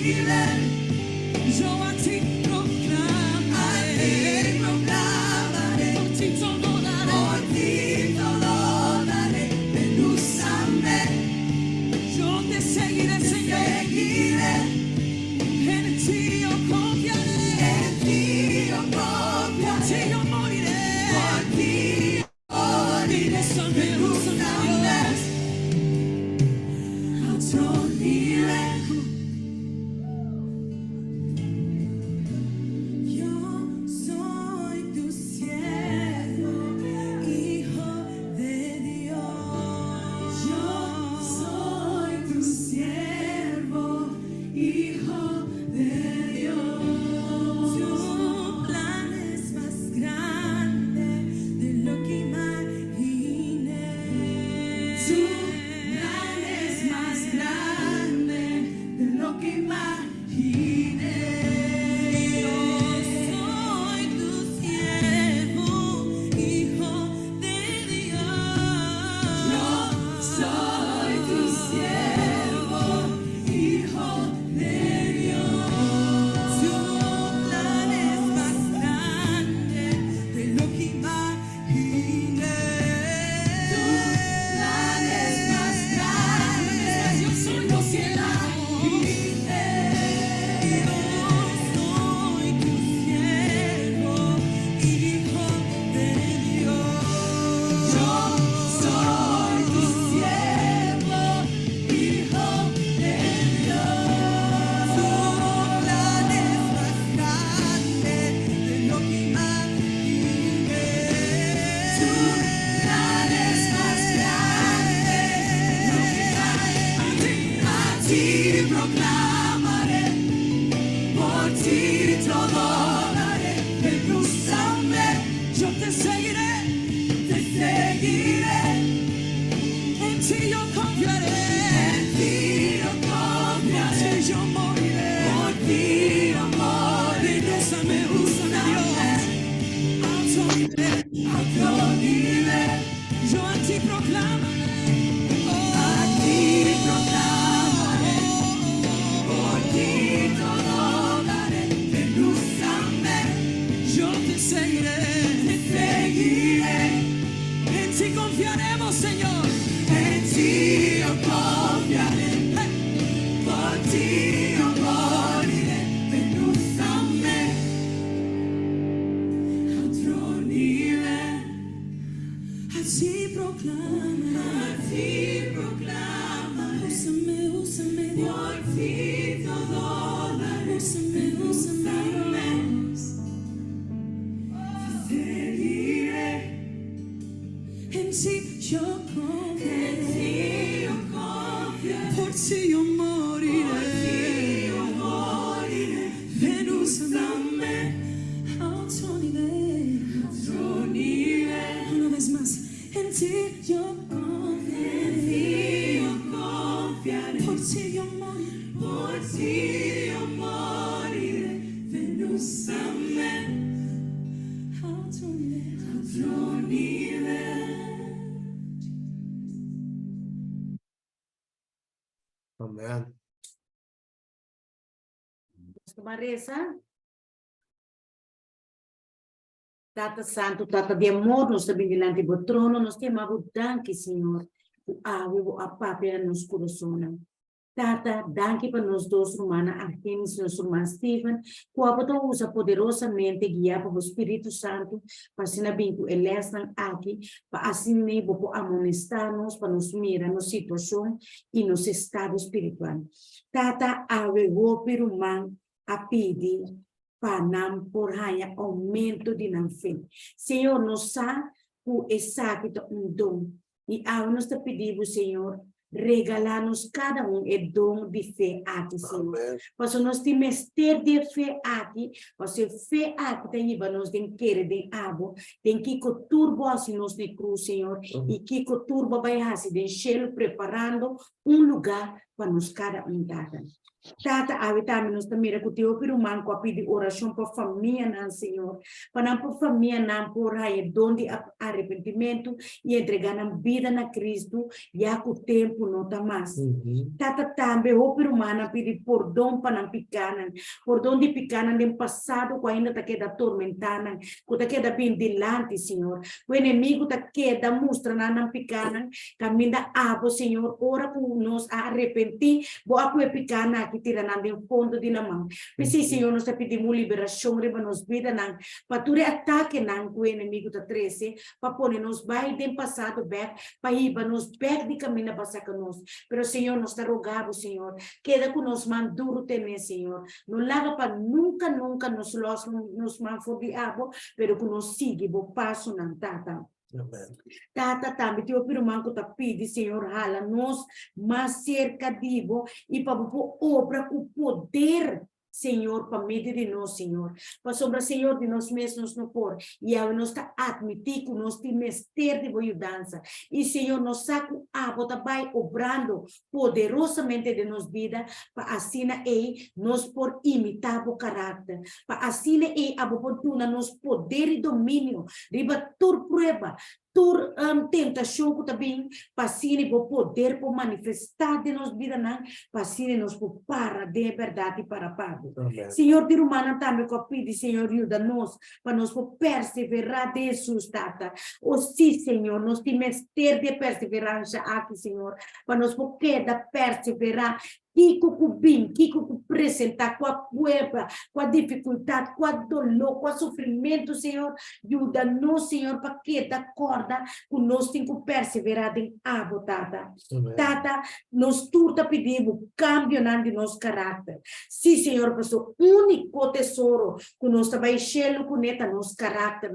Yo a ti proclamaré, por ti todo daré, ven, úsame. Yo te seguiré, Señor, en ti yo confiaré, por ti yo moriré, úsame, úsame, Dios, a otro nivel. Yo soy tu siervo, hijo de Dios. Yo soy tu siervo, hijo de Dios. Tu plan es más grande de lo que imaginé. Tu plan es más grande de lo que imaginé. Yo soy tu siervo, hijo de Dios. Yo soy tu siervo, hijo de Dios. Tu plan es más grande de lo que imaginé. Tu plan es más grande. Yo soy tu siervo. Proclamaré, por ti todo daré, ven, úsame. Yo te seguiré, en ti yo confiaré, por ti yo moriré, ven, úsame, Dios, a otro nivel. Yo a ti proclamaré, por ti todo daré, ven, úsame. Yo te seguiré, en ti confiaremos, Señor, en ti yo confiaré, por ti yo moriré, ven, úsame, a otro nivel. Así proclama, úsame, úsame, Dios, por ti todo daré, úsame, Dios, te seguiré, en ti yo confiaré, por ti yo moriré, ven, úsame, a otro nivel, una vez más, en ti yo confiaré, por ti yo moriré, ven, úsame, a otro nivel. Amen. Marisa. Tata Santo, Tata de amor, nós também diante do trono, nós te amamos, danke, Senhor, o água, a papel nos corações. Tata, danke para nós dois, Romana Artemis, nosso irmão Stephen, que o usa poderosamente guiar para o Espírito Santo, para se não bem que ele está aqui, para assim nem para amonestar-nos, para nos mirar na situação e nos estado espiritual. Tata, avevou para o irmão a pedir para não por haya aumento de não fé. Senhor, nos sabe o exato dom. E ao nos pedimos, Senhor, regalar-nos cada um o dom de fé aqui, Senhor. Porque nós temos ter de fé aqui, porque fé aqui tem para nós tem querer de abo, tem que turbo assim nos de cruz, Senhor, e que turbo vai assim de cielo preparando lugar para nos cada dar. Tata, avitami nos tamira kutio piru manco a pedir oração para a família, não, Senhor. Para a família não por aí dom de arrependimento e entregar a vida na Cristo, já que o tempo nota mais. Tata tambe o pirumana pedi perdão para não picanan, perdão de picanan do passado que ainda tá queda atormentanan, que tá queda bem delante, Senhor. O inimigo tá queda mostra na não picanan, caminha abo, Senhor, ora por nós arrepentir, boa que picana que tira na de fundo de na mão. Pesi, Senhor, nós tá pedimos liberação, riba nos vida nan, para tu ataque nan que o inimigo tá trece, para pôr nos vai de passado back, para ir nos back de caminho para sacar nós. Pero Senhor, nós está rogado, Senhor, queda com nos man duro temer, Senhor. Não larga para nunca nos man for diabo, pero que nos siga o passo nan tata. Amen. Tata também te opiro manco tá pedi, Senhor, hala nós mais cerca dibo e para obra com poder, Senhor, para meio de nós, Senhor. Para sobre, Senhor, de nós mesmos no por. E a nós está admitir que nós temos ter de mudança. E, Senhor, nós saco a bota vai obrando poderosamente de nos vida para assim nós por imitar o caráter. Para assim a oportuna nos poder e domínio. Riba tur prueba. Tur tentação que também passine o poder por manifestar de nos vida não passine nos por para de verdade para pago. Senhor de humana também que pede Senhor ajuda-nos para nos por perseverar de Jesus tata. O sim Senhor nós temos ter de perseverança aqui Senhor para nos por queda perseverar Kiko kubim, Kiko apresentar com a prueba, com a dificuldade, com a dolor, com o sofrimento, Senhor, ajuda-nos, Senhor, para que da corda que nós temos que perseverar em abo, Tata. Tata, nós tudo pedimos cambio de nosso caráter. Sim, Senhor, pastor, único tesouro que nós também enchendo com nosso caráter.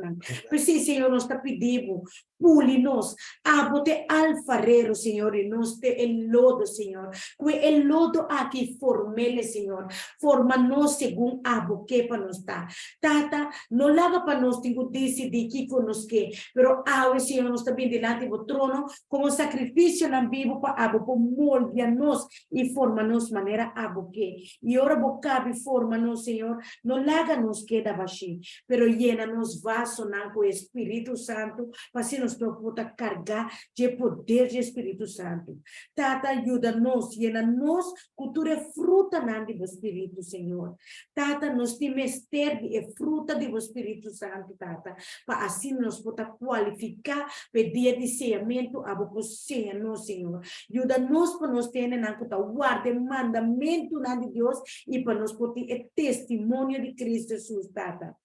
Sim, Senhor, nós pedimos, pule-nos, abo te alfarero, Senhor, e nós te elodo, Senhor, que elodo aqui formele, Senhor, forma-nos segundo a boque para nós tá. Tata, não laga para nós tenho decidir que nos que, pero ao Senhor nós também delante do trono como sacrifício na vivo para abo por molde-nos e forma-nos maneira a boque. E ora bocabe forma-nos, Senhor, não laga-nos queda baixi, pero llena-nos vaso com o Espírito Santo para se nos poder carregar de poder de Espírito Santo. Tata, ajuda-nos, llena-nos cultura é fruta do Espírito, Senhor. Tata, nós temos ter é fruta do Espírito Santo, Tata, para assim nós poder qualificar pedir discernimento a você, nosso Senhor. Ajuda-nos para nós ter na guarda mandamento de Deus e para nós poder testemunho de Cristo Jesus, Tata.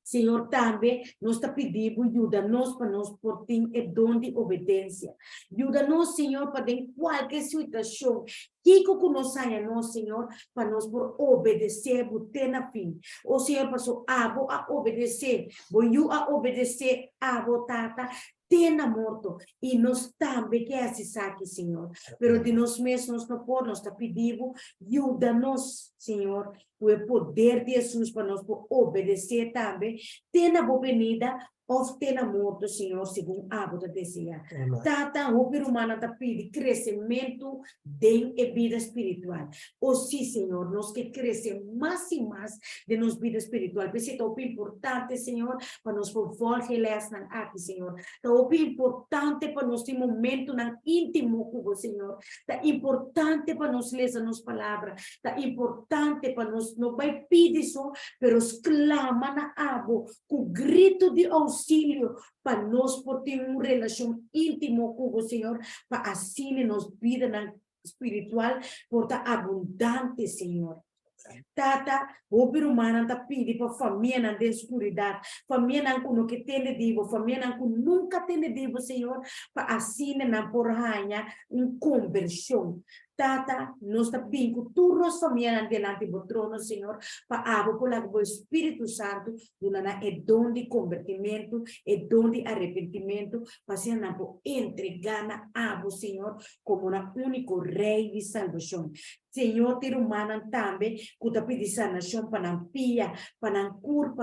Senhor, também nós está pedindo, ajuda-nos para nós por ter dom de obediência. Ajuda-nos, Senhor, para em qualquer situação, que nós saia, nós, Senhor, para nós por obedecer, por ter na fim. O Senhor passou a obedecer, a obedecer, a tata, tenha morto, e nós também que assim saque, Senhor. Pero de nós mesmos não podemos, nós está pedindo, ajuda-nos, Senhor, o poder de Jesus para nós obedecer também, tenha boa venida, ou tenha morto, Senhor, segundo a vontade de Deus. Tata, o ser humano está pedindo crescimento de vida espiritual. Ou sim, Senhor, nós que crescemos mais e mais de nossa vida espiritual. Isso é o importante, Senhor, para nós fortalecer aqui, Senhor. É o importante para nós ter momento íntimo com o Senhor. É importante para nós ler as palavras. É importante para nós não vai pedir só, mas clama na água com grito de auxílio para nós por ter uma relação íntima com o Senhor, para assim nos vida espiritual por estar abundante, Senhor. Tata, o ser humano está pedindo para a família na escuridão, família não que tem de divo, família não nunca tem de divo, Senhor, para assim na porranha uma conversão. Tata, nós está pedindo todas as famílias delante do trono, Senhor, para o Espírito Santo, donando o dom de convertimento, o dom de arrependimento, para ser entregar a Senhor como o único Rei de salvação. Senhor, ter humano também, que está pedindo sanação para não pia, para não cura,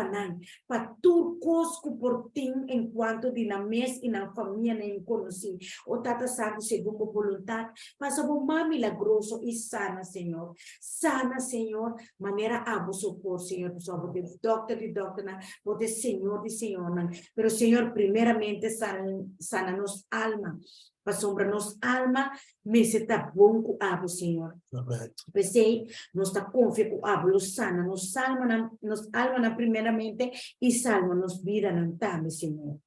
para tudo que por ti, enquanto de na mesa e na família não conheci. O Tata sabe, segundo a vontade, passa por mami milagroso y sana, Señor. Sana, Señor, manera abuso por, Señor, porque doctor y doctora, porque Señor y Señor, pero Señor, primeramente sana-nos alma, pasombranos alma, me se tá bom com abo, Senhor. Amen. Pensei, nos está confia com abo, nos sana, nos alma na primeiramente e salva nos vida na também, Senhor.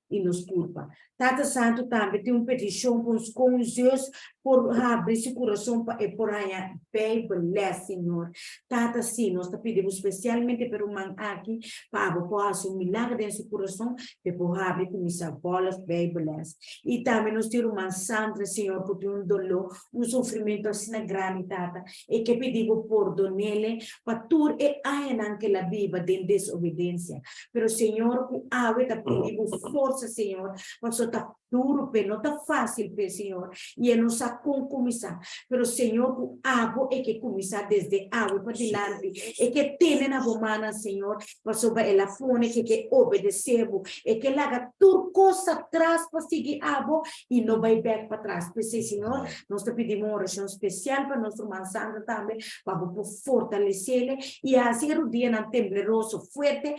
E nos culpa. Tata Santo também tem petição para os cônjuges por abrir esse coração para por aí bem beleza, Senhor. Tata sim, nós te pedimos especialmente para o man aqui para fazer milagre desse coração e por abrir com essa bolas bem beleza. E também nós temos uma santa, Senhor, por ter dolor, sofrimento assim grande, Tata, e que pedimos por donele para tur e ainda que la viva de desobediência. Pero, Senhor, com a te pedimos força, Senhor, mas está duro, não está fácil, Senhor, e não sabe como começar. Pero, Senhor, com água é que começar desde água para diante, é que tem na bomana, Senhor, para sobre ela fone, que obedecemos, é que laga tudo coisa atrás para seguir água e não vai back para trás. Pensei, Senhor, nós te pedimos uma oração especial para nosso irmão Sandra também, para fortalecer e assim o dia não tembloroso, forte,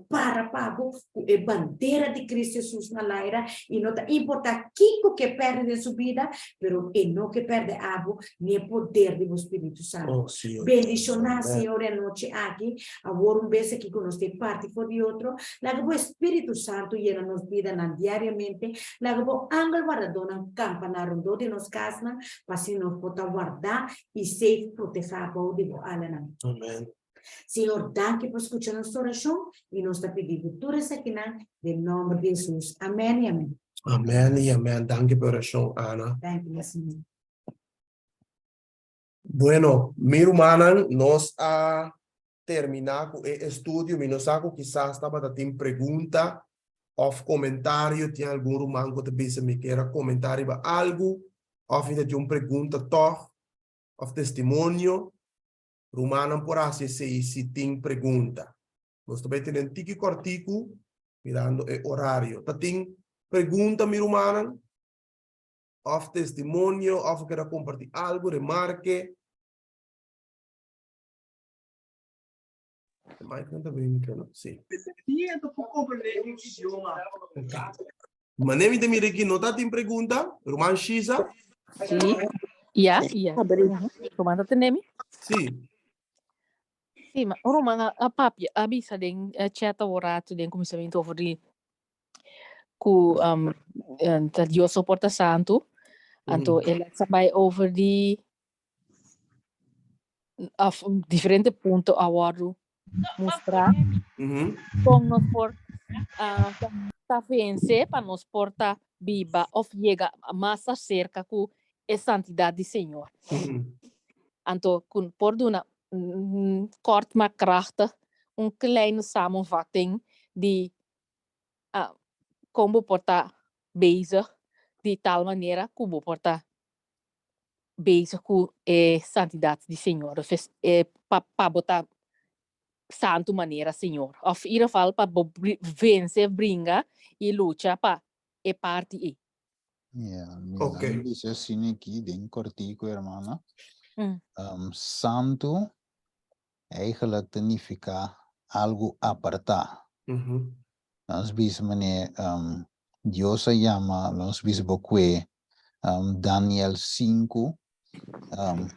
para Pablo, a bandeira de Cristo Jesus na laira, e não importa Kiko que perde de sua vida, pero e não que perde abo, nem o poder do Espírito Santo. Oh, Senhor. Bendição, Senhor, a noite aqui, agora vez aqui que nós temos parte por de outro, lago o Espírito Santo llena nos vida diariamente, lago o ángel guardador campana rondo de nos casas, para se nos poder guardar e safe proteger para o digo alana. Amen. Senhor, danke por escuchar nossa oração e nós te pedimos tudo isso aqui em nome de Jesus. Amém e amém. Amen e amen. Danke por oração, Ana. Thank you, Senhor. Bueno, mi hermana, nos ha terminado el estudio. Mi nos hago quizás estaba dando pregunta o comentario. ¿Tiene algún rumano que te me quiera comentar algo? O de una pregunta toch o testimonio. Rumano por así si tiene pregunta. Nos também tem um tiki cortico mirando o horário. Tem pergunta, mi rumana? Of testemunho, of quer compartilhar algo, remarque. Mas não tá bem, não? Sim. Manemi de mire aqui, não tá tem pergunta? Roman Xisa? Sì, iya. Romana tenemi? Sim. Sì, ma Romana a papi abisa den certa orato den cominciamento over di cu dat Dio sopporta santo, anto ela sabai over di af differente punto a waru mostrar con nos por ta vence para nos porta viva of llega mais cerca cu e santidade do Senhor. Anto kun por una kort maar krachtig kleine samenvatting die como porta bezig de tal maneira como porta bezig com santidade do Senhor, para botar santo maneira Senhor, of in ieder geval para vencer, bringa e luta para parte e. Yeah, Okay. dice assim aqui, bem cortico, hermana. Santo eigenlijk significa algo apartar. Nós vimos meneer Dios se llama, nós vimos boque Daniel 5,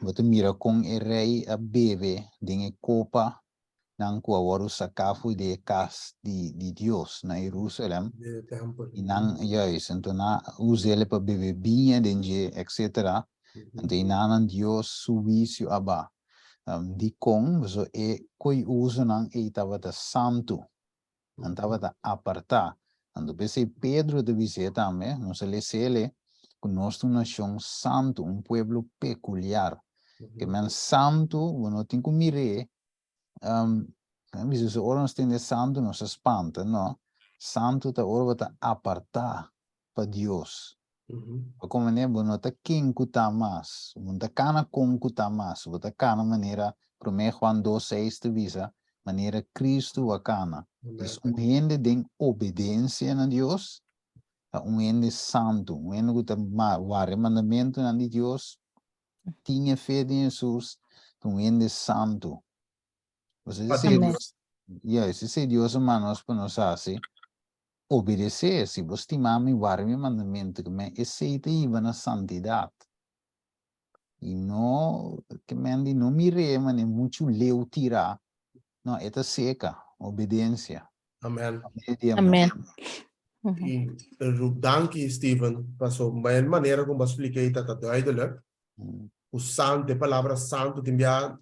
wat mira com o rei a bebe dinge copa nang kuawaru sakafu de cas de Dios na Jerusalem. E nang juist, en toen usele pa bebe binha denje, etc. En toen nanan Dios subicio aba. Die kon, so koi uso nang tawata santo. En tawata aparta. En toen bese Pedro de visita me, no se le sele, con nuestra nación santo, un pueblo peculiar. Que men santo, bueno, tengo mire, se ora stende santo non si spanta, no? Santo ta ora ta aparta pa Dios. Come ne bueno ta king kuta mas, ta kana con kuta mas, ta kana manera pro me Juan 2:6 te visa, manera Cristo wakana. Dus hende ding obediencia a Dios, hende santo, hende kuta ware mandamento na Dios, tinha fé em Jesus, tu ende santo. Você Amém. se Deus manos para nós assim, obedecer, se você estimar me guarda o mandamento que me aceita e vai na santidade. E não, que me não me rema, nem muito leu tirar. Não, é seca, obediência. Amen. Amém. E danke, Steven. Passou uma maneira como eu expliquei, tá duidelijk. O santo, a palavra santo,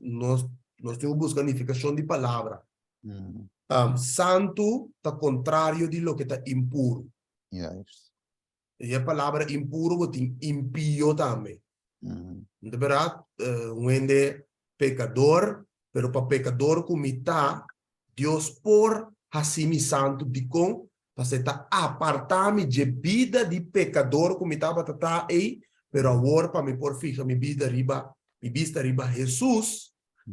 nós temos buscando a unificação de palavra. Santo está contrário de lo que está impuro. Yes. E a palavra impuro tem impio também. De verdade, pecador, pero para pecador como está, Deus por assim santo de com, para se tá apartar-me de vida de pecador como está para tá aí, pero agora para me por ficha mi vista riba Jesus,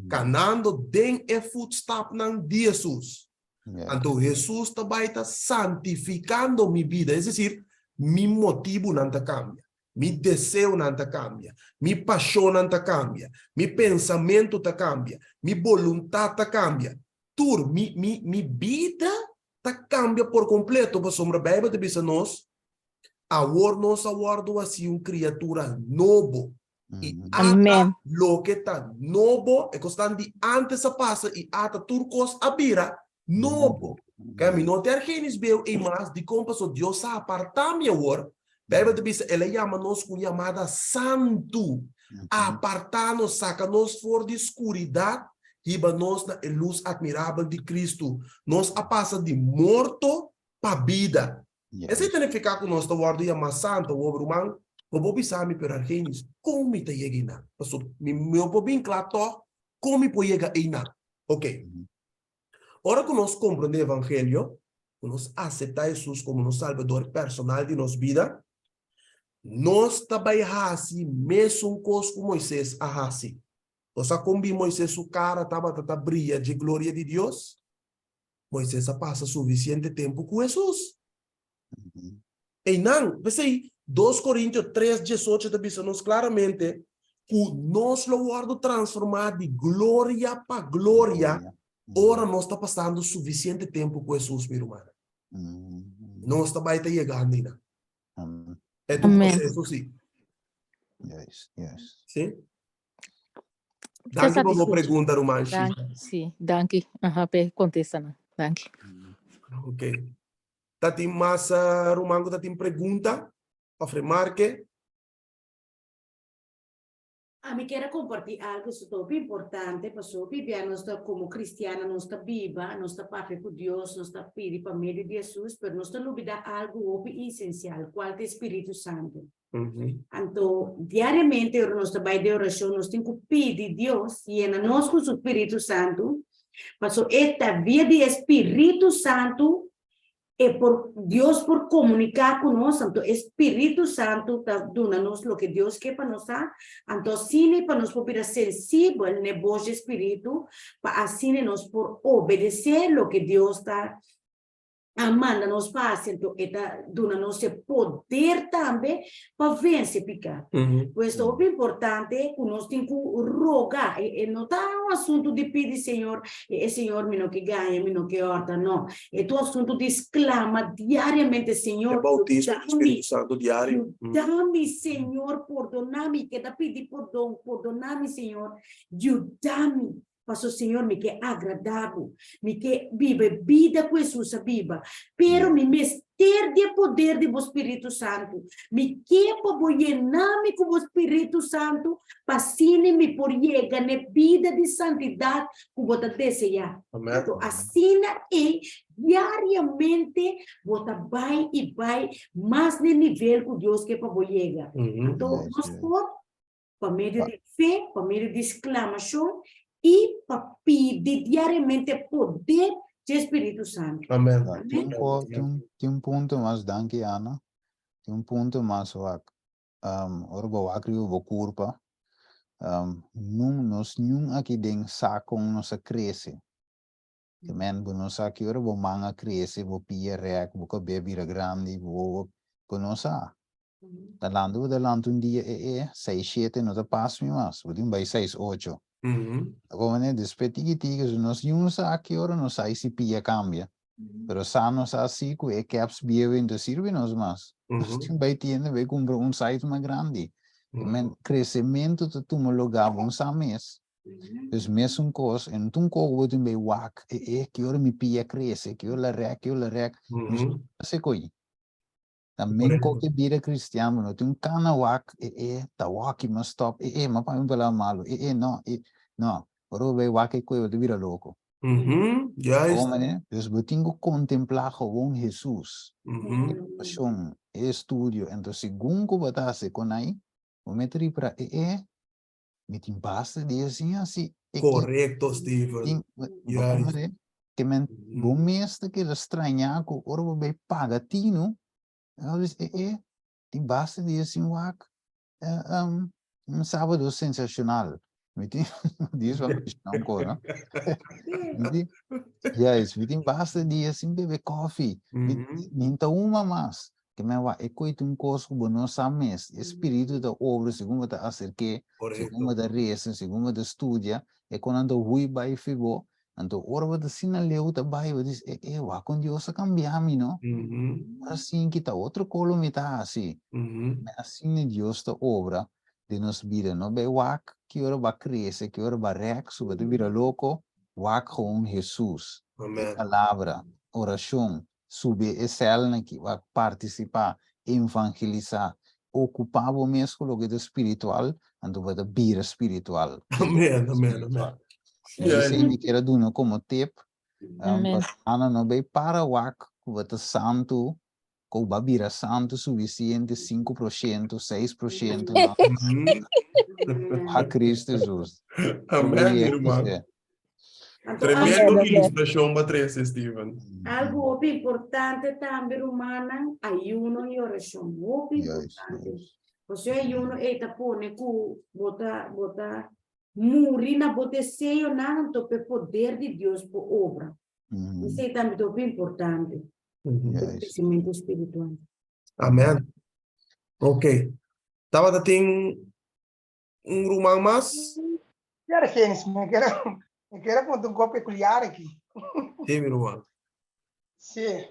canando den e footstep nan de Jesus. Então Jesus também está santificando mi vida, é decir, mi motivo não cambia. Mi desejo não cambia, mi paixão não cambia, mi pensamento cambia, mi vontade cambia. Tur, mi vida cambia por completo. Para sombra Bíblia te diz nós, agora nós aguardo assim criatura novo. E ata lo que está novo, é constante antes a passa e ata turcos a bira novo. Que a mim não ter genes beu e mais de como passou Deus a apartar me agora. Bíblia diz, ela chama nós com chamada santo. Apartar-nos, saca-nos fora de escuridade, e nós na luz admirável de Cristo. Nós a passa de morto para vida. Esse significa que nós estamos chamando santo, o romano, o bobi sabe per argenis, como está chegando? Meu bobi claro, como pode chegar aí? Ok. Ora que nós compreendemos o evangelho, que nós aceitamos Jesus como nosso salvador personal de nossa vida, nós também assim, mesmo coisa que Moisés assim. Nós combi Moisés o cara estava brilha de glória de Deus. Moisés passa suficiente tempo com Jesus. E não, você 2 Coríntios 3:18 diz-nos claramente que nós lo guardo transformar de glória para glória. Ora nós está passando suficiente tempo com Jesus, meu irmão. Nós também está chegando ainda. É do processo, sim. Yes. Sim? Danke por uma pergunta, Roman. Sim, danke. Contesta, danke. Ok. Tem mais, Roman, tem pergunta? Para remarque? A mí quiero compartir algo súper importante, pues Biblia no está como cristiana, no está viva, no está parte con Dios, no está pide para medio de Jesús, pero no está olvidar algo esencial, cuál es el Espíritu Santo. Entonces, diariamente, no está de oración, nos tenemos que pedir Dios, llena-nos con su Espíritu Santo, pasó esta vía de Espíritu Santo, por Dios por comunicar con nosotros, entonces Espíritu Santo está dándonos lo que Dios quiere para nosotros, entonces sí para nos poder sensible en voz de Espíritu, para así nos por obedecer lo que Dios está amando-nos para então está dando-nos poder também para vencer pecado. Isso é muito importante, que nós temos que rogar, e não está um assunto de pedir, Senhor, Senhor, me não que ganha, me não que horta, não. É um assunto de exclama diariamente, Senhor, bautismo do Espírito Santo diário. Dá-me, Senhor, perdona-me, que está pedindo perdão, perdona-me, Senhor, ajuda-me. Pastor Senhor, me que agradável, me que vive vida com Jesus, viva. Pero me mester de poder do Espírito Santo. Me que para llenar-me com o Espírito Santo, para assim me por chegar na vida de santidade que você deseja. Então, assim é diariamente você vai e vai mais no nível que Deus quer para chegar. Então, nós por meio de fé, por meio de exclamação, e para pedir diariamente poder do Espírito Santo. Amém. Tem ponto mais, danke, Ana. Tem ponto mais, orba wakri o curpa. Nós não aqui den saco nossa cresce. Que men nós aqui orba manga cresce, bo pia rec, bo bebida grande, bo nossa. Dalanto un dia 6, 7, não te passa mais. Vou vai 6, 8. Agora, né, depois tiki, se nós juntos aqui, ora, não sai se pia cambia. Pero sanos assim, que é caps bio ainda sirve nos mas. Nós vai ter, vai comprar site mais grande. O crescimento de tu lugar bom mês. Dus mesmo coisa, então como vou também wak, que hora me pia cresce, que hora rec, não sei coi. Também qualquer vida cristiano, não tem cana wak, tá wak mas stop, mas para mim falar malo, não, ora vai wak coi de vira louco. Como né? Dus we tingo contemplar gewoon Jesus. Passion, estudio, então segundo batase com aí, o metri para me tem basta de assim. Correcto, Steven. Que men bom mestre que estranhar com ora vai paga tino, eles tem basta de assim wak, sábado sensacional. Me tem diz uma não cora. Yes, me tem basta de assim beber coffee. Então uma mais. Que me vai coito coisa que não sabes, espírito da obra, segundo da acerque, segundo da reza, segundo da estudia, quando hui vai fibo, então ora da sina leu da bai, diz wa com Deus a cambiar mi, não? Assim que tá outro colo me tá assim. Assim Deus da obra de nos vida, não be wak que ora vai crescer, que ora vai rex, vai vira louco, wak com Jesus. Amém. Palavra, oração, subir esse que vai participar, evangelizar, ocupar o mesmo lugar do espiritual, então vai da vida espiritual. Amém. Isso aí me quero dar como tip, Amen. para não vai para o ac, que vai estar santo, que vai virar santo suficiente 5%, 6%, a Cristo Jesus. Amém, irmão. Tremendo ilustração para três, Steven. Algo muito importante também, humana, ayuno e oração. Muito importante. Você ayuno, eita, pone que bota murina, bota seio, não tope poder de Deus por obra. Isso é também muito importante. O crescimento espiritual. Amém. Ok. Tava tem rumang mas? Cara, Kenis, me quero ponto um pouco peculiar aqui. Sim, meu irmão. Sim.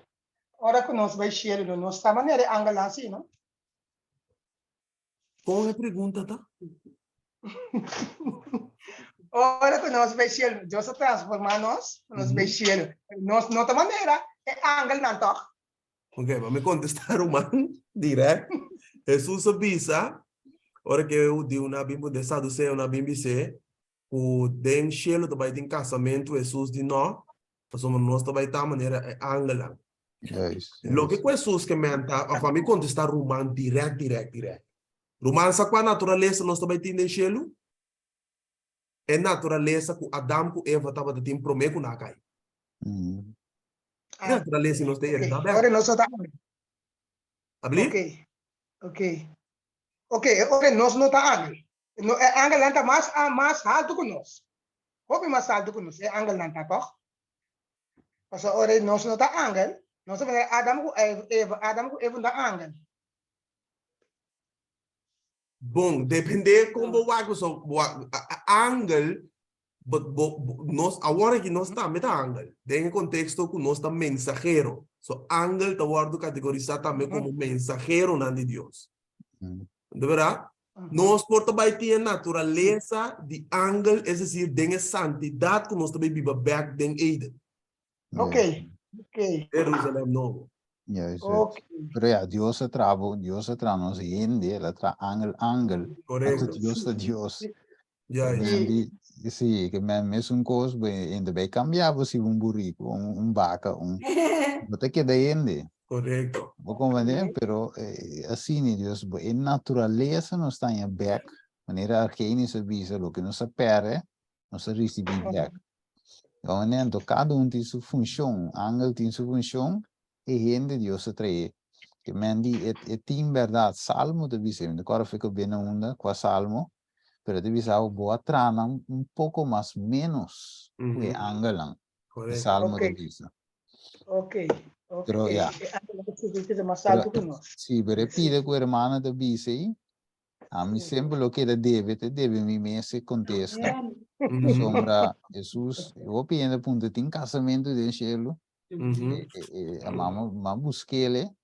Ora que nós vai chegar no nosso maneira angala assim, não? Qual é a pergunta, tá? Ora que nós vai chegar, Deus a transformar nós vai chegar. Nós nota maneira é angal não toca. Ok, vamos contestar humano direto. Jesus avisa, ora que eu digo na Bíblia de Saduceu na Bíblia o den cielo também tem casamento Jesus de nós, nós também tá maneira é angela. Lo que Jesus que menta, a família contestar romano direto. Romano sa qua naturaleza nós também tem den cielo. É naturaleza que Adão com Eva tava de tempo prometo na cai. Naturaleza nós tem ele. Ora nós tá. Abli? Ok. Ora nós não tá angel. No angel nanta mais alto que nós. Como mais alto que nós? É angel nanta toch? Mas ora nós não tá angel. Nós vamos Adão com Eva tá angel. Bom, depende como o angel, nós agora que nós estamos angel, tem contexto que nós estamos mensageiro. So angel está guardo categorizado também como mensageiro de Deus. De verdade? Nós por também ter natureza de angel, é decir, tem a santidade que nós também vivemos back den Eden. Ok. Jerusalém novo. Pero ja, Dios se trabo, nos gente, la tra angel. Correcto. Dios é Dios. Sí. Que mesmo coisa, ainda bem cambiava se burrico, vaca, Bota que da gente. Correcto. Vou compreender, pero assim, Deus, a natureza não está em back, maneira arqueinica visa, o que não se perde, não se recebe back. Então, cada tem sua função, angel tem sua função, e gente Deus se trai. Que mendi tem verdade, salmo de visa, agora fica bem onda com salmo, pero de visa o boa trana pouco mais menos que angel, salmo de visa. Ok. Pero ya. Más alto que nos. Sí, pero pide que hermana de bici. A mí siempre lo que debe mi mese contesta. Sombra Jesus, eu piendo punto tem casamento de cielo. Mamma busquele,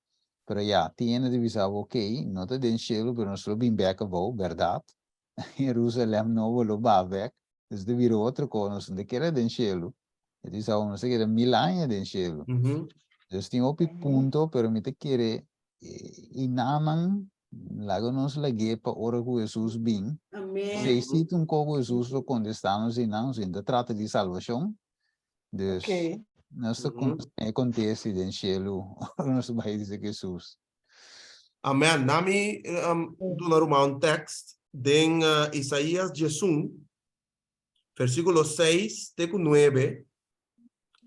pero ya tiene de visar ok, no te den cielo, pero nosotros bin back a verdad. Jerusalem no lo va back. Dus de weer outra coisa, de querer den cielo. Het is al não sei que 1000 anos den cielo. Dus tem op punto, pero me te quiere inaman Lágonos la guepa ora com Jesus bem. Amém. Se existe com Jesus lo contestamos e não ainda trata de salvação. Dus Ok. nós acontece em cielo, nós vai dizer Jesus. Amen. Nami do normal text den Isaías 11, versículo 6 até 9.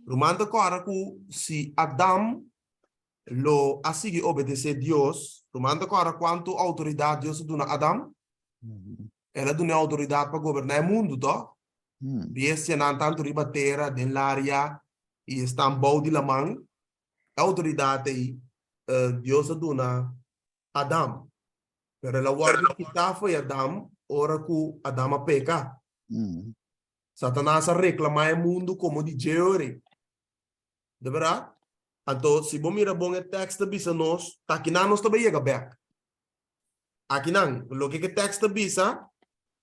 Rumanda agora que se Adão lo así obedecer Dios, rumanda agora quanto autoridade Deus dá a Adão, ela dá autoridade para governar o mundo, tá? Biese não tanto riba terra, den l'área e estão bom de la mão, autoridade aí Deus dá a Adão. Pero la guarda que está foi Adão, ora que Adão peca. Satanás reclama o mundo como de Jeore. De verdade? Então, se você mira bom o texto bisa nós, tá aqui não nós também chega back. Aqui não, o que o texto bisa,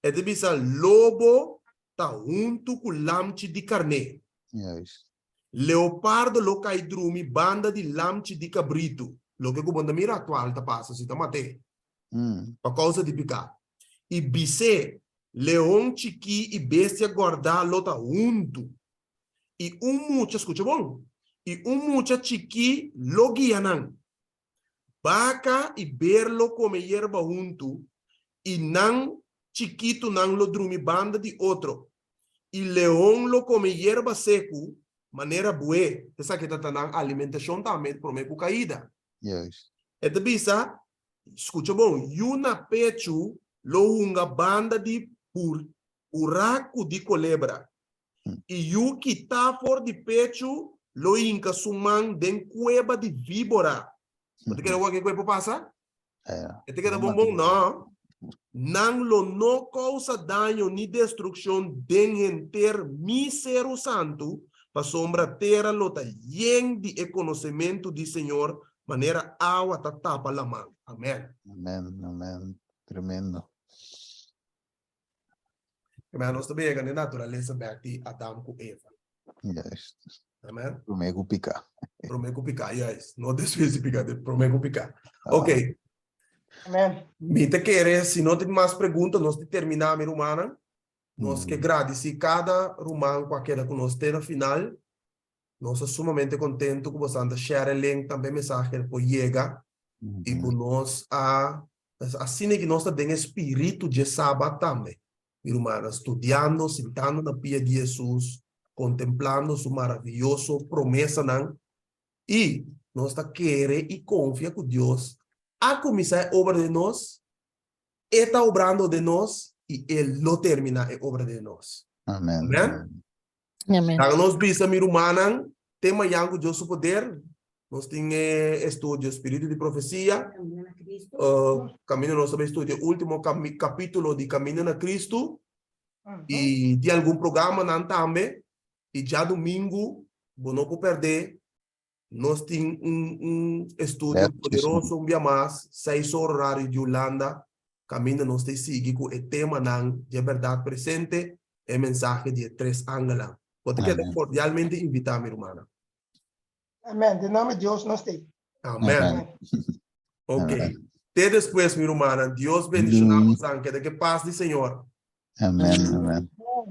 é de bisa lobo tá junto com lamche de carne. Yes. Leopardo lo cai drumi banda de lamche de cabrito. Lo que o banda mira atual tá passa, se tá mate. Por causa de picar. E bise, leão chiqui e bestia guardar lo tá junto. E mucha, escucha bom. E mucha chiqui lo guianan. Vaca e berlo come hierba junto. E nan chiquito nan lo drumi banda de outro. E leão lo come hierba seco, maneira bué. Essa que tá nan alimentação também promete caída. Yes. É de bisa, escucha bom, yuna pecho lo hunga banda de buraco de colebra. E yu que tá for de pecho lo inca suman den cueva de víbora. Você quer alguma coisa passa? É te queda bom não. Não lo no causa daño ni destrucción den enter misero santo pa sombra terra lo ta yen de conhecimento de Senhor maneira água ta tapa la mão. Amém. Amém, amém. Tremendo. Mas nós também é natureza de Adão com Eva. Yes. Amém. Promego picar. Promego picar, yes. Não desfez picar, promego picar. Ok. Amém. Me te querer, se não tem mais perguntas, nós terminar a minha romana. Nós que agradecer cada romano qualquer que nós tem no final. Nós somos sumamente contentes com você share o link também mensagem por chega e com nós assim que nós temos espírito de sábado também. Irmãos, estudando, sentando na pia de Jesus, contemplando sua maravilhosa promessa, e nós queremos e confia que Deus a começar a obra de nós, está obrando de nós, e Ele lo termina a obra de nós. Amém. Amém? Amém. Então, nós vimos, minha irmã, tema yang de Deus poder, nós temos estudo Espírito de Profecia, caminho nós também estudo o último capítulo de Caminho na Cristo, e de algum programa não também, e já domingo, não pode perder, nós temos estudo poderoso, um dia mais, 6 horário de Holanda, caminho nós temos seguir com o tema de verdade presente, e mensagem de 3 ângulos. Você quer cordialmente invitar, minha irmã. Amém. De nome de Deus nós temos. Amém. Ok. Até depois, minha irmã. Deus bendicionamos. Que paz do Senhor. Amém. Amém.